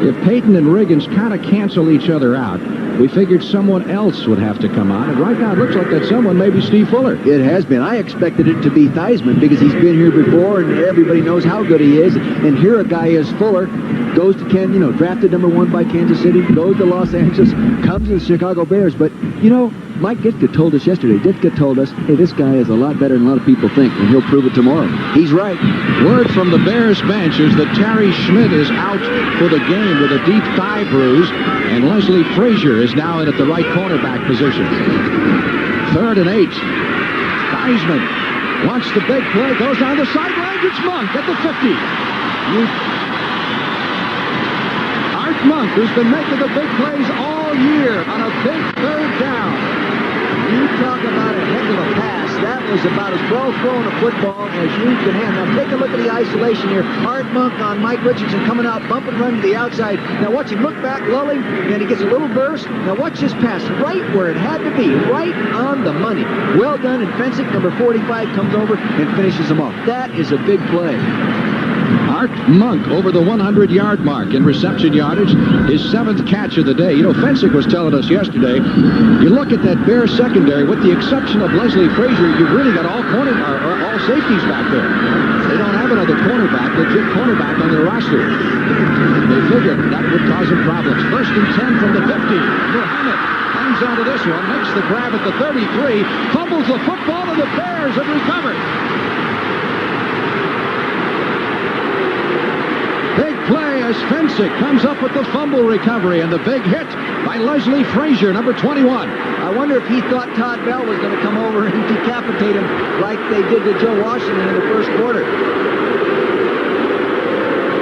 if Payton and Riggins kind of cancel each other out, we figured someone else would have to come on. And right now it looks like that someone may be Steve Fuller. It has been. I expected it to be Theismann because he's been here before and everybody knows how good he is. And here a guy is Fuller, goes to drafted number 1 by Kansas City, goes to Los Angeles, comes to the Chicago Bears. But, Mike Ditka told us yesterday, Ditka told us, hey, this guy is a lot better than a lot of people think, and he'll prove it tomorrow. He's right. Word from the Bears bench is that Terry Schmidt is out for the game with a deep thigh bruise, and Leslie Frazier is now in at the right cornerback position. 3rd and 8. Theismann wants the big play, goes down the sideline, it's Monk at the 50. Art Monk, who's been making the big plays all year on a big 3rd down. You talk about a heck of a pass. That was about as well thrown a football as you can have. Now take a look at the isolation here. Art Monk on Mike Richardson coming out, bump and run to the outside. Now watch him look back, lulling, and he gets a little burst. Now watch this pass right where it had to be, right on the money. Well done, and Fensick, number 45, comes over and finishes him off. That is a big play. Art Monk over the 100-yard mark in reception yardage, his 7th catch of the day. Fensick was telling us yesterday, you look at that Bears secondary, with the exception of Leslie Frazier, you've really got all safeties back there. They don't have another legit cornerback on their roster. They figured that would cause them problems. 1st and 10 from the 50. Muhammad hangs onto this one, makes the grab at the 33, fumbles the football, and the Bears have recovered. Big play as Fensick comes up with the fumble recovery and the big hit by Leslie Frazier, number 21. I wonder if he thought Todd Bell was going to come over and decapitate him like they did to Joe Washington in the 1st quarter.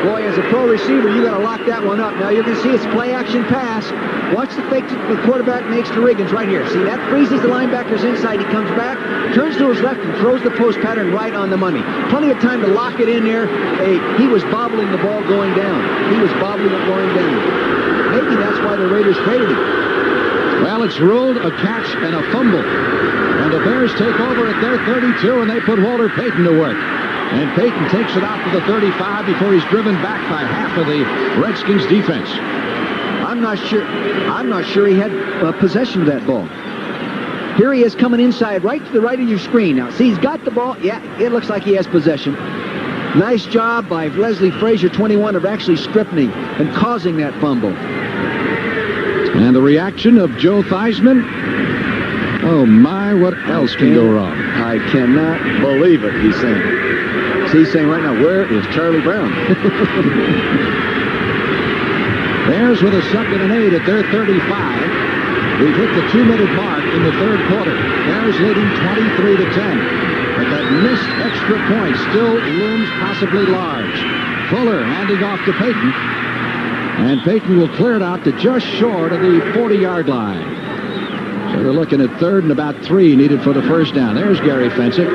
Boy, as a pro receiver, you got to lock that one up. Now you're going to see it's play-action pass. Watch the fake the quarterback makes to Riggins right here. See, that freezes the linebackers inside. He comes back, turns to his left, and throws the post pattern right on the money. Plenty of time to lock it in there. He was bobbling the ball going down. He was bobbling it going down. Maybe that's why the Raiders traded him. Well, it's ruled a catch and a fumble. And the Bears take over at their 32, and they put Walter Payton to work. And Payton takes it out to the 35 before he's driven back by half of the Redskins defense. I'm not sure he had possession of that ball. Here he is coming inside right to the right of your screen. Now, see, he's got the ball. Yeah, it looks like he has possession. Nice job by Leslie Frazier, 21, of actually stripping and causing that fumble. And the reaction of Joe Theismann. Oh, my, what else can go wrong? I cannot believe it, he's saying. So he's saying right now, where is Charlie Brown? Bears with a 2nd and 8 at their 35. We've hit the 2-minute mark in the third quarter. Bears leading 23-10. But that missed extra point still looms possibly large. Fuller handing off to Payton. And Payton will clear it out to just short of the 40-yard line. So they're looking at 3rd and about 3 needed for the first down. There's Gary Fensick,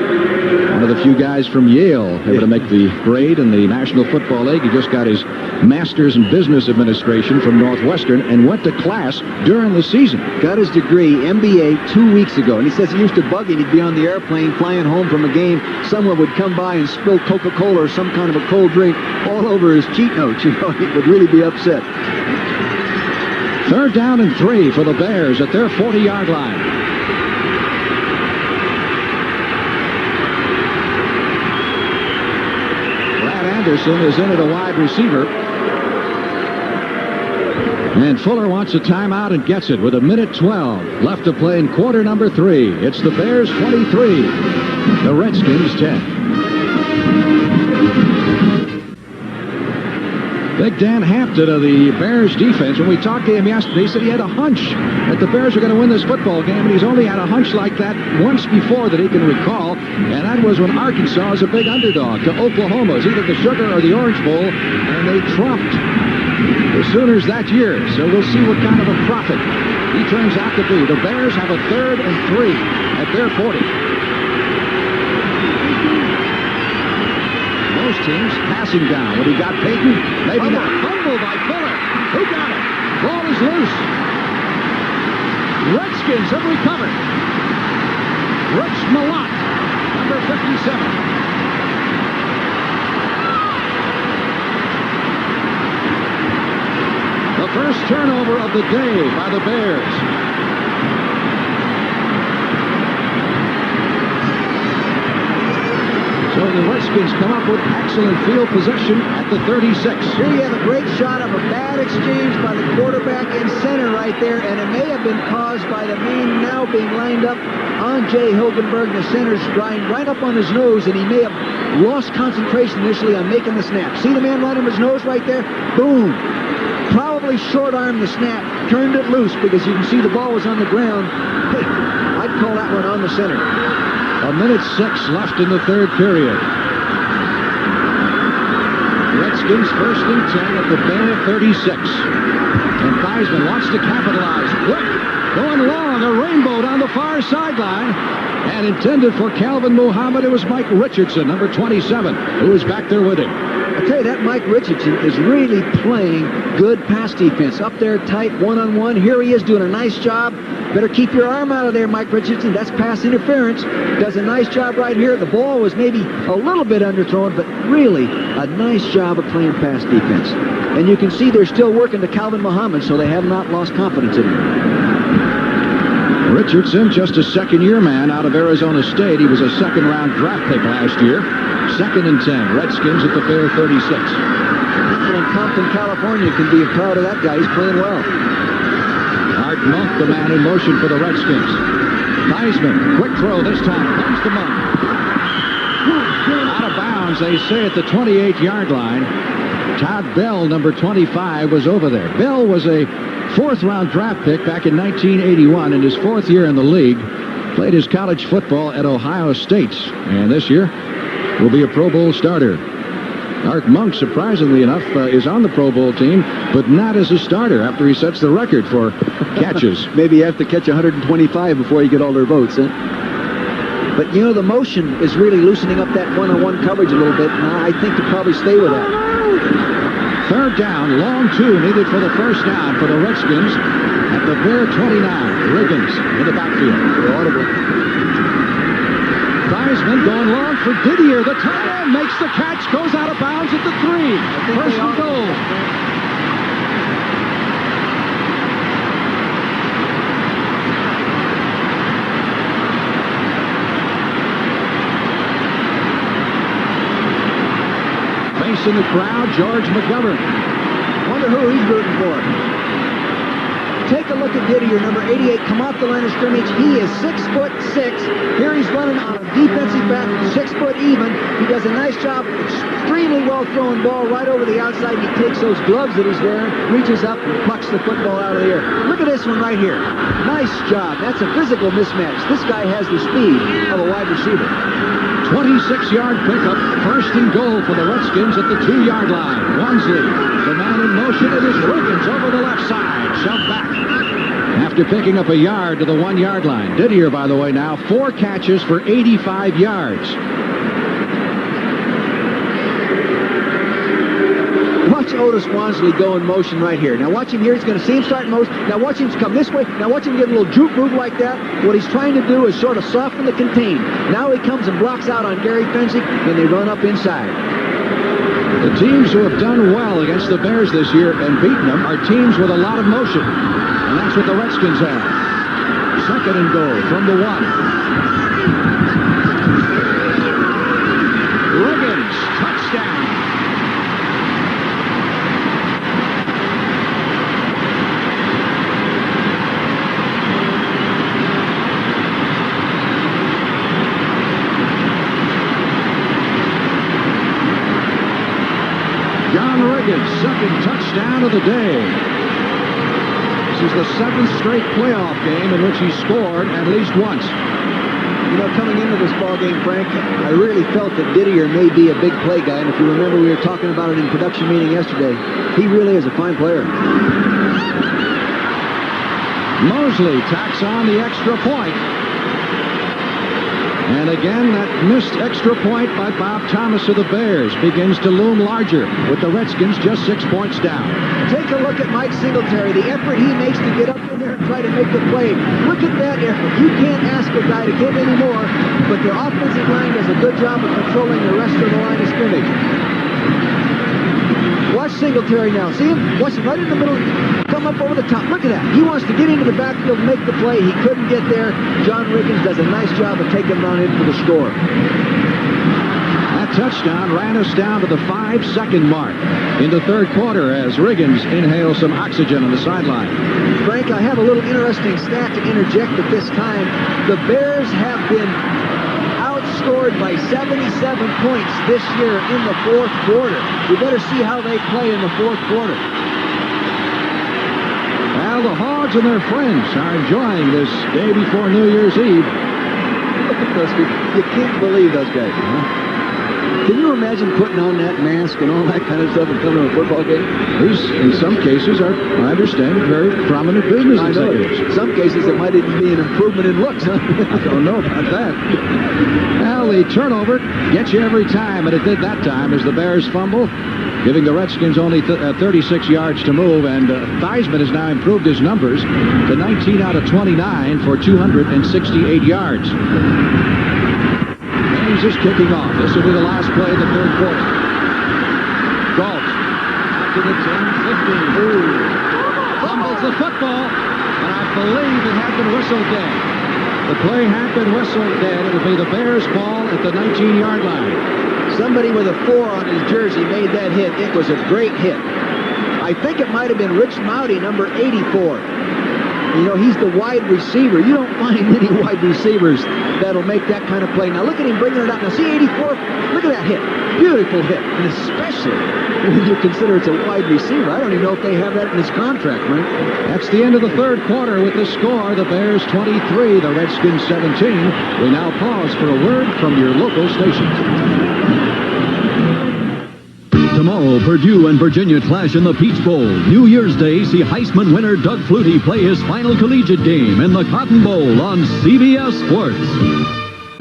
one of the few guys from Yale able to make the grade in the National Football League. He just got his Master's in Business Administration from Northwestern and went to class during the season. Got his degree, MBA, 2 weeks ago. And he says it used to bug him. He'd be on the airplane flying home from a game. Someone would come by and spill Coca-Cola or some kind of a cold drink all over his cheat notes. You know, he would really be upset. 3rd down and 3 for the Bears at their 40-yard line. Brad Anderson is in at a wide receiver. And Fuller wants a timeout and gets it with 1:12 left to play in quarter number 3. It's the Bears 23, the Redskins 10. Big Dan Hampton of the Bears defense, when we talked to him yesterday, he said he had a hunch that the Bears are going to win this football game, and he's only had a hunch like that once before that he can recall, and that was when Arkansas was a big underdog to Oklahoma. It was either the Sugar or the Orange Bowl, and they trumped the Sooners that year. So we'll see what kind of a prophet he turns out to be. The Bears have a 3rd and 3 at their 40. Most teams passing down. When he got Payton, maybe not. Fumble by Fuller. Who got it? Ball is loose. Redskins have recovered. Rich Malott, number 57. The first turnover of the day by the Bears. So the Redskins come up with excellent field possession at the 36. Here you have a great shot of a bad exchange by the quarterback in center right there, and it may have been caused by the man now being lined up on Jay Hilgenberg. The center's right up on his nose, and he may have lost concentration initially on making the snap. See the man right on his nose right there? Boom! Probably short-armed the snap, turned it loose because you can see the ball was on the ground. I'd call that one on the center. 1:06 left in the third period. Redskins 1st and 10 at the Bear 36. And Theismann wants to capitalize. Quick, going long, a rainbow down the far sideline. And intended for Calvin Muhammad, it was Mike Richardson, number 27, who was back there with him. I tell you, that Mike Richardson is really playing good pass defense. Up there tight, one-on-one. Here he is doing a nice job. Better keep your arm out of there, Mike Richardson. That's pass interference. Does a nice job right here. The ball was maybe a little bit underthrown, but really a nice job of playing pass defense. And you can see they're still working to Calvin Muhammad, so they have not lost confidence in him. Richardson, just a second-year man out of Arizona State. He was a second-round draft pick last year. 2nd and 10. Redskins at the Bear 36. People in Compton, California can be proud of that guy. He's playing well. Art Monk, the man in motion for the Redskins. Theismann, quick throw this time. Comes to Monk. Out of bounds, they say, at the 28-yard line. Todd Bell, number 25, was over there. Bell was a 4th-round draft pick back in 1981 in his 4th year in the league. Played his college football at Ohio State. And this year will be a Pro Bowl starter. Art Monk, surprisingly enough, is on the Pro Bowl team, but not as a starter after he sets the record for catches. Maybe you have to catch 125 before you get all their votes, huh? But, you know, the motion is really loosening up that one-on-one coverage a little bit, and I think to probably stay with that. 3rd down, long 2 needed for the first down for the Redskins at the Bear 29. Riggins in the backfield. Audible. Theismann going long for Didier. The tight end makes the catch, goes out of bounds at the 3. First and goal. voice in the crowd, George McGovern. Wonder who he's rooting for. Take a look at Didier, number 88, come off the line of scrimmage. He is 6'6". Here he's running on a defensive back, 6 foot even. He does a nice job, extremely well thrown ball right over the outside. He takes those gloves that he's wearing, reaches up and plucks the football out of the air. Look at this one right here. Nice job. That's a physical mismatch. This guy has the speed of a wide receiver. 26-yard pickup, first and goal for the Redskins at the 2-yard line. Wansley, the man in motion, it is Riggins over the left side, shoved back. After picking up a yard to the 1-yard line. Didier, by the way, now 4 catches for 85 yards. Watch Otis Wansley go in motion right here. Now watch him here. He's going to see him start in motion. Now watch him come this way. Now watch him get a little droop move like that. What he's trying to do is sort of soften the contain. Now he comes and blocks out on Gary Fensick, and they run up inside. The teams who have done well against the Bears this year and beaten them are teams with a lot of motion. And that's what the Redskins have. 2nd and goal from the 1. Riggins, touchdown. John Riggins, 2nd touchdown of the day. This is the 7th straight playoff game in which he scored at least once. You know, coming into this ball game, Frank, I really felt that Didier may be a big play guy, and if you remember, we were talking about it in production meeting yesterday. He really is a fine player. Mosley tacks on the extra point. And again, that missed extra point by Bob Thomas of the Bears begins to loom larger, with the Redskins just 6 points down. Take a look at Mike Singletary, the effort he makes to get up in there and try to make the play. Look at that effort. You can't ask a guy to give any more, but the offensive line does a good job of controlling the rest of the line of scrimmage. Watch Singletary now. See him? Watch him right in the middle. Come up over the top. Look at that. He wants to get into the backfield and make the play. He couldn't get there. John Riggins does a nice job of taking him on in for the score. That touchdown ran us down to the 5-second mark in the 3rd quarter as Riggins inhales some oxygen on the sideline. Frank, I have a little interesting stat to interject at this time. The Bears have been outscored by 77 points this year in the 4th quarter. You better see how they play in the 4th quarter. Well, the Hogs and their friends are enjoying this day before New Year's Eve. Look at those people. You can't believe those guys, huh? Can you imagine putting on that mask and all that kind of stuff and coming to a football game? These, in some cases, are, I understand, very prominent business executives. In some cases, it might even be an improvement in looks, huh? I don't know about that. Well, the turnover gets you every time, and it did that time as the Bears fumble, giving the Redskins only 36 yards to move, and Theismann has now improved his numbers to 19 out of 29 for 268 yards. He's just kicking off. This will be the last play of the 3rd quarter. Galt out to the 10, 15. Fumbles the football, and I believe it had been whistled dead. The play had been whistled dead. It'll be the Bears' ball at the 19-yard line. Somebody with a 4 on his jersey made that hit. It was a great hit. I think it might have been Rich Mouty, number 84. You know, he's the wide receiver. You don't find many wide receivers that'll make that kind of play. Now, look at him bringing it up. Now, see 84? Look at that hit. Beautiful hit. And especially when you consider it's a wide receiver. I don't even know if they have that in his contract, right? That's the end of the 3rd quarter with the score. The Bears 23, the Redskins 17. We now pause for a word from your local station. Tomorrow, Purdue and Virginia clash in the Peach Bowl. New Year's Day, see Heisman winner Doug Flutie play his final collegiate game in the Cotton Bowl on CBS Sports.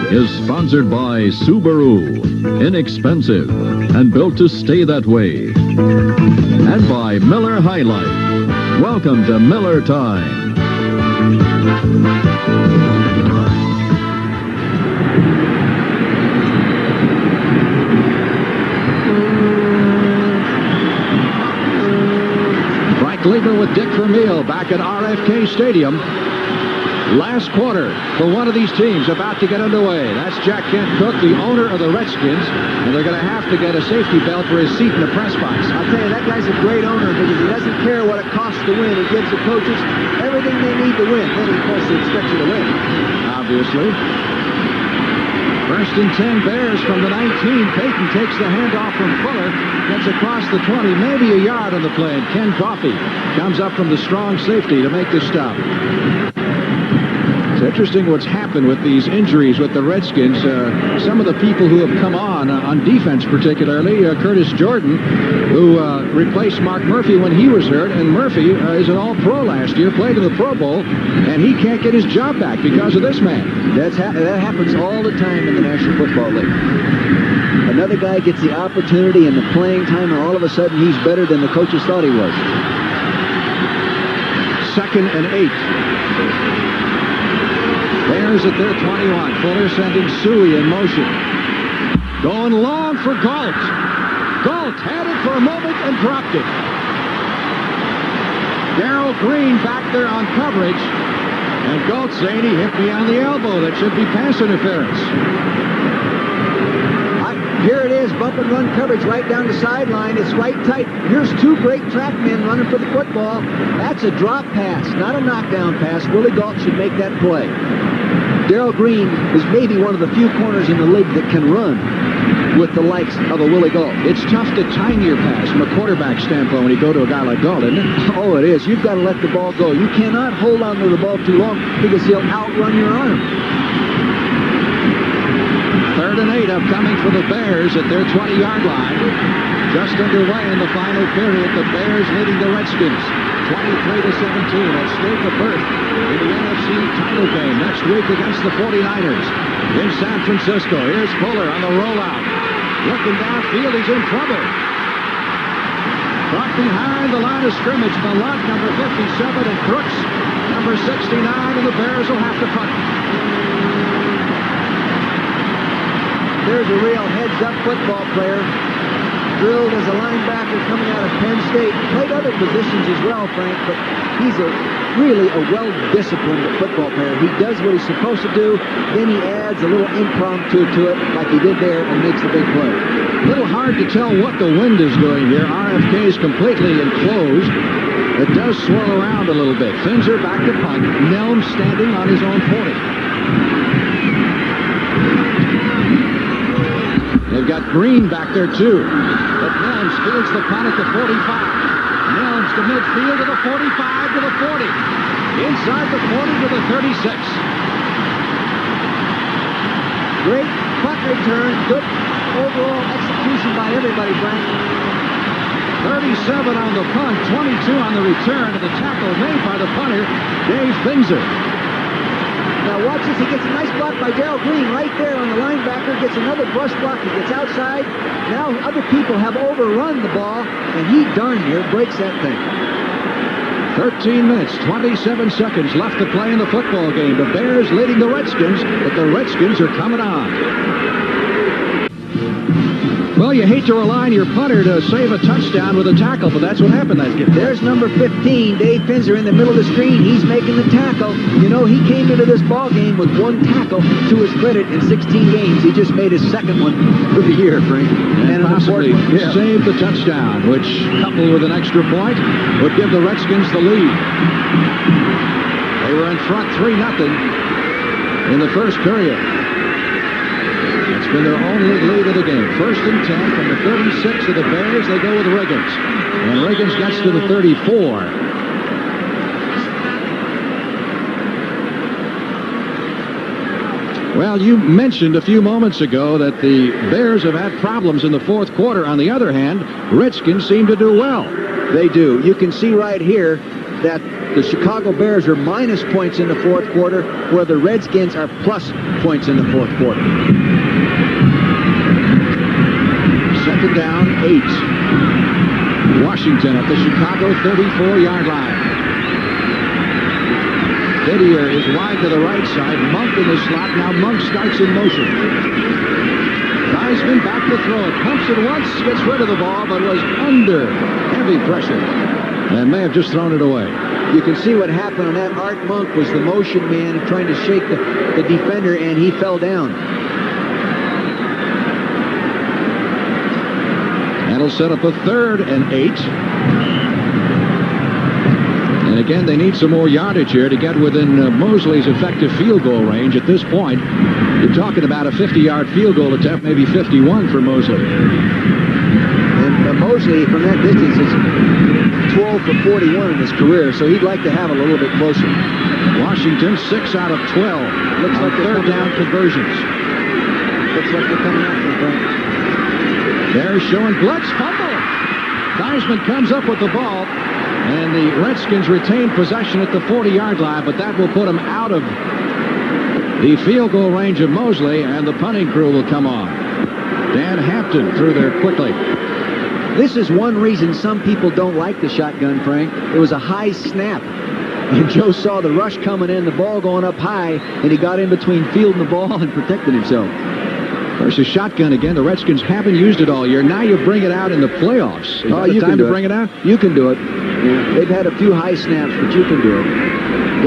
Is sponsored by Subaru. Inexpensive and built to stay that way. And by Miller High Life. Welcome to Miller Time. Leaper with Dick Vermeil back at RFK Stadium. Last quarter for one of these teams about to get underway. That's Jack Kent Cooke, the owner of the Redskins, and they're going to have to get a safety belt for his seat in the press box. I'll tell you, that guy's a great owner because he doesn't care what it costs to win. He gives the coaches everything they need to win. Then, of course, he expects you to win. Obviously. First and 10, Bears from the 19. Payton takes the handoff from Fuller, gets across the 20, maybe a yard on the play, and Ken Coffey comes up from the strong safety to make the stop. It's interesting what's happened with these injuries with the Redskins. Some of the people who have come on defense particularly, Curtis Jordan, who replaced Mark Murphy when he was hurt, and Murphy is an all-pro last year, played in the Pro Bowl, and he can't get his job back because of this man. That happens all the time in the National Football League. Another guy gets the opportunity and the playing time, and all of a sudden he's better than the coaches thought he was. 2nd and 8. Bears at their 21. Fuller sending Suey in motion. Going long for Galt. Galt had it for a moment and dropped it. Darrell Green back there on coverage. And Galt saying he hit me on the elbow. That should be pass interference. Here it is, bump and run coverage right down the sideline. It's right tight. Here's two great track men running for the football. That's a drop pass, not a knockdown pass. Willie Galt should make that play. Darrell Green is maybe one of the few corners in the league that can run with the likes of a Willie Galt. It's tough to time your pass from a quarterback standpoint when you go to a guy like Galt, isn't it? Oh, it is. You've got to let the ball go. You cannot hold on to the ball too long because he'll outrun your arm. 3rd and 8 upcoming for the Bears at their 20-yard line. Just underway in the final period. The Bears leading the Redskins 23-17 at stake a berth in the NFC title game next week against the 49ers in San Francisco. Here's Fuller on the rollout. Looking downfield, he's in trouble. Brought behind the line of scrimmage, Malott, number 57, and Brooks, number 69, and the Bears will have to punt. There's a real heads-up football player. Drilled as a linebacker coming out of Penn State. Played other positions as well, Frank, but he's really a well-disciplined football player. He does what he's supposed to do, then he adds a little impromptu to it, like he did there, and makes the big play. A little hard to tell what the wind is doing here. RFK is completely enclosed. It does swirl around a little bit. Finzer back to punt. Nelm standing on his own 40. They've got Green back there, too. But Nelms fields the punt at the 45. Nelms to midfield to the 45 to the 40. Inside the 40 to the 36. Great punt return. Good overall execution by everybody, Frank. 37 on the punt, 22 on the return, and the tackle made by the punter, Dave Finzer. Now watch this. He gets a nice block by Darrell Green right there on the linebacker. Gets another brush block. He gets outside. Now other people have overrun the ball, and he darn near breaks that thing. 13 minutes, 27 seconds left to play in the football game. The Bears leading the Redskins, but the Redskins are coming on. Well, you hate to rely on your punter to save a touchdown with a tackle, but that's what happened that game. There's number 15, Dave Finzer, in the middle of the screen. He's making the tackle. You know, he came into this ball game with one tackle to his credit in 16 games. He just made his second one for the year, Frank. And possibly saved the touchdown, which, coupled with an extra point, would give the Redskins the lead. They were in front 3-0 in the first period. It's been their only lead of the game. 1st and 10 from the 36 of the Bears. They go with Riggins. And Riggins gets to the 34. Well, you mentioned a few moments ago that the Bears have had problems in the fourth quarter. On the other hand, Redskins seem to do well. They do. You can see right here that the Chicago Bears are minus points in the fourth quarter, where the Redskins are plus points in the fourth quarter. 2nd down, 8. Washington at the Chicago 34-yard line. Didier is wide to the right side. Monk in the slot. Now Monk starts in motion. Theismann back to throw it. Pumps it once, gets rid of the ball, but was under heavy pressure and may have just thrown it away. You can see what happened on that. Art Monk was the motion man trying to shake the defender, and he fell down. That'll set up a 3rd and 8. And again, they need some more yardage here to get within Mosley's effective field goal range. At this point, you're talking about a 50-yard field goal attempt, maybe 51 for Mosley. And Mosley, from that distance, is 12 for 41 in his career, so he'd like to have it a little bit closer. Washington, 6 out of 12. Looks like third down conversions. Looks like they're coming after him, Frank. They're showing blitz fumble. Theismann comes up with the ball, and the Redskins retain possession at the 40-yard line, but that will put them out of the field goal range of Mosley, and the punting crew will come on. Dan Hampton threw there quickly. This is one reason some people don't like the shotgun, Frank. It was a high snap. And Joe saw the rush coming in, the ball going up high, and he got in between fielding the ball and protecting himself. Versus shotgun again. The Redskins haven't used it all year. Now you bring it out in the playoffs. Is that the time to bring it out? You can do it. Yeah. They've had a few high snaps, but you can do it.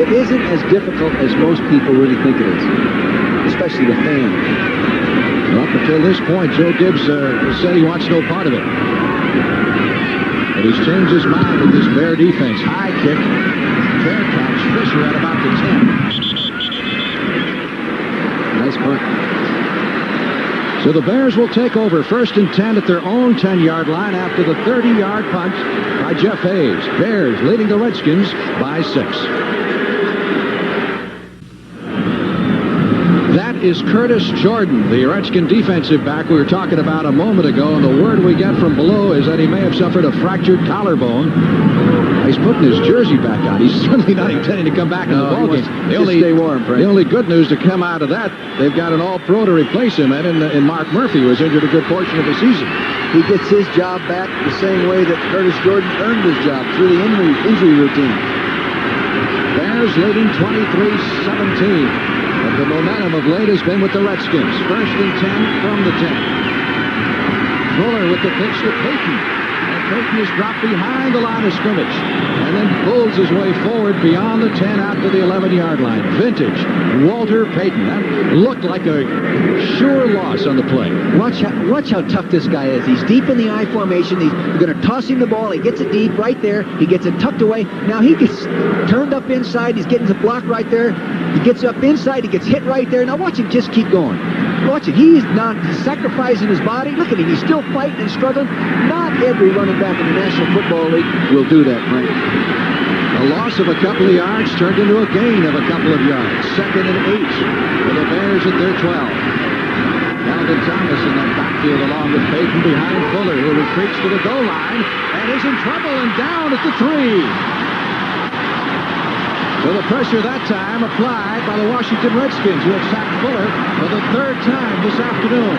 It isn't as difficult as most people really think it is, especially the fans. Well, up until this point, Joe Gibbs said he wants no part of it. But he's changed his mind with this Bear defense. High kick. Fair catch. Fisher at about the 10. Nice punt. So the Bears will take over 1st and 10 at their own 10-yard line after the 30-yard punt by Jeff Hayes. Bears leading the Redskins by 6. That is Curtis Jordan, the Redskin defensive back we were talking about a moment ago, and the word we get from below is that he may have suffered a fractured collarbone. He's putting his jersey back on. He's certainly not intending to come back in the ballgame. Stay warm, Frank. The only good news to come out of that, they've got an all-pro to replace him, and in Mark Murphy, who was injured a good portion of the season. He gets his job back the same way that Curtis Jordan earned his job, through the injury routine. Bears leading 23-17. But the momentum of late has been with the Redskins. 1st and 10 from the 10. Fuller with the pitch to Payton. And Payton is dropped behind the line of scrimmage and then pulls his way forward beyond the 10 out to the 11-yard line. Vintage Walter Payton. That looked like a sure loss on the play. Watch how tough this guy is. He's deep in the I formation. He's going to toss him the ball. He gets it deep right there. He gets it tucked away. Now he gets turned up inside. He's getting the block right there. He gets up inside. He gets hit right there. Now watch him just keep going. Watch it. He's sacrificing his body. Look at him. He's still fighting and struggling. Not every running back in the National Football League will do that, Frank. A loss of a couple of yards turned into a gain of a couple of yards. 2nd and 8 for the Bears at their 12. Alvin Thomas in that backfield along with Payton behind Fuller, who retreats to the goal line and is in trouble and down at the 3. So the pressure that time applied by the Washington Redskins, who have sacked Fuller for the 3rd time this afternoon.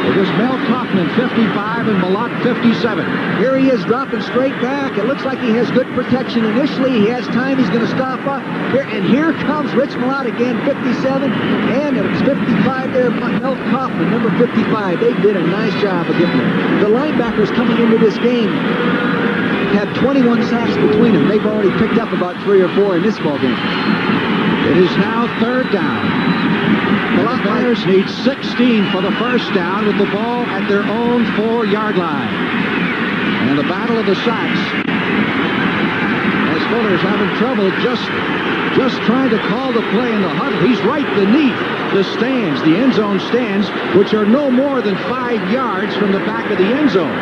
It was Mel Kaufman, 55, and Malott, 57. Here he is dropping straight back. It looks like he has good protection initially. He has time. He's going to stop up. And here comes Rich Malott again, 57. And it's 55 there, Mel Kaufman, number 55. They did a nice job of getting him. The linebackers coming into this game have 21 sacks between them. They've already picked up about 3 or 4 in this ball game. It is now 3rd down. The Bears need 16 for the 1st down with the ball at their own 4-yard line. And the battle of the sacks. As Fuller's having trouble just trying to call the play in the huddle. He's right beneath the stands, the end zone stands, which are no more than 5 yards from the back of the end zone.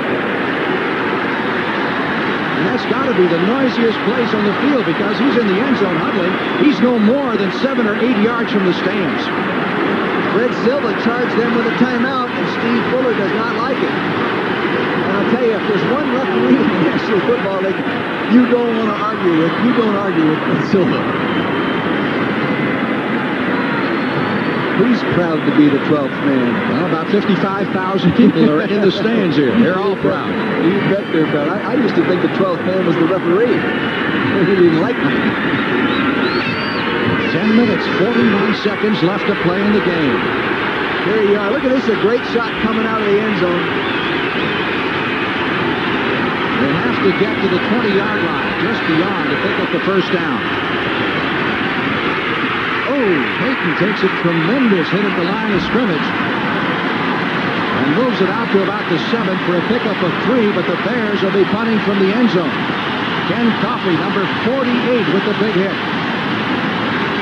And that's got to be the noisiest place on the field because he's in the end zone huddling. He's no more than 7 or 8 yards from the stands. Fred Silva charged them with a timeout, and Steve Fuller does not like it. And I'll tell you, if there's one referee in the National Football League you don't want to argue with, you don't argue with Fred Silva. He's proud to be the 12th man. Well, about 55,000 people are in the stands here. They're all proud. You bet they're proud. I used to think the 12th man was the referee. He didn't like me. 10 minutes, 49 seconds left to play in the game. There you are. Look at this, a great shot coming out of the end zone. They have to get to the 20-yard line, just beyond, to pick up the first down. Oh, Payton takes a tremendous hit at the line of scrimmage and moves it out to about the 7 for a pickup of 3, but the Bears will be punting from the end zone. Ken Coffey, number 48, with the big hit.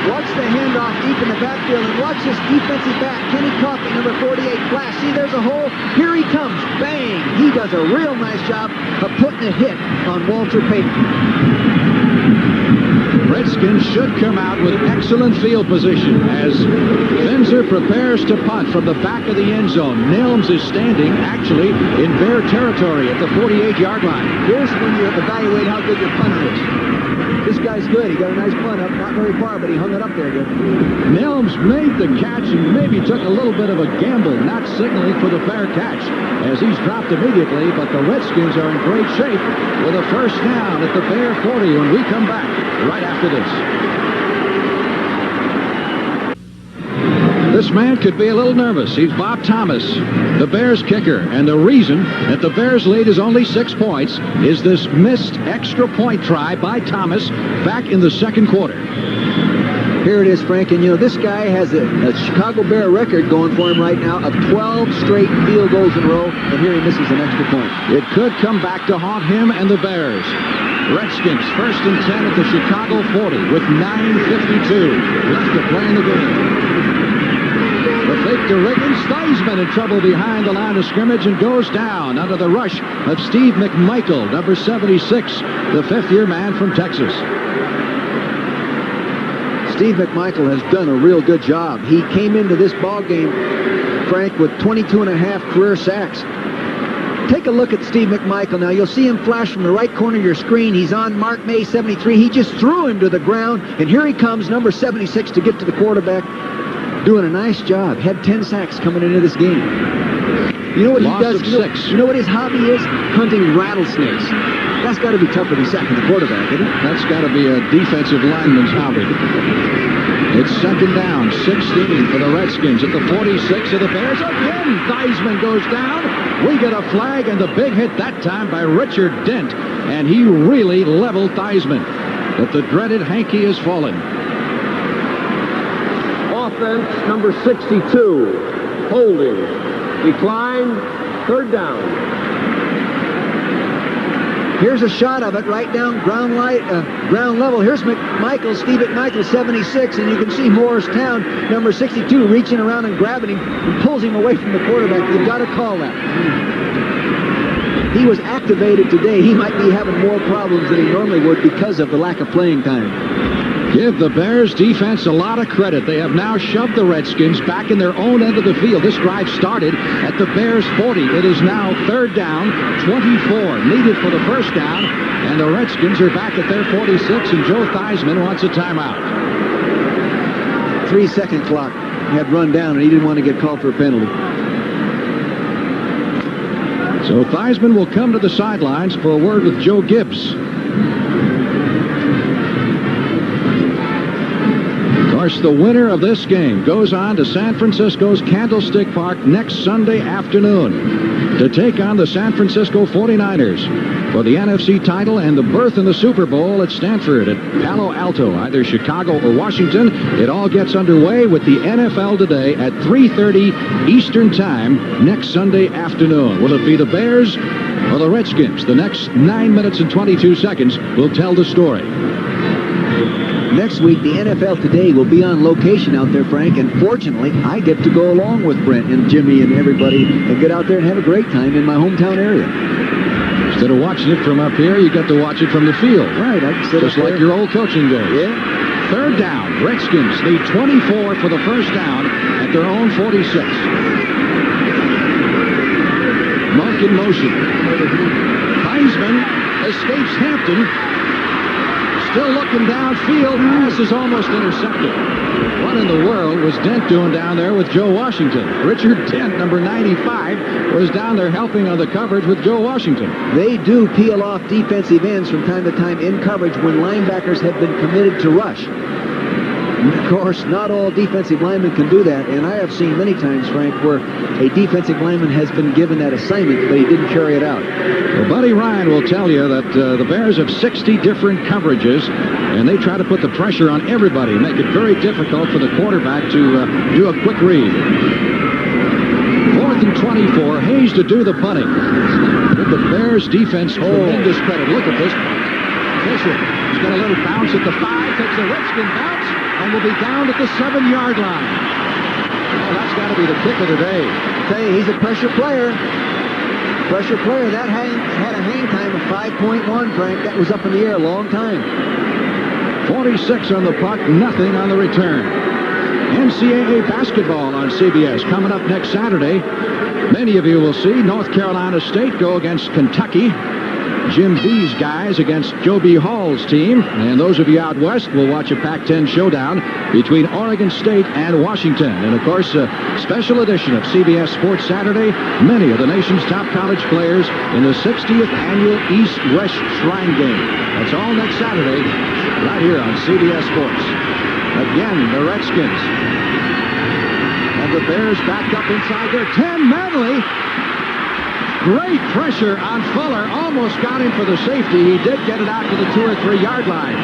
Watch the handoff deep in the backfield, and watch this defensive back, Kenny Coffey, number 48, flash. See, there's a hole. Here he comes. Bang! He does a real nice job of putting a hit on Walter Payton. Redskins should come out with excellent field position as Finzer prepares to punt from the back of the end zone. Nelms is standing, actually, in Bear territory at the 48-yard line. Here's when you evaluate how good your punter is. This guy's good. He got a nice punt up, not very far, but he hung it up there good. Nelms made the catch and maybe took a little bit of a gamble, not signaling for the fair catch, as he's dropped immediately, but the Redskins are in great shape with a first down at the Bear 40 when we come back right after this. This man could be a little nervous. He's Bob Thomas, the Bears kicker. And the reason that the Bears lead is only 6 points is this missed extra point try by Thomas back in the second quarter. Here it is, Frank, and you know, this guy has a Chicago Bear record going for him right now of 12 straight field goals in a row, and here he misses an extra point. It could come back to haunt him and the Bears. Redskins first and 10 at the Chicago 40 with 9:52 left to play in the game. The fake to Riggins. Theismann in trouble behind the line of scrimmage and goes down under the rush of Steve McMichael, number 76, the fifth-year man from Texas. Steve McMichael has done a real good job. He came into this ball game, Frank, with 22.5 career sacks. Take a look at Steve McMichael now. You'll see him flash from the right corner of your screen. He's on Mark May 73. He just threw him to the ground, and here he comes, number 76, to get to the quarterback. Doing a nice job. Had 10 sacks coming into this game. You know what he does? You know what his hobby is? Hunting rattlesnakes. That's got to be tougher than sacking the quarterback, isn't it? That's got to be a defensive lineman's hobby. It's second down, 16 for the Redskins at the 46 of the Bears. Again, Theismann goes down. We get a flag, and the big hit that time by Richard Dent, and he really leveled Theismann. But the dreaded hanky has fallen. Offense, number 62, holding, decline, third down. Here's a shot of it right down ground level. Here's McMichael, Steve McMichael, 76, and you can see Morristown, number 62, reaching around and grabbing him and pulls him away from the quarterback. You've got to call that. He was activated today. He might be having more problems than he normally would because of the lack of playing time. Give the Bears defense a lot of credit. They have now shoved the Redskins back in their own end of the field. This drive started at the Bears 40. It is now third down, 24 needed for the first down, and the Redskins are back at their 46, and Joe Theismann wants a timeout. 3-second clock had run down, and he didn't want to get called for a penalty. So Theismann will come to the sidelines for a word with Joe Gibbs. Of course, the winner of this game goes on to San Francisco's Candlestick Park next Sunday afternoon to take on the San Francisco 49ers for the NFC title and the berth in the Super Bowl at Stanford at Palo Alto, either Chicago or Washington. It all gets underway with the NFL today at 3:30 Eastern Time next Sunday afternoon. Will it be the Bears or the Redskins? The next 9 minutes and 22 seconds will tell the story. Next week, the NFL Today will be on location out there, Frank, and fortunately, I get to go along with Brent and Jimmy and everybody and get out there and have a great time in my hometown area. Instead of watching it from up here, you get to watch it from the field. Right. I can sit just like your old coaching days. Yeah. Third down. Redskins need 24 for the first down at their own 46. Monk in motion. Theismann escapes Hampton. Still looking downfield. Pass is almost intercepted. What in the world was Dent doing down there with Joe Washington? Richard Dent, number 95, was down there helping on the coverage with Joe Washington. They do peel off defensive ends from time to time in coverage when linebackers have been committed to rush. Of course, not all defensive linemen can do that, and I have seen many times, Frank, where a defensive lineman has been given that assignment, but he didn't carry it out. Well, Buddy Ryan will tell you that the Bears have 60 different coverages, and they try to put the pressure on everybody, make it very difficult for the quarterback to do a quick read. 4th and 24, Hayes to do the punting. Give the Bears defense tremendous credit. Look at this. Fisher, he's got a little bounce at the 5, takes a Redskin bounce, and will be down at the 7-yard line. Oh, that's got to be the kick of the day. Hey, he's a pressure player. Pressure player. That had a hang time of 5.1, Frank. That was up in the air a long time. 46 on the puck, nothing on the return. NCAA basketball on CBS coming up next Saturday. Many of you will see North Carolina State go against Kentucky. Jim B's guys against Joe B. Hall's team. And those of you out west will watch a Pac-10 showdown between Oregon State and Washington. And, of course, a special edition of CBS Sports Saturday. Many of the nation's top college players in the 60th annual East-West Shrine Game. That's all next Saturday right here on CBS Sports. Again, the Redskins. And the Bears back up inside their 10. Manley. Great pressure on Fuller. Almost got him for the safety. He did get it out to the 2 or 3 yard line.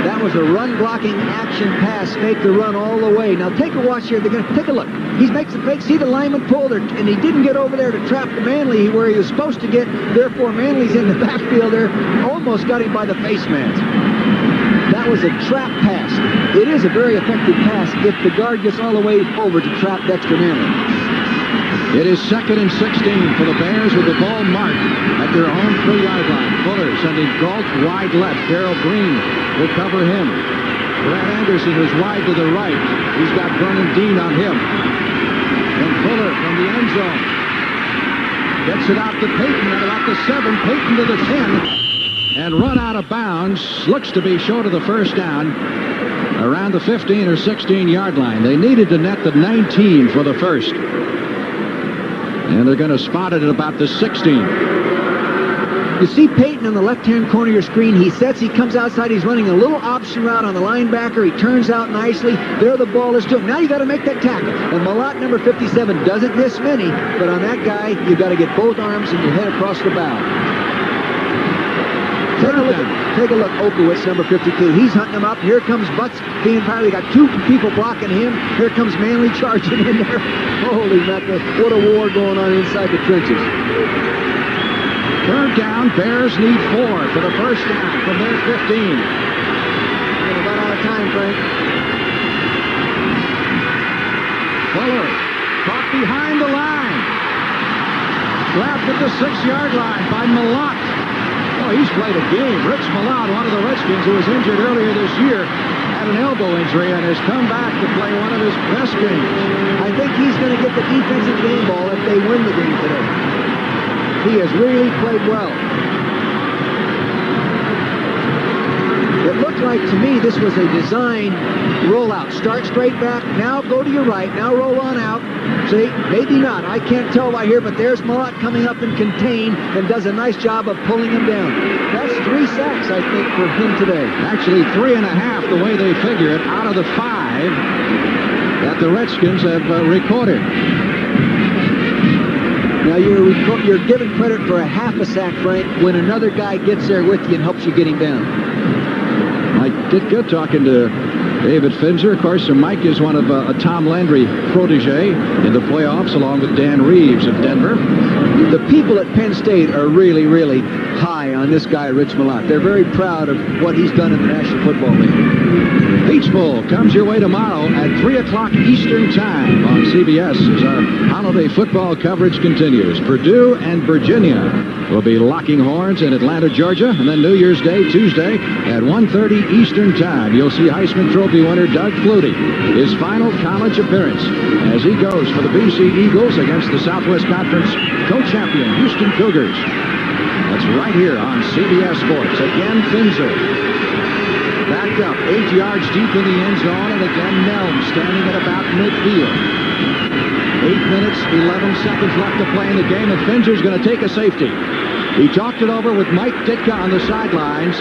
That was a run-blocking action pass. Fake the run all the way. Now take a watch here. They're going to take a look. He makes the fake. See the lineman pull there, and he didn't get over there to trap Manley where he was supposed to get. Therefore, Manley's in the backfield there. Almost got him by the face mask. That was a trap pass. It is a very effective pass if the guard gets all the way over to trap Dexter Manley. It is 2nd and 16 for the Bears with the ball marked at their own 3-yard line. Fuller sending Galt wide left. Darrell Green will cover him. Brad Anderson is wide to the right. He's got Vernon Dean on him. And Fuller from the end zone gets it out to Payton at about the 7. Payton to the 10. And run out of bounds. Looks to be short of the first down around the 15 or 16-yard line. They needed to net the 19 for the first. And they're going to spot it at about the 16. You see Payton on the left-hand corner of your screen. He sets, he comes outside, he's running a little option route on the linebacker. He turns out nicely. There the ball is to him. Now you got to make that tackle. And Malott, number 57, doesn't miss many, but on that guy, you got to get both arms and your head across the bow. Take a look, Okowitz, number 52. He's hunting him up. Here comes Butts being fired. We got 2 people blocking him. Here comes Manley charging in there. Holy mackerel, what a war going on inside the trenches. 3rd down, Bears need 4 for the first down from their 15. We're about out of time, Frank. Fuller caught behind the line. Grabbed at the 6-yard line by Malott. Oh, he's played a game. Rich Malott, one of the Redskins who was injured earlier this year, had an elbow injury and has come back to play one of his best games. I think he's going to get the defensive game ball if they win the game today. He has really played well. It looked like to me this was a design rollout. Start straight back, now go to your right, now roll on out. See, maybe not. I can't tell by here, but there's Malott coming up and contain and does a nice job of pulling him down. That's 3 sacks, I think, for him today. Actually, 3.5 the way they figure it out of the 5 that the Redskins have recorded. Now, you're given credit for a half a sack, Frank, when another guy gets there with you and helps you get him down. I did good talking to David Finzer. Of course, Mike is one of a Tom Landry protege in the playoffs, along with Dan Reeves of Denver. The people at Penn State are really, really high on this guy, Rich Malott. They're very proud of what he's done in the National Football League. Peach Bowl comes your way tomorrow at 3 o'clock Eastern Time on CBS as our holiday football coverage continues. Purdue and Virginia will be locking horns in Atlanta, Georgia, and then New Year's Day, Tuesday, at 1:30 Eastern Time. You'll see Heisman Trophy winner Doug Flutie, his final college appearance as he goes for the BC Eagles against the Southwest Conference co-champion Houston Cougars. That's right here on CBS Sports. Again, Finzer backed up 8 yards deep in the end zone, and again Nelm standing at about midfield. 8 minutes, 11 seconds left to play in the game, and Finzer's going to take a safety. He talked it over with Mike Ditka on the sidelines.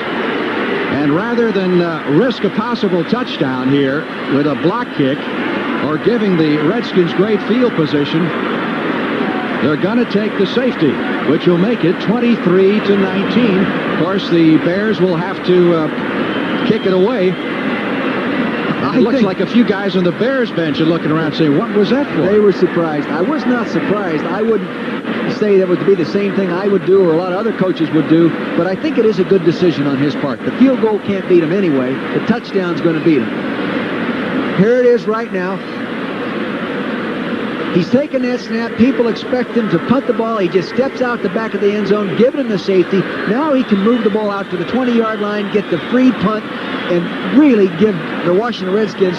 And rather than risk a possible touchdown here with a block kick or giving the Redskins great field position, they're going to take the safety, which will make it 23-19. Of course, the Bears will have to kick it away. It looks like a few guys on the Bears bench are looking around saying, what was that for? They were surprised. I was not surprised. I wouldn't say that would be the same thing I would do or a lot of other coaches would do, but I think it is a good decision on his part. The field goal can't beat him anyway. The touchdown's going to beat him. Here it is right now. He's taking that snap. People expect him to punt the ball. He just steps out the back of the end zone, giving him the safety. Now he can move the ball out to the 20-yard line, get the free punt, and really give the Washington Redskins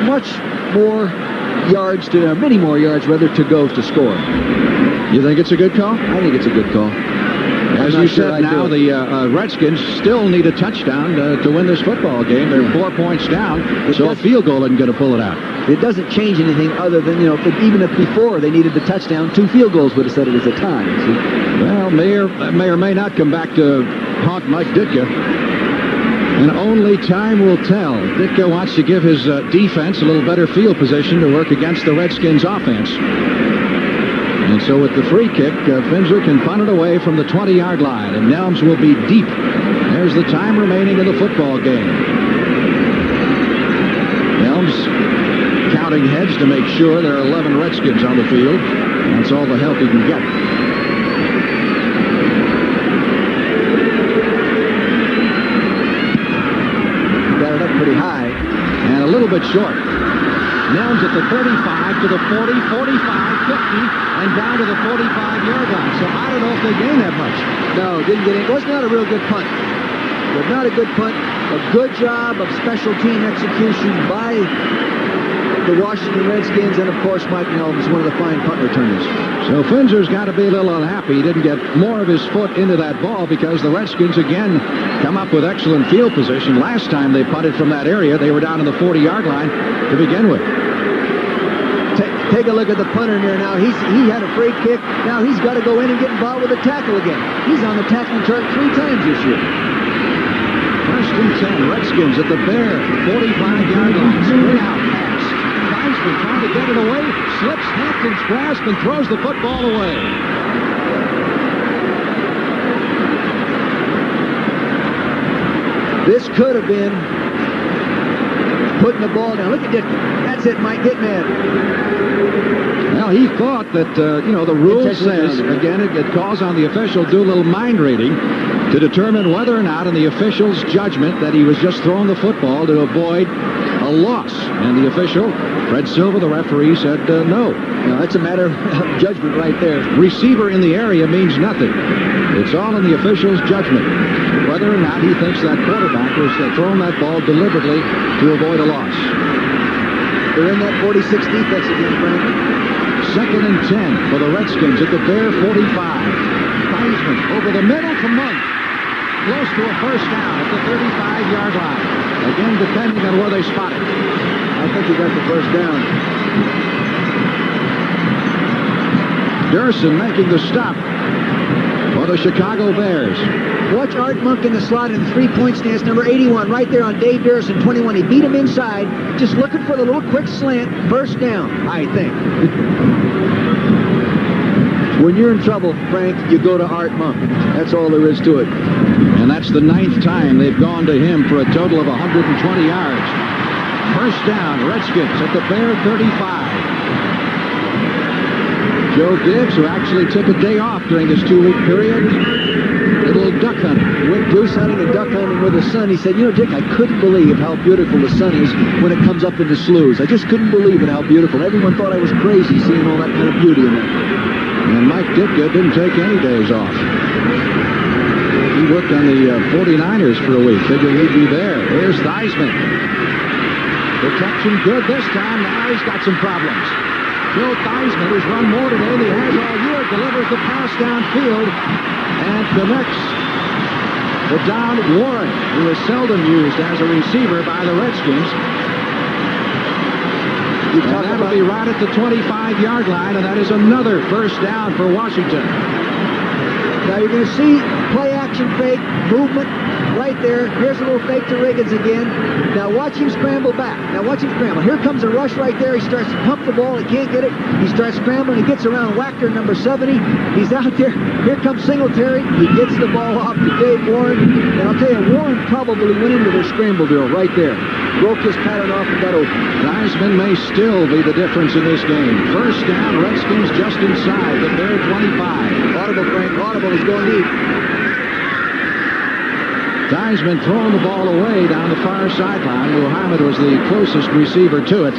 much more yards to, many more yards rather, to go to score. You think it's a good call? I think it's a good call. As you said, now the Redskins still need a touchdown to win this football game. They're 4 points down, so a field goal isn't going to pull it out. It doesn't change anything other than, even if before they needed the touchdown, 2 field goals would have said it as a tie. See? Well, may or may not come back to haunt Mike Ditka. And only time will tell. Ditka wants to give his defense a little better field position to work against the Redskins' offense. And so with the free kick, Finzer can punt it away from the 20-yard line, and Nelms will be deep. There's the time remaining in the football game. Nelms counting heads to make sure there are 11 Redskins on the field. That's all the help he can get. Got it up pretty high. And a little bit short. Nelms at the 35 to the 40, 45, 50, and down to the 45-yard line. So I don't know if they gained that much. No, didn't get it. It was not a real good punt. But not a good punt. A good job of special team execution by the Washington Redskins, and of course Mike Nelms, one of the fine punt returners. So Finzer's got to be a little unhappy. He didn't get more of his foot into that ball because the Redskins again come up with excellent field position. Last time they punted from that area, they were down in the 40-yard line to begin with. Take a look at the punter there now. He had a free kick. Now he's got to go in and get involved with the tackle again. He's on the tackling chart 3 times this year. First and 10, Redskins at the Bear, 45-yard line. Straight out pass. Theismann trying to get it away, slips Hampton's grasp and throws the football away. This could have been putting the ball down. Look at this. That's it, Mike. Get mad. Well, he thought that, the rule says, again, it calls on the official to do a little mind reading to determine whether or not, in the official's judgment, that he was just throwing the football to avoid a loss. And the official, Fred Silva, the referee, said no. No, that's a matter of judgment right there. Receiver in the area means nothing. It's all in the official's judgment, whether or not he thinks that quarterback was throwing that ball deliberately to avoid a loss. They're in that 46 defense again, Frank. Second and 10 for the Redskins at the Bear 45. Theismann over the middle to Monk. Close to a first down at the 35-yard line. Again, depending on where they spot it. I think he got the first down. Durson making the stop for the Chicago Bears. Watch Art Monk in the slot in the 3-point stance, number 81, right there on Dave Durson, 21. He beat him inside, just looking for the little quick slant, first down, I think. When you're in trouble, Frank, you go to Art Monk. That's all there is to it. And that's the 9th time they've gone to him for a total of 120 yards. First down, Redskins at the Bear 35. Joe Gibbs, who actually took a day off during this 2-week period, little duck hunting. Went goose hunting and duck hunting with the sun. He said, Dick, I couldn't believe how beautiful the sun is when it comes up in the sloughs. I just couldn't believe it, how beautiful. Everyone thought I was crazy seeing all that kind of beauty in it. And Mike Ditka didn't take any days off. He worked on the 49ers for a week. Figured he'd be there. Here's Theismann. Protection good this time. Now he's got some problems. Joe Theismann has run more today than he has all year. Delivers the pass downfield and connects to Don Warren, who is seldom used as a receiver by the Redskins. And that'll be right at the 25-yard line, and that is another first down for Washington. Now you're going to see play action action fake, movement, right there. Here's a little fake to Riggins again. Now watch him scramble back. Now watch him scramble. Here comes a rush right there. He starts to pump the ball. He can't get it. He starts scrambling. He gets around Wachter, number 70. He's out there. Here comes Singletary. He gets the ball off to Dave Warren. And I'll tell you, Warren probably went into their scramble drill right there. Broke his pattern off and got open. Theismann may still be the difference in this game. First down, Redskins just inside the Bear 25. Audible, Frank. Audible. He's going deep. Theismann throwing the ball away down the far sideline. Muhammad was the closest receiver to it.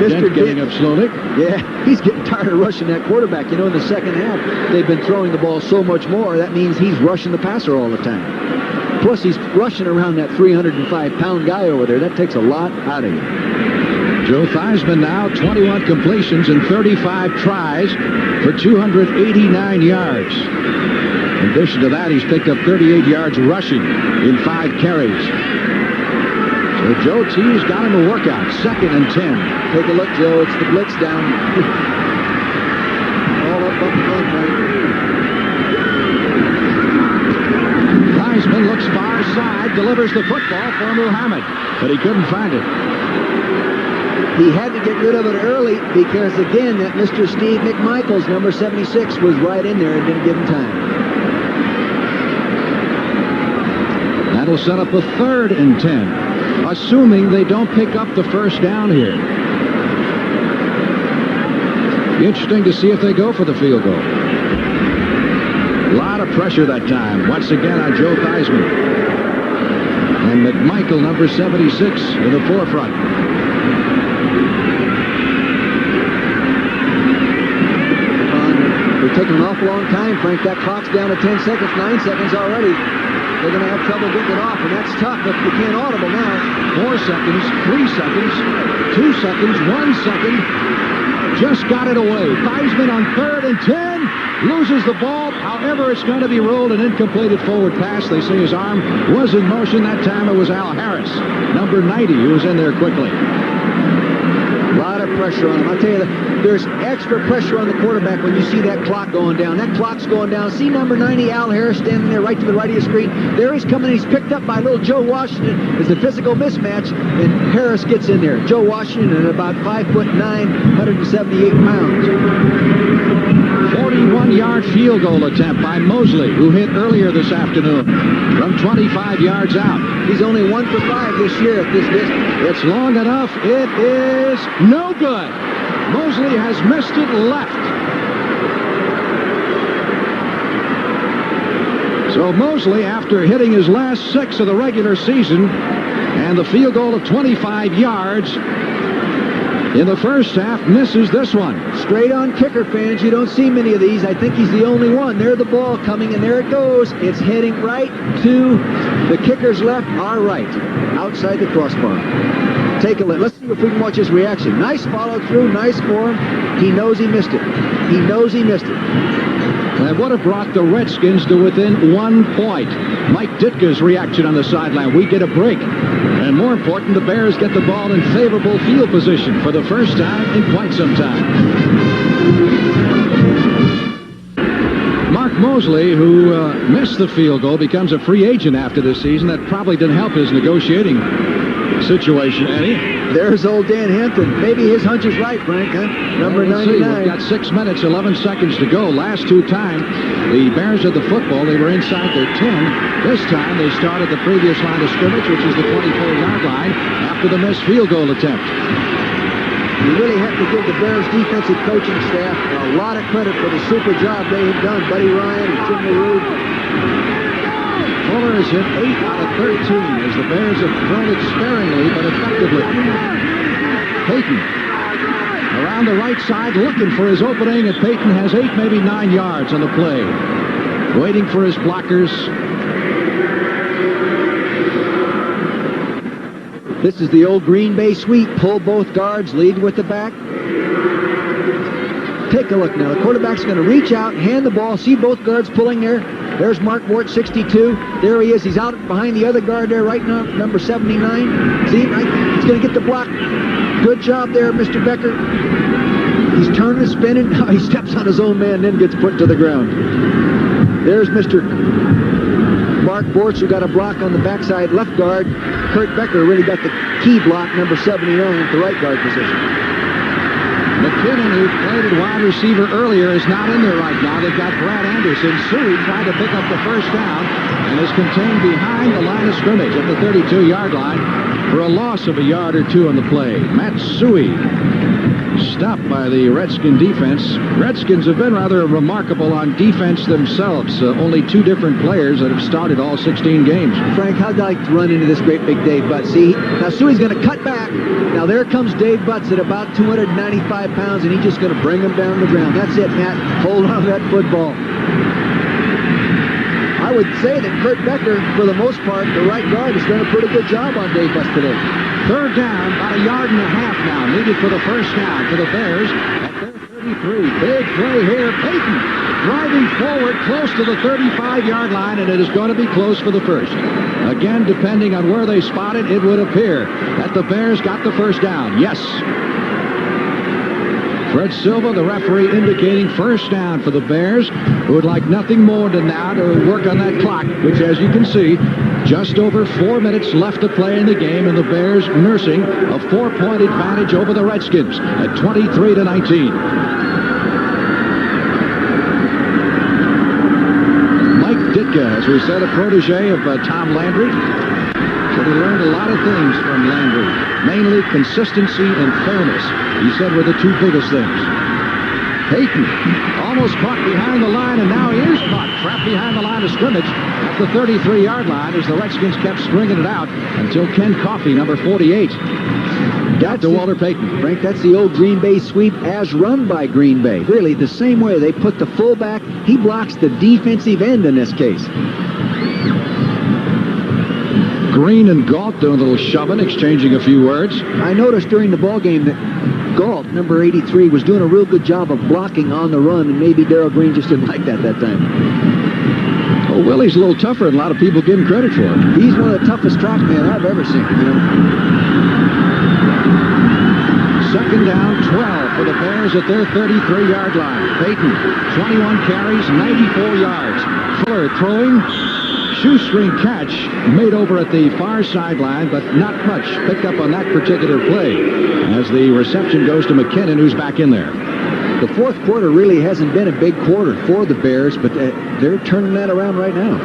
Dent getting up slowly. Yeah, he's getting tired of rushing that quarterback. You know, in the second half, they've been throwing the ball so much more. That means he's rushing the passer all the time. Plus, he's rushing around that 305-pound guy over there. That takes a lot out of you. Joe Theismann now 21 completions and 35 tries for 289 yards. In addition to that, he's picked up 38 yards rushing in 5 carries. So Joe T's got him a workout. 2nd and 10. Take a look, Joe. It's the blitz down. All up the front, right? Theismann looks far side, delivers the football for Muhammad, but he couldn't find it. He had to get rid of it early because, again, that Mr. Steve McMichaels, number 76, was right in there and didn't give him time. That'll set up a 3rd and 10, assuming they don't pick up the first down here. Interesting to see if they go for the field goal. A lot of pressure that time. Once again on Joe Theismann. And McMichael, number 76, in the forefront. They're taking an awful long time, Frank. That clock's down to 10 seconds, 9 seconds already. They're going to have trouble getting it off, and that's tough if you can't audible now. 4 seconds, 3 seconds, 2 seconds, 1 second. Just got it away. Theismann on 3rd and 10. Loses the ball. However, it's going to be rolled an incompleted forward pass. They say his arm was in motion. That time it was Al Harris, number 90, who was in there quickly. A lot of pressure on him. I'll tell you, there's extra pressure on the quarterback when you see that clock going down. That clock's going down. See number 90, Al Harris, standing there right to the right of your screen. There he's coming. He's picked up by little Joe Washington. It's a physical mismatch, and Harris gets in there. Joe Washington at about 5'9", 178 pounds. 41-yard field goal attempt by Mosley, who hit earlier this afternoon from 25 yards out. He's only 1 for 5 this year at this distance. It's long enough. It is no good. Mosley has missed it left. So Mosley, after hitting his last 6 of the regular season and the field goal of 25 yards in the first half, misses this one. Straight on kicker, fans. You don't see many of these. I think he's the only one. There's the ball coming, and there it goes. It's heading right to the kicker's left, our right, outside the crossbar. Take a look. Let's see if we can watch his reaction. Nice follow through, nice for him. He knows he missed it. He knows he missed it. That would have brought the Redskins to within 1 point. Mike Ditka's reaction on the sideline. We get a break. And more important, the Bears get the ball in favorable field position for the first time in quite some time. Mark Mosley, who missed the field goal, becomes a free agent after this season. That probably didn't help his negotiating situation any. There's old Dan Hampton. Maybe his hunch is right, Frank, huh? Number 99. We've got 6 minutes, 11 seconds to go. Last 2 times, the Bears had the football. They were inside their 10. This time, they started the previous line of scrimmage, which is the 24-yard line, after the missed field goal attempt. You really have to give the Bears defensive coaching staff a lot of credit for the super job they have done. Buddy Ryan and Jim LaRue. Fuller has hit 8 out of 13 as the Bears have thrown it sparingly but effectively. Payton around the right side looking for his opening, and Payton has 8, maybe 9 yards on the play. Waiting for his blockers. This is the old Green Bay sweep. Pull both guards, lead with the back. Take a look now. The quarterback's going to reach out, hand the ball. See both guards pulling there. There's Mark Mort, 62. There he is. He's out behind the other guard there right now, number 79. See, right? He's going to get the block. Good job there, Mr. Becker. He's turning, spinning. Now he steps on his own man, then gets put to the ground. There's Mr. Mark Bortz, who got a block on the backside left guard. Kurt Becker really got the key block, number 79, at the right guard position. McKinnon, who played at wide receiver earlier, is not in there right now. They've got Brad Anderson. Suey trying to pick up the first down and is contained behind the line of scrimmage at the 32-yard line for a loss of a yard or two on the play. Matt Suey stopped by the Redskin defense. Redskins have been rather remarkable on defense themselves. Only 2 different players that have started all 16 games. Frank, how'd you like to run into this great big Dave Butts? See, now Suey's going to cut back. Now there comes Dave Butts at about 295 pounds, and he's just going to bring him down to the ground. That's it, Matt. Hold on to that football. I would say that Kurt Becker, for the most part, the right guard, has done a pretty good job on Dave Butts today. Third down, about a yard and a half now, needed for the first down for the Bears at their 33. Big play here. Payton driving forward close to the 35-yard line, and it is going to be close for the first. Again, depending on where they spot it, it would appear that the Bears got the first down. Yes. Fred Silva, the referee, indicating first down for the Bears, who would like nothing more than now to work on that clock, which, as you can see, just over 4 minutes left to play in the game, and the Bears nursing a 4-point advantage over the Redskins at 23-19. Mike Ditka, as we said, a protege of Tom Landry. Said he learned a lot of things from Landry, mainly consistency and fairness. He said were the 2 biggest things. Payton almost caught behind the line, and now he is caught trapped behind the line of scrimmage at the 33-yard line as the Redskins kept stringing it out until Ken Coffey, number 48, got to Walter Payton. Frank, that's the old Green Bay sweep as run by Green Bay. Really, the same way they put the fullback, he blocks the defensive end in this case. Green and Galt doing a little shoving, exchanging a few words. I noticed during the ball game that Galt, number 83, was doing a real good job of blocking on the run, and maybe Darrell Green just didn't like that time. Oh, Willie's a little tougher than a lot of people give him credit for. He's one of the toughest track men I've ever seen, you know. Second down, 12 for the Bears at their 33-yard line. Payton, 21 carries, 94 yards. Fuller throwing. Shoestring catch made over at the far sideline, but not much picked up on that particular play as the reception goes to McKinnon, who's back in there. The fourth quarter really hasn't been a big quarter for the Bears, but they're turning that around right now.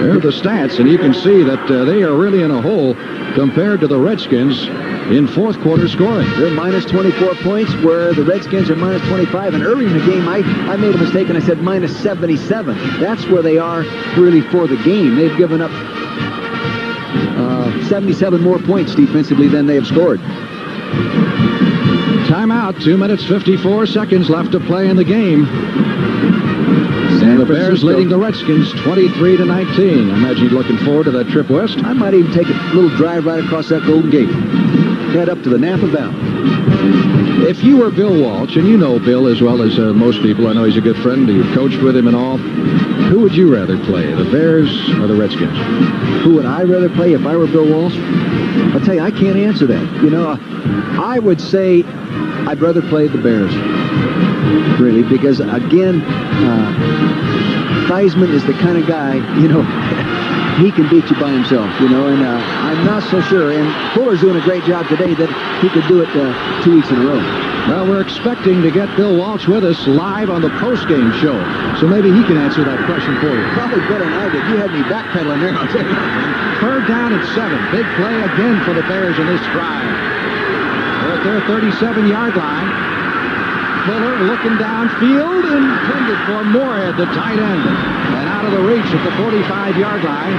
There are the stats, and you can see that they are really in a hole compared to the Redskins in fourth quarter scoring. They're minus 24 points, where the Redskins are minus 25. And early in the game, I made a mistake and I said minus 77. That's where they are really for the game. They've given up 77 more points defensively than they have scored. Timeout, 2 minutes, 54 seconds left to play in the game. And the Bears leading the Redskins 23-19. I imagine you're looking forward to that trip west. I might even take a little drive right across that Golden Gate. Head up to the Napa Valley. If you were Bill Walsh, and you know Bill as well as most people, I know he's a good friend, you've coached with him and all, who would you rather play, the Bears or the Redskins? Who would I rather play if I were Bill Walsh? I'll tell you, I can't answer that. You know, I would say I'd rather play the Bears. Really, because again, Theismann is the kind of guy, you know, he can beat you by himself, you know, and I'm not so sure. And Fuller's doing a great job today that he could do it 2 weeks in a row. Well, we're expecting to get Bill Walsh with us live on the post-game show, so maybe he can answer that question for you. Probably better than I did. You had me backpedaling there, I'll tell you. Third down at 7. Big play again for the Bears in this drive. They're at their 37-yard line. Fuller looking downfield, intended for Moorhead, the tight end, and out of the reach at the 45-yard line.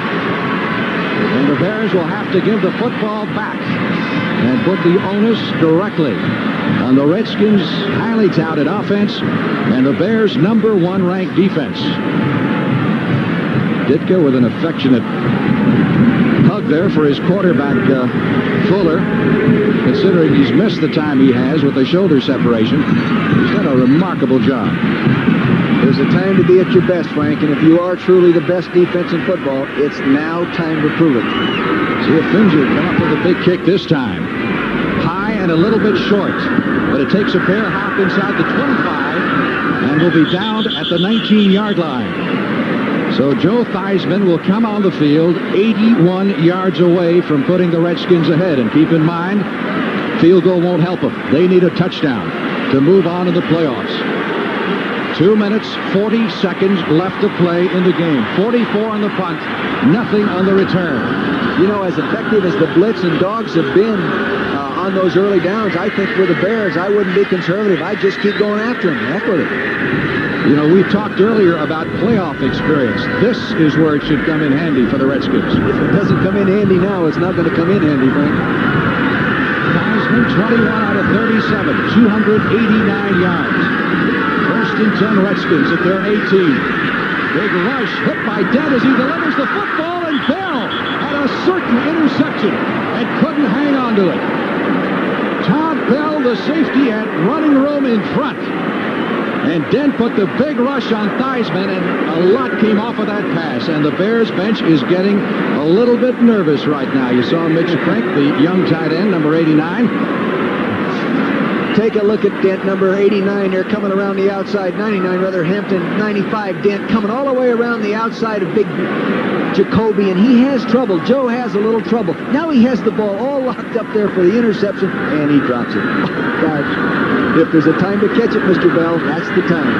And the Bears will have to give the football back and put the onus directly on the Redskins' highly touted offense and the Bears' number 1 ranked defense. Ditka with an affectionate hug there for his quarterback, Fuller, considering he's missed the time he has with the shoulder separation. He's done a remarkable job. There's a time to be at your best, Frank, and if you are truly the best defense in football, it's now time to prove it. See if Finzer come up with a big kick this time. High and a little bit short. But it takes a fair hop inside the 25 and will be down at the 19-yard line. So Joe Theismann will come on the field 81 yards away from putting the Redskins ahead. And keep in mind, field goal won't help them. They need a touchdown to move on in the playoffs. 2 minutes, 40 seconds left to play in the game. 44 on the punt, nothing on the return. You know, as effective as the blitz and dogs have been on those early downs, I think for the Bears, I wouldn't be conservative. I'd just keep going after them. Heck with it. You know, we talked earlier about playoff experience. This is where it should come in handy for the Redskins. If it doesn't come in handy now, it's not going to come in handy, Frank. Theismann, 21 out of 37, 289 yards. First and 10 Redskins at their 18. Big rush, hit by Dent as he delivers the football, and Bell had a certain interception and couldn't hang on to it. Todd Bell, the safety, had running room in front. And Dent put the big rush on Theismann, and a lot came off of that pass. And the Bears bench is getting a little bit nervous right now. You saw Mitch Crank, the young tight end, number 89. Take a look at Dent, number 89 there, coming around the outside. 99, rather, Hampton, 95. Dent coming all the way around the outside of big Jacoby, and he has trouble. Joe has a little trouble. Now he has the ball all locked up there for the interception, and he drops it. Gosh, if there's a time to catch it, Mr. Bell, that's the time.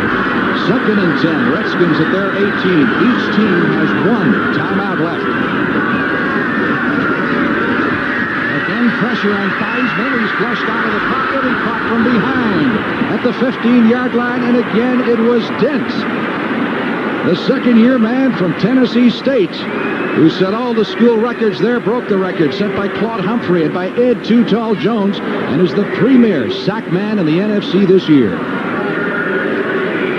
Second and 10, Redskins at their 18. Each team has one timeout left. Again, pressure on Theismann. He's flushed out of the pocket and caught from behind at the 15-yard line, and again it was Dent, the second-year man from Tennessee State, who set all the school records there, broke the record set by Claude Humphrey and by Ed Too Tall Jones, and is the premier sack man in the NFC this year.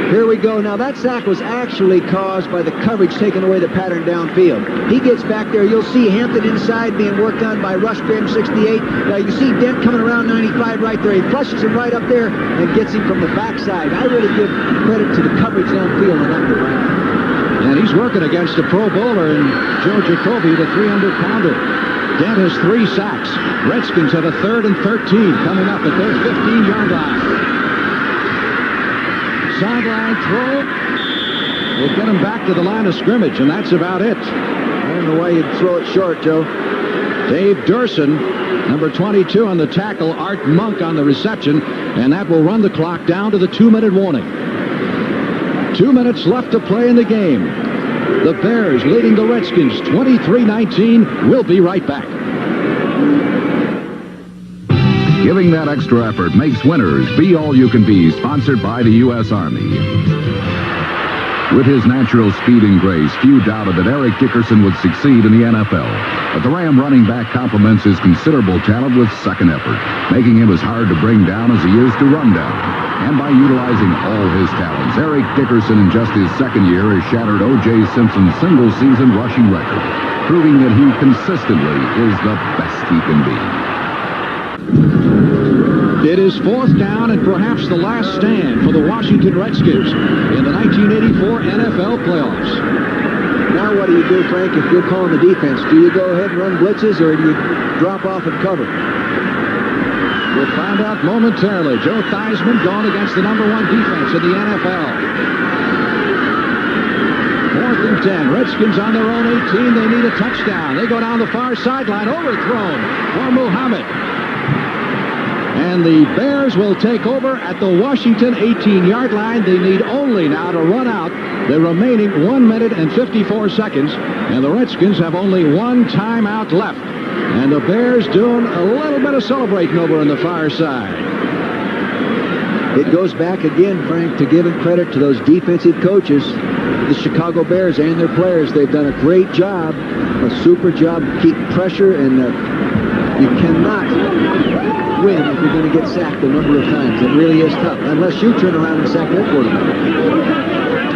Here we go. Now, that sack was actually caused by the coverage taking away the pattern downfield. He gets back there. You'll see Hampton inside being worked on by Rush Graham, 68. Now, you see Dent coming around 95 right there. He flushes him right up there and gets him from the backside. I really give credit to the coverage downfield on that one. And he's working against a Pro Bowler in Joe Jacoby, the 300-pounder. Dent has 3 sacks. Redskins have a 3rd and 13 coming up at their 15-yard line. Sideline throw will get him back to the line of scrimmage, and that's about it. I don't know why you'd throw it short, Joe. Dave Durson, number 22 on the tackle, Art Monk on the reception, and that will run the clock down to the 2-minute warning. 2 minutes left to play in the game. The Bears leading the Redskins 23-19. We'll be right back. Giving that extra effort makes winners Be All You Can Be, sponsored by the U.S. Army. With his natural speed and grace, few doubted that Eric Dickerson would succeed in the NFL. But the Ram running back complements his considerable talent with second effort, making him as hard to bring down as he is to run down. And by utilizing all his talents, Eric Dickerson in just his second year has shattered O.J. Simpson's single-season rushing record, proving that he consistently is the best he can be. It is 4th down and perhaps the last stand for the Washington Redskins in the 1984 NFL playoffs. Now what do you do, Frank, if you're calling the defense? Do you go ahead and run blitzes, or do you drop off and cover? We'll find out momentarily. Joe Theismann going against the number 1 defense in the NFL. 4th and 10. Redskins on their own 18. They need a touchdown. They go down the far sideline. Overthrown for Muhammad. And the Bears will take over at the Washington 18-yard line. They need only now to run out the remaining 1 minute and 54 seconds. And the Redskins have only one timeout left. And the Bears doing a little bit of celebrating over on the far side. It goes back again, Frank, to giving credit to those defensive coaches, the Chicago Bears and their players. They've done a great job, a super job, keep pressure, and you cannot win if you're going to get sacked a number of times. It really is tough, unless you turn around and sack their quarterback.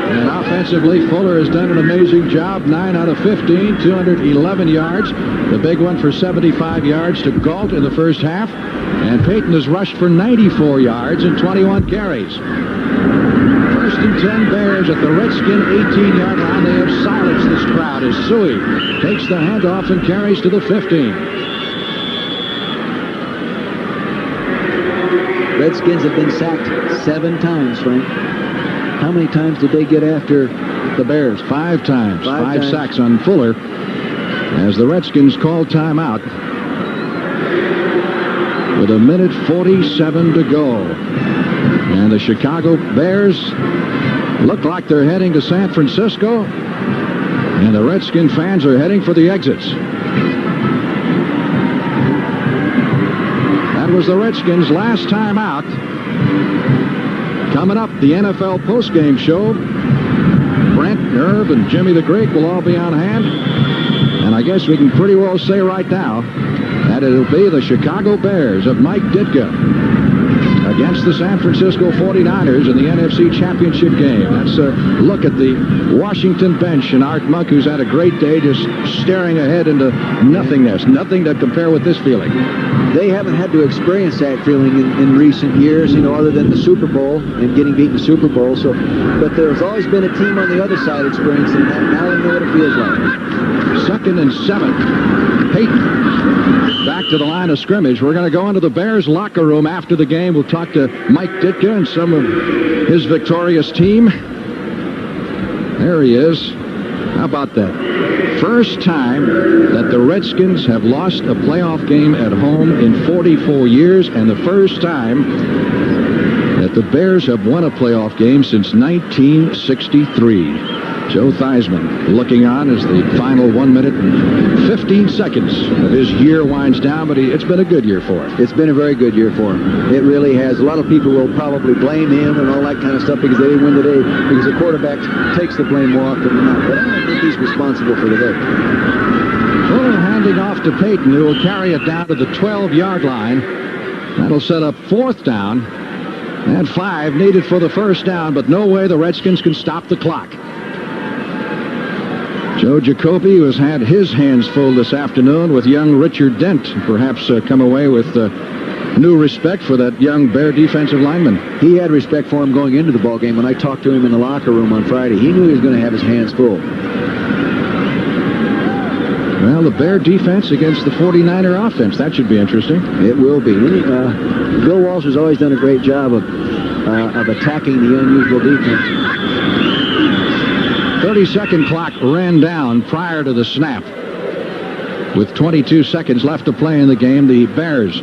And offensively, Fuller has done an amazing job. 9 out of 15, 211 yards. The big one for 75 yards to Galt in the first half. And Payton has rushed for 94 yards and 21 carries. First and 10 Bears at the Redskin 18-yard line. They have silenced this crowd as Suey takes the handoff and carries to the 15. Redskins have been sacked 7 times, Frank. How many times did they get after the Bears? 5 times. 5 times. sacks on Fuller as the Redskins called timeout with 1:47 to go. And the Chicago Bears look like they're heading to San Francisco, and the Redskin fans are heading for the exits. That was the Redskins' last time out. Coming up, the NFL postgame show. Brent, Irv, and Jimmy the Greek will all be on hand. And I guess we can pretty well say right now that it'll be the Chicago Bears of Mike Ditka against the San Francisco 49ers in the NFC Championship game. That's a look at the Washington bench and Art Monk, who's had a great day just staring ahead into nothingness. Nothing to compare with this feeling. They haven't had to experience that feeling in recent years, other than the Super Bowl and getting beaten in the Super Bowl. But there's always been a team on the other side experiencing that. Now they know what it feels like. 2nd and 7. Peyton back to the line of scrimmage. We're going to go into the Bears locker room after the game. We'll talk to Mike Ditka and some of his victorious team. There he is. How about that? First time that the Redskins have lost a playoff game at home in 44 years, and the first time that the Bears have won a playoff game since 1963. Joe Theismann looking on as the final 1 minute and 15 seconds of his year winds down, but it's been a good year for him. It's been a very good year for him. It really has. A lot of people will probably blame him and all that kind of stuff because they didn't win today, because the quarterback takes the blame more often than not. But I don't think he's responsible for the victory. Fuller handing off to Peyton, who will carry it down to the 12-yard line. That'll set up 4th down. And 5 needed for the first down, but no way the Redskins can stop the clock. Joe Jacoby, who has had his hands full this afternoon with young Richard Dent, perhaps come away with new respect for that young Bear defensive lineman. He had respect for him going into the ballgame. When I talked to him in the locker room on Friday, he knew he was going to have his hands full. Well, the Bear defense against the 49er offense. That should be interesting. It will be. Bill Walsh has always done a great job of attacking the unusual defense. 30-second clock ran down prior to the snap. With 22 seconds left to play in the game, the Bears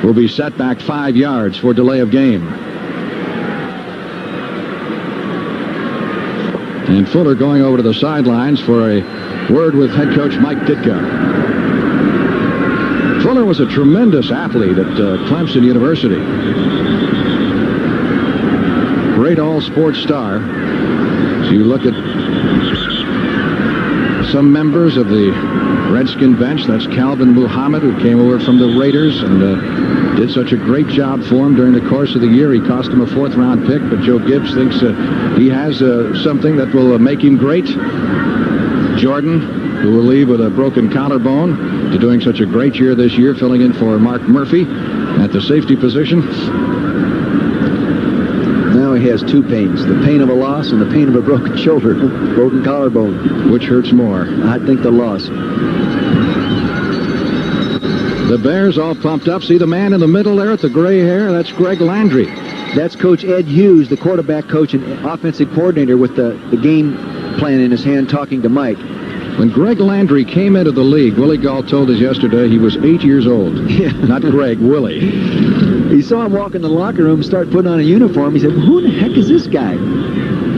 will be set back 5 yards for delay of game. And Fuller going over to the sidelines for a word with head coach Mike Ditka. Fuller was a tremendous athlete at Clemson University. Great all-sports star. So you look at some members of the Redskin bench. That's Calvin Muhammad, who came over from the Raiders and did such a great job for him during the course of the year. He cost him a 4th-round pick, but Joe Gibbs thinks he has something that will make him great. Jordan, who will leave with a broken collarbone, to doing such a great year this year, filling in for Mark Murphy at the safety position. Now he has 2 pains, the pain of a loss and the pain of a broken shoulder, broken collarbone. Which hurts more? I think the loss. The Bears all pumped up. See the man in the middle there with the gray hair? That's Greg Landry. That's Coach Ed Hughes, the quarterback coach and offensive coordinator, with the game plan in his hand, talking to Mike. When Greg Landry came into the league, Willie Gall told us yesterday he was 8 years old. Yeah. Not Greg, Willie. He saw him walk in the locker room, start putting on a uniform. He said, who the heck is this guy?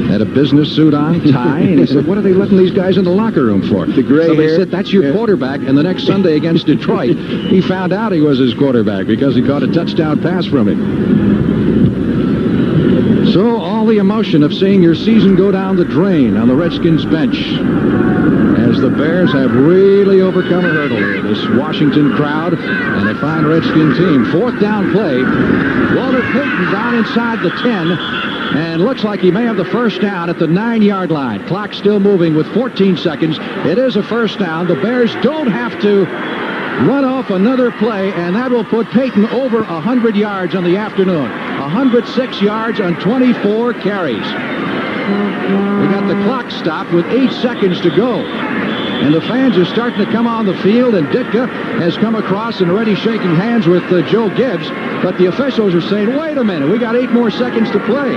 Had a business suit on, tie, and he said, what are they letting these guys in the locker room for? The gray Somebody hair. said, that's your quarterback. And the next Sunday against Detroit, he found out he was his quarterback because he caught a touchdown pass from him. So all the emotion of seeing your season go down the drain on the Redskins bench as the Bears have really overcome a hurdle here. This Washington crowd and a fine Redskin team. 4th down play. Walter Payton down inside the 10 and looks like he may have the first down at the 9-yard line. Clock still moving with 14 seconds. It is a first down. The Bears don't have to run off another play, and that will put Payton over 100 yards on the afternoon. 106 yards on 24 carries. We got the clock stopped with 8 seconds to go. And the fans are starting to come on the field, and Ditka has come across and already shaking hands with Joe Gibbs. But the officials are saying, wait a minute, we got 8 more seconds to play.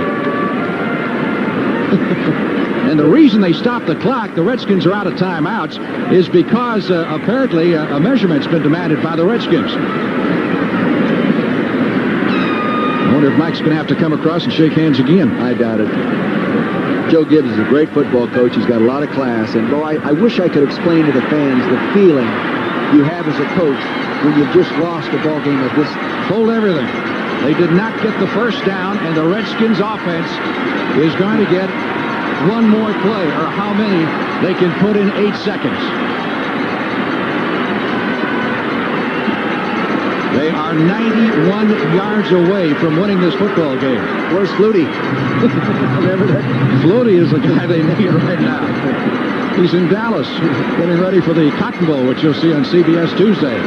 And the reason they stopped the clock, the Redskins are out of timeouts, is because apparently a measurement's been demanded by the Redskins. I wonder if Mike's going to have to come across and shake hands again. I doubt it. Joe Gibbs is a great football coach. He's got a lot of class. And, boy, I wish I could explain to the fans the feeling you have as a coach when you've just lost a ball game like this. Hold everything. They did not get the first down, and the Redskins offense is going to get one more play, or how many they can put in 8 seconds. They are 91 yards away from winning this football game. Where's Flutie? Flutie is the guy they need right now. He's in Dallas, getting ready for the Cotton Bowl, which you'll see on CBS Tuesday.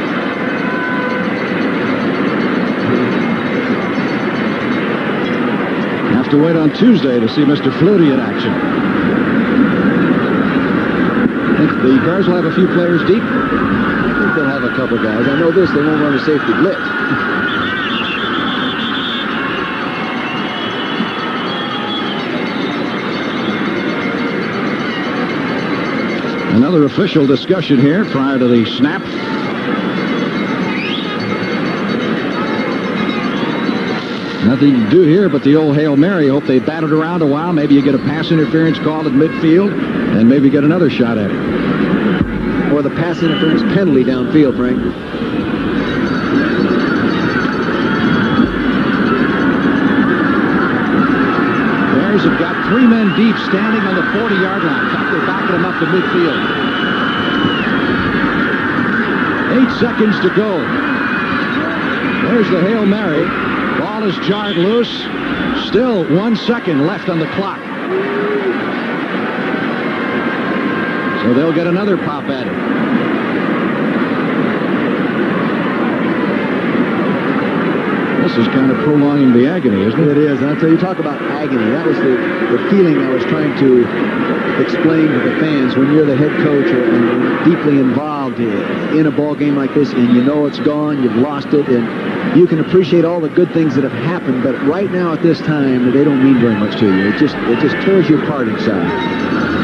Have to wait on Tuesday to see Mr. Flutie in action. I think the Bears will have a few players deep. I think they'll have a couple guys. I know this, they won't run a safety blitz. Another official discussion here prior to the snap. Nothing to do here but the old Hail Mary. Hope they bat it around a while. Maybe you get a pass interference call at midfield, and maybe get another shot at it. Or the pass interference penalty downfield, Frank. Bears have got 3 men deep standing on the 40-yard line. In fact, they're backing them up to midfield. 8 seconds to go. There's the Hail Mary. Ball is jarred loose. Still 1 second left on the clock. So they'll get another pop at it. This is kind of prolonging the agony, isn't it? It is. And I'll tell you, talk about agony. That was the feeling I was trying to explain to the fans. When you're the head coach and deeply involved in a ball game like this, and you know it's gone, you've lost it, and you can appreciate all the good things that have happened, but right now at this time, they don't mean very much to you. It just tears you apart inside.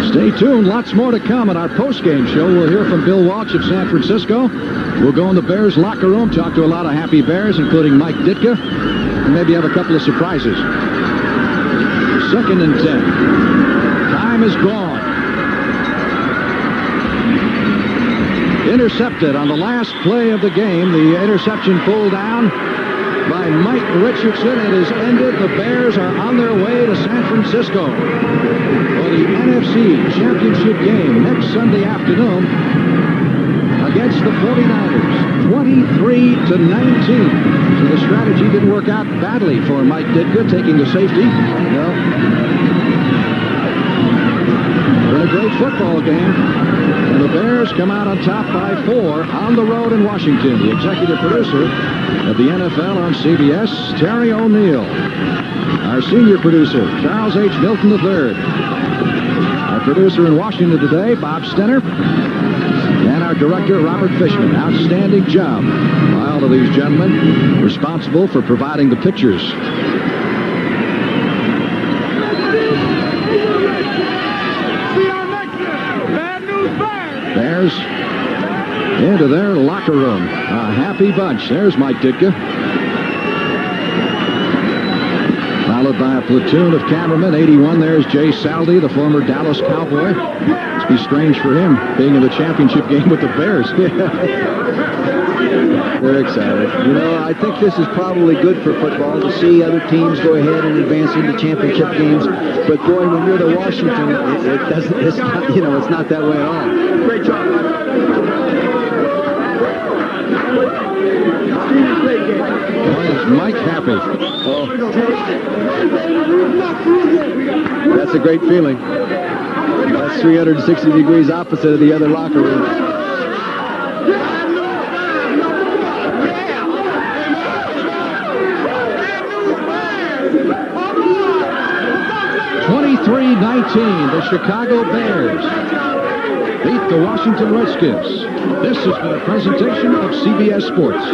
Stay tuned. Lots more to come at our post-game show. We'll hear from Bill Walsh of San Francisco. We'll go in the Bears locker room, talk to a lot of happy Bears, including Mike Ditka, and maybe have a couple of surprises. 2nd and 10. Time is gone. Intercepted on the last play of the game. The interception pulled down by Mike Richardson. It has ended. The Bears are on their way to San Francisco for the NFC Championship game next Sunday afternoon against the 49ers. 23-19. So the strategy didn't work out badly for Mike Ditka, taking the safety. No. Been a great football game. And the Bears come out on top by 4 on the road in Washington. The executive producer of the NFL on CBS, Terry O'Neill. Our senior producer, Charles H. Milton III. Our producer in Washington today, Bob Stenner. And our director, Robert Fishman. Outstanding job by all of these gentlemen responsible for providing the pictures. Bears into their locker room. A happy bunch. There's Mike Ditka. Followed by a platoon of cameramen. 81, there's Jay Saldi, the former Dallas Cowboy. Must be strange for him being in the championship game with the Bears. They're excited. You know, I think this is probably good for football to see other teams go ahead and advance into championship games. But boy, when you're the Washington, it doesn't. It's not. You know, it's not that way at all. Great job. Boy, is Mike happy. Oh. That's a great feeling. That's 360 degrees opposite of the other locker room. The Chicago Bears beat the Washington Redskins. This has been a presentation of CBS Sports.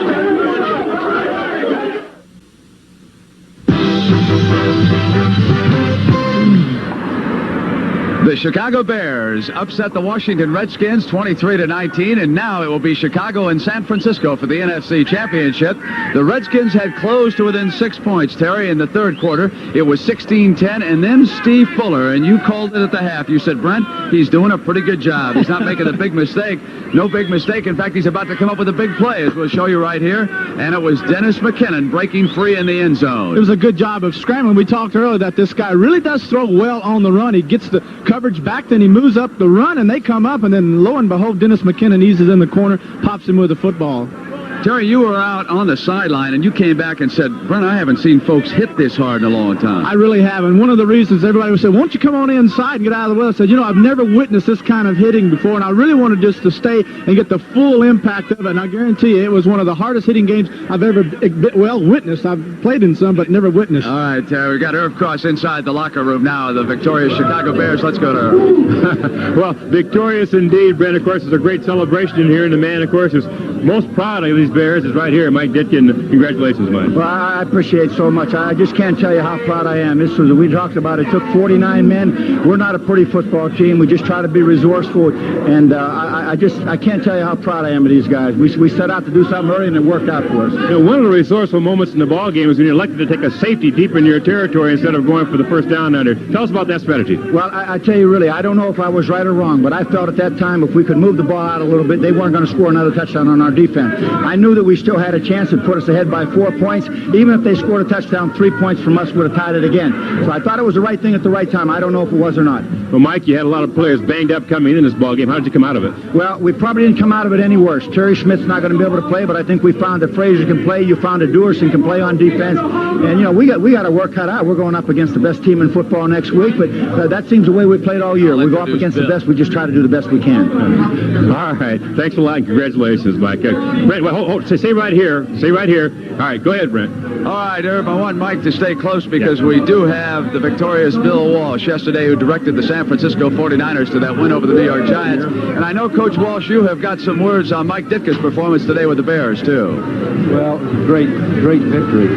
The Chicago Bears upset the Washington Redskins 23-19, and now it will be Chicago and San Francisco for the NFC Championship. The Redskins had closed to within 6 points, Terry, in the third quarter. It was 16-10, and then Steve Fuller, and you called it at the half. You said, Brent, he's doing a pretty good job. He's not making a big mistake. No big mistake. In fact, he's about to come up with a big play, as we'll show you right here. And it was Dennis McKinnon breaking free in the end zone. It was a good job of scrambling. We talked earlier that this guy really does throw well on the run. He gets the coverage back, then he moves up the run, and they come up, and then lo and behold, Dennis McKinnon eases in the corner, pops him with the football. Terry, you were out on the sideline, and you came back and said, Brent, I haven't seen folks hit this hard in a long time. I really haven't. One of the reasons everybody would say, won't you come on inside and get out of the way? I said, I've never witnessed this kind of hitting before, and I really wanted just to stay and get the full impact of it, and I guarantee you it was one of the hardest hitting games I've ever, witnessed. I've played in some, but never witnessed. All right, Terry, we got Irv Cross inside the locker room now, the victorious Chicago Bears. Let's go to Irv. Well, victorious indeed, Brent. Of course, it's a great celebration in here, and the man, of course, is most proud of these Bears is right here, Mike Ditkin. Congratulations, Mike. Well, I appreciate so much. I just can't tell you how proud I am. We talked about it took 49 men. We're not a pretty football team. We just try to be resourceful, and I can't tell you how proud I am of these guys. We set out to do something early, and it worked out for us. One of the resourceful moments in the ball game is when you're elected to take a safety deep into your territory instead of going for the first down under. Tell us about that strategy. Well, I tell you really, I don't know if I was right or wrong, but I felt at that time if we could move the ball out a little bit, they weren't going to score another touchdown on our defense. I knew that we still had a chance to put us ahead by 4 points. Even if they scored a touchdown, 3 points from us would have tied it again. So I thought it was the right thing at the right time. I don't know if it was or not. Well, Mike, you had a lot of players banged up coming in this ball game. How did you come out of it? Well, we probably didn't come out of it any worse. Terry Schmidt's not going to be able to play, but I think we found that Frazier can play. You found that Dewerson can play on defense. And, we got our work cut out. We're going up against the best team in football next week, but that seems the way we played all year. We go up against the best. We just try to do the best we can. All right. Thanks a lot. Congratulations, Mike. Brent, well, stay right here. Stay right here. All right. Go ahead, Brent. All right, Irv, I want Mike to stay close because we do have the victorious Bill Walsh yesterday who directed the San Francisco 49ers to that win over the New York Giants. And I know, Coach Walsh, you have got some words on Mike Ditka's performance today with the Bears, too. Well, great victory.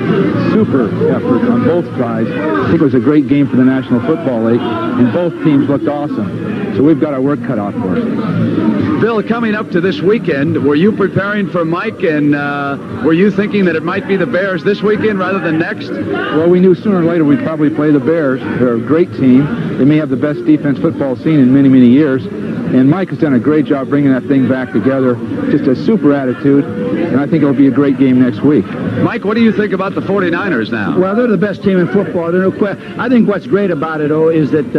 Super effort on both sides. I think it was a great game for the National Football League, and both teams looked awesome. So we've got our work cut out for us. Bill, coming up to this weekend, were you preparing for Mike, and were you thinking that it might be the Bears this weekend rather than next? Well, we knew sooner or later we'd probably play the Bears. They're a great team. They may have the best defense football seen in many, many years. And Mike has done a great job bringing that thing back together. Just a super attitude, and I think it'll be a great game next week. Mike, what do you think about the 49ers now? Well, they're the best team in football. I think what's great about it, is that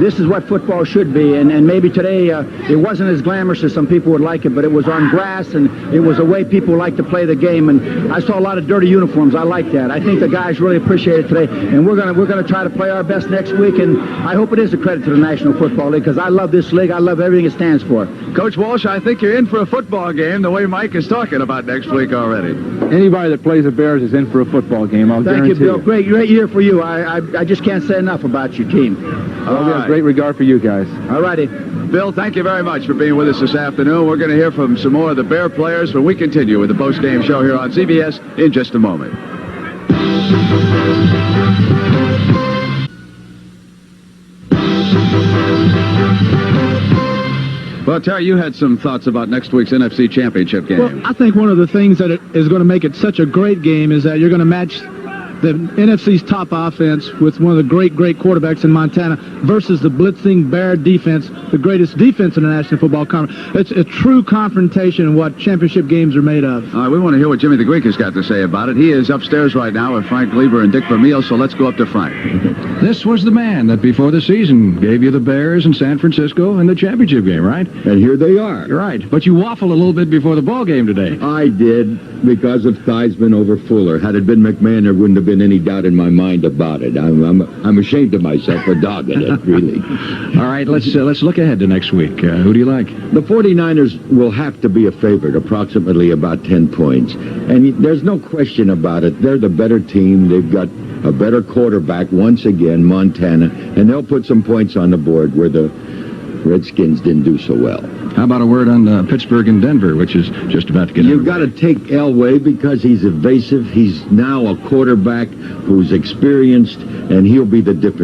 this is what football should be. And maybe today it wasn't as glamorous as some people would like it, but it was on grass, and it was a way people like to play the game. And I saw a lot of dirty uniforms. I like that. I think the guys really appreciate it today. And we're gonna try to play our best next week. And I hope it is a credit to the National Football League because I love this league. I love everything it stands for. Coach Walsh, I think you're in for a football game the way Mike is talking about next week already. Anybody that plays the Bears is in for a football game, I'll guarantee you. Thank you, Bill. Great year for you. I just can't say enough about your team. Well, we have great regard for you guys. All righty. Bill, thank you very much for being with us this afternoon. We're going to hear from some more of the Bear players when we continue with the post-game show here on CBS in just a moment. Well, Terry, you had some thoughts about next week's NFC Championship game. Well, I think one of the things that is going to make it such a great game is that you're going to match the NFC's top offense with one of the great quarterbacks in Montana versus the blitzing Bear defense, the greatest defense in the National Football Conference. It's a true confrontation in what championship games are made of. All right, we want to hear what Jimmy the Greek has got to say about it. He is upstairs right now with Frank Lieber and Dick Vermeil, so let's go up to Frank. This was the man that before the season gave you the Bears in San Francisco in the championship game, right? And here they are. You're right, but you waffled a little bit before the ball game today. I did, because of Theismann over Fuller. Had it been McMahon, there wouldn't have been any doubt in my mind about it. I'm ashamed of myself for dogging it, really. All right, let's look ahead to next week. Who do you like? The 49ers will have to be a favorite, approximately about 10 points. And there's no question about it. They're the better team. They've got a better quarterback once again, Montana, and they'll put some points on the board where the Redskins didn't do so well. How about a word on Pittsburgh and Denver, which is just about to get You've got to take Elway because he's evasive. He's now a quarterback who's experienced, and he'll be the difference.